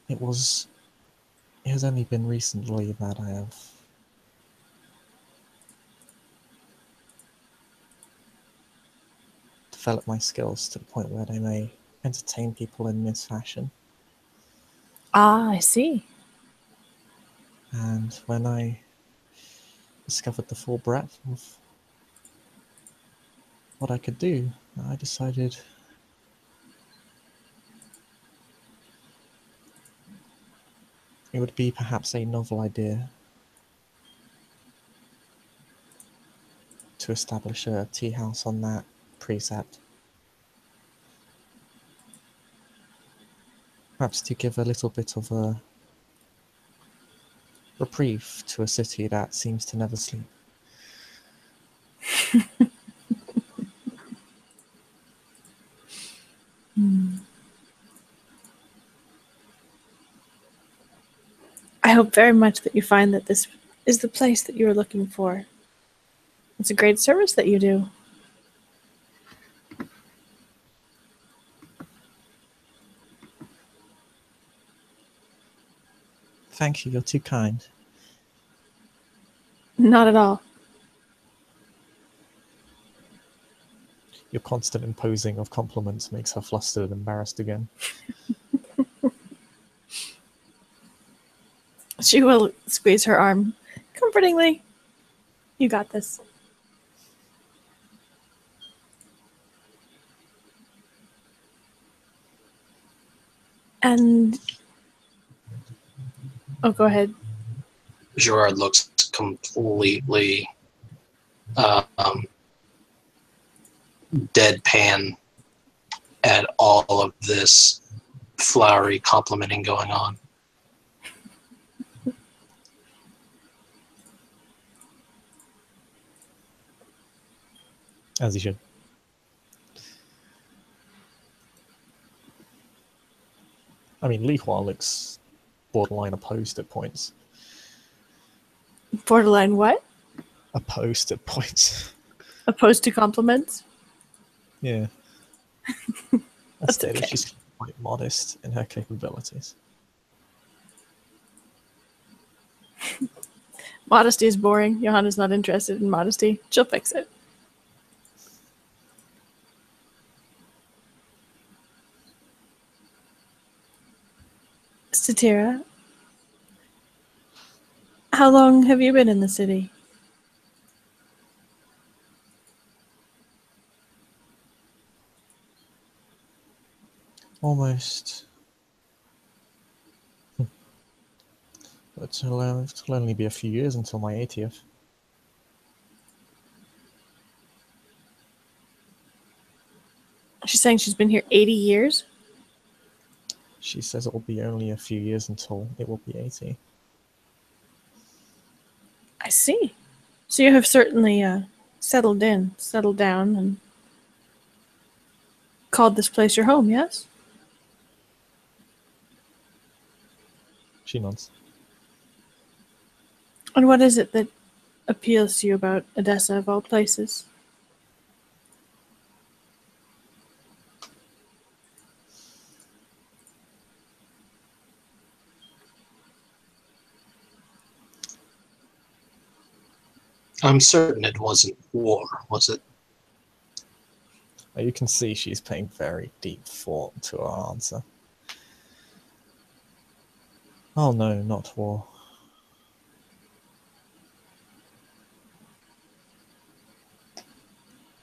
Speaker 1: It has only been recently that I have developed my skills to the point where they may entertain people in this fashion.
Speaker 2: Ah, I see.
Speaker 1: And when I discovered the full breadth of what I could do, I decided it would be perhaps a novel idea to establish a tea house on that precept. Perhaps to give a little bit of a reprieve to a city that seems to never sleep.
Speaker 2: I hope very much that you find that this is the place that you are looking for. It's a great service that you do.
Speaker 1: Thank you, you're too kind.
Speaker 2: Not at all.
Speaker 1: Your constant imposing of compliments makes her flustered and embarrassed again.
Speaker 2: She will squeeze her arm comfortingly. You got this. And... Oh, go ahead.
Speaker 4: Gerard looks completely deadpan at all of this flowery complimenting going on.
Speaker 1: As you should. I mean, Lihua looks borderline opposed at points.
Speaker 2: Borderline what?
Speaker 1: Opposed at points.
Speaker 2: Opposed to compliments?
Speaker 1: Yeah.
Speaker 2: That's
Speaker 1: Stated
Speaker 2: okay.
Speaker 1: she's quite modest in her capabilities.
Speaker 2: Modesty is boring. Johanna's not interested in modesty. She'll fix it. Satira, how long have you been in the city?
Speaker 1: Almost. But it'll only be a few years until my 80th.
Speaker 2: She's saying she's been here 80 years?
Speaker 1: She says it will be only a few years until it will be 80.
Speaker 2: I see. So you have certainly settled down, and called this place your home, yes?
Speaker 1: She nods.
Speaker 2: And what is it that appeals to you about Odessa of all places?
Speaker 4: I'm certain it wasn't war, was it?
Speaker 1: You can see she's paying very deep thought to her answer. Oh no, not war.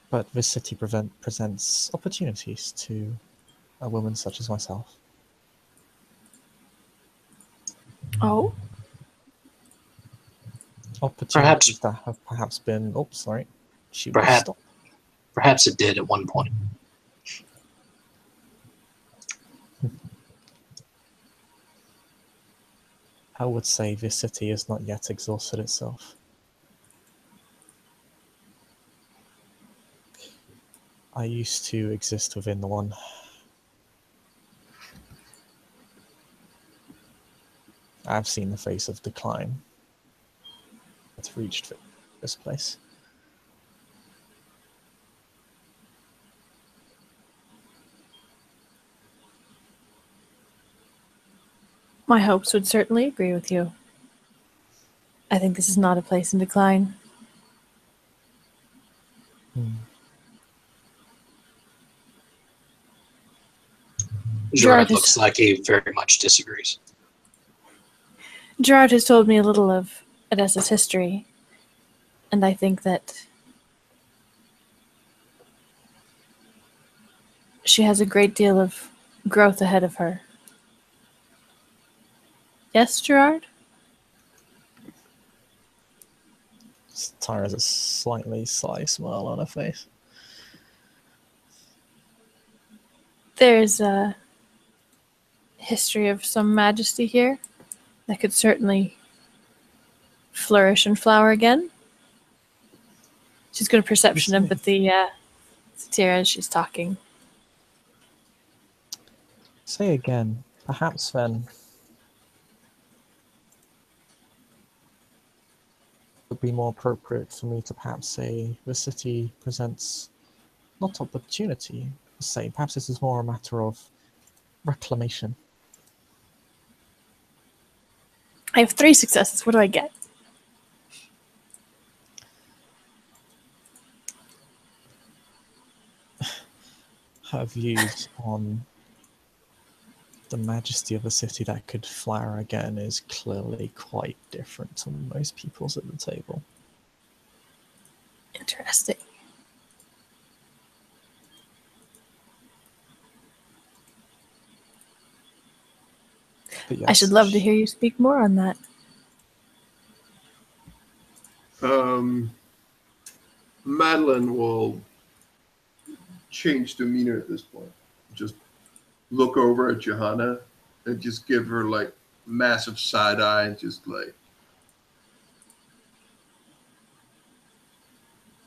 Speaker 1: But this city presents opportunities to a woman such as myself.
Speaker 2: Oh?
Speaker 1: Opportunities that have perhaps been... Oh, sorry. She will stop.
Speaker 4: Perhaps it did at one point.
Speaker 1: I would say this city has not yet exhausted itself. I used to exist within the one. I've seen the face of decline. It's reached this place.
Speaker 2: My hopes would certainly agree with you. I think this is not a place in decline.
Speaker 4: Gerard looks like he very much disagrees.
Speaker 2: Gerard has told me a little of Odessa's history, and I think that she has a great deal of growth ahead of her. Yes, Gerard?
Speaker 1: Tara has a slightly sly smile on her face.
Speaker 2: There's a history of some majesty here that could certainly flourish and flower again. She's got a perception empathy, Satira, as she's talking.
Speaker 1: Say again, perhaps then it would be more appropriate for me to perhaps say the city presents not opportunity, say perhaps this is more a matter of reclamation.
Speaker 2: I have 3 successes. What do I get?
Speaker 1: Her views on the majesty of a city that could flower again is clearly quite different to most people's at the table.
Speaker 2: Interesting.
Speaker 1: But yes,
Speaker 2: I should love to hear you speak more on that.
Speaker 3: Madeline will change demeanor at this point. Just look over at Johanna and just give her like massive side eye and just like.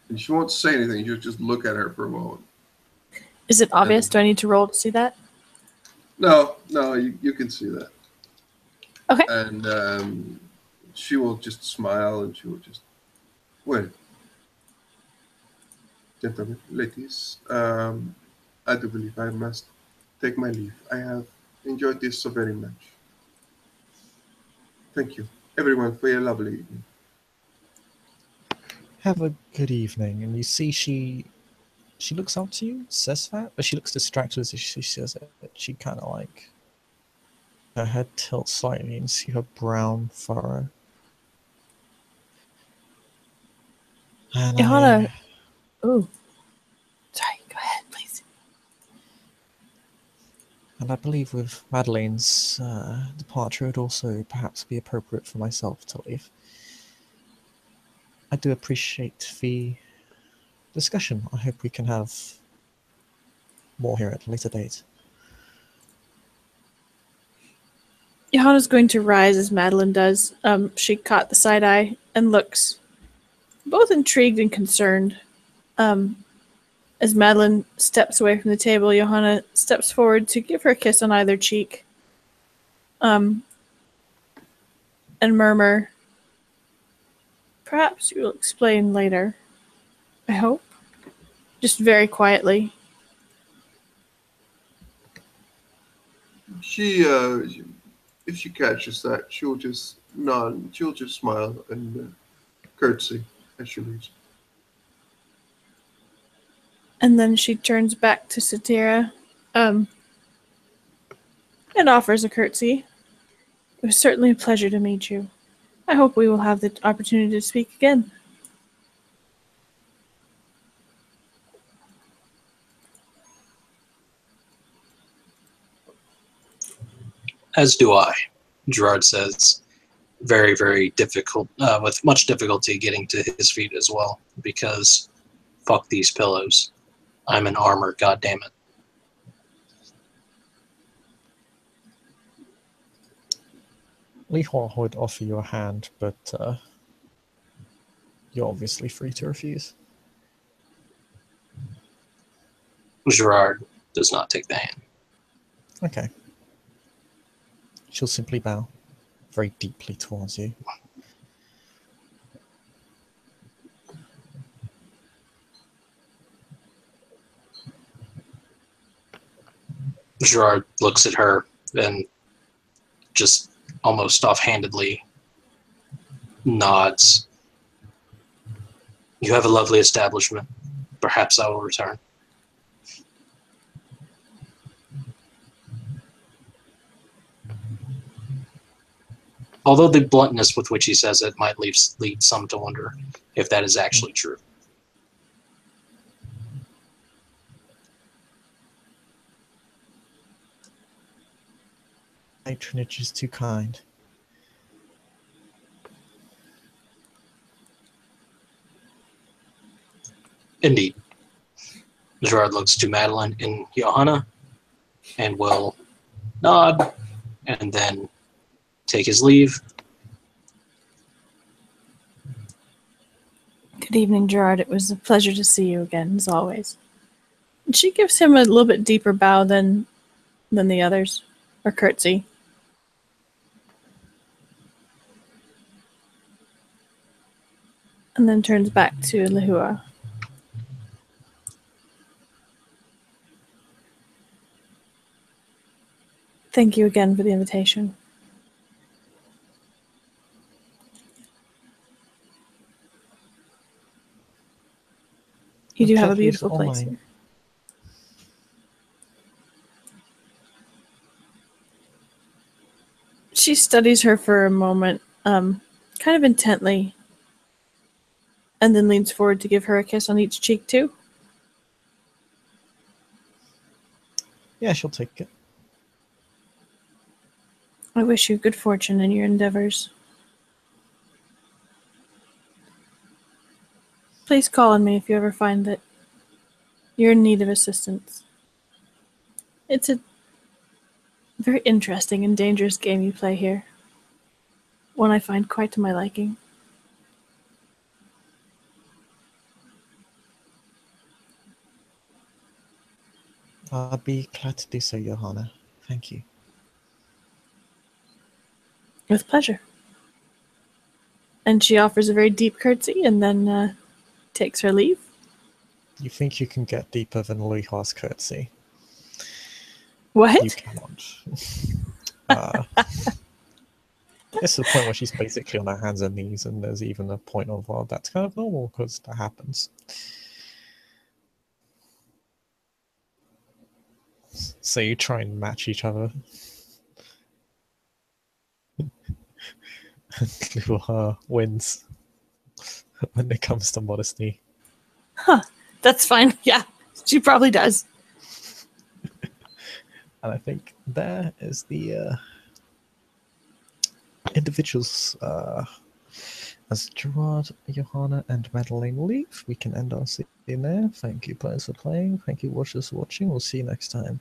Speaker 3: And she won't say anything. She'll just look at her for a moment.
Speaker 2: Is it obvious? Do I need to roll to see that?
Speaker 3: No, you can see that.
Speaker 2: Okay.
Speaker 3: And she will just smile and she will just, well, gentlemen, ladies, I do believe I must take my leave. I have enjoyed this so very much. Thank you, everyone, for your lovely evening.
Speaker 1: Have a good evening. And you see she looks up to you, says that, but she looks distracted as she says it. She kind of like, her head tilts slightly and see her brown furrow. And
Speaker 2: Johanna. Ooh. Sorry, go ahead, please.
Speaker 1: And I believe with Madeleine's departure, it would also perhaps be appropriate for myself to leave. I do appreciate the discussion. I hope we can have more here at a later date.
Speaker 2: Johanna's going to rise as Madeline does. She caught the side eye and looks both intrigued and concerned. As Madeline steps away from the table, Johanna steps forward to give her a kiss on either cheek. And murmur, "Perhaps you will explain later. I hope." Just very quietly.
Speaker 3: She, if she catches that, she'll just nod, she'll just smile and curtsy as she leaves.
Speaker 2: And then she turns back to Satira and offers a curtsy. "It was certainly a pleasure to meet you. I hope we will have the opportunity to speak again."
Speaker 4: As do I, Gerard says, very, very difficult, with much difficulty getting to his feet as well, because fuck these pillows. I'm in armor, goddammit.
Speaker 1: Lihua would offer you a hand, but you're obviously free to refuse.
Speaker 4: Gerard does not take the hand.
Speaker 1: Okay. She'll simply bow very deeply towards you.
Speaker 4: Gerard looks at her and just almost offhandedly nods. "You have a lovely establishment. Perhaps I will return." Although the bluntness with which he says it might lead some to wonder if that is actually true.
Speaker 1: Patronage is too kind.
Speaker 4: Indeed. Gerard looks to Madeline and Johanna and will nod and then take his leave.
Speaker 2: "Good evening, Gerard. It was a pleasure to see you again, as always." And she gives him a little bit deeper bow than the others, or curtsy. And then turns back to Lihua. "Thank you again for the invitation." You do have a beautiful place here. She studies her for a moment, kind of intently, and then leans forward to give her a kiss on each cheek too.
Speaker 1: Yeah, she'll take it.
Speaker 2: "I wish you good fortune in your endeavors." Please call on me if you ever find that you're in need of assistance. It's a very interesting and dangerous game you play here. One I find quite to my liking.
Speaker 1: I'd be glad to do so, Johanna. Thank you.
Speaker 2: With pleasure. And she offers a very deep curtsy and then takes her leave.
Speaker 1: You think you can get deeper than Lihua's curtsy?
Speaker 2: What?
Speaker 1: You cannot. It's the point where she's basically on her hands and knees, and there's even a point of, well, that's kind of normal because that happens. So you try and match each other. Lihua wins when it comes to modesty.
Speaker 2: Huh. That's fine. Yeah, she probably does.
Speaker 1: And I think there is the individuals. As Gerard, Johanna, and Madeline leave, we can end our scene there. Thank you, players, for playing. Thank you, watchers, for watching. We'll see you next time.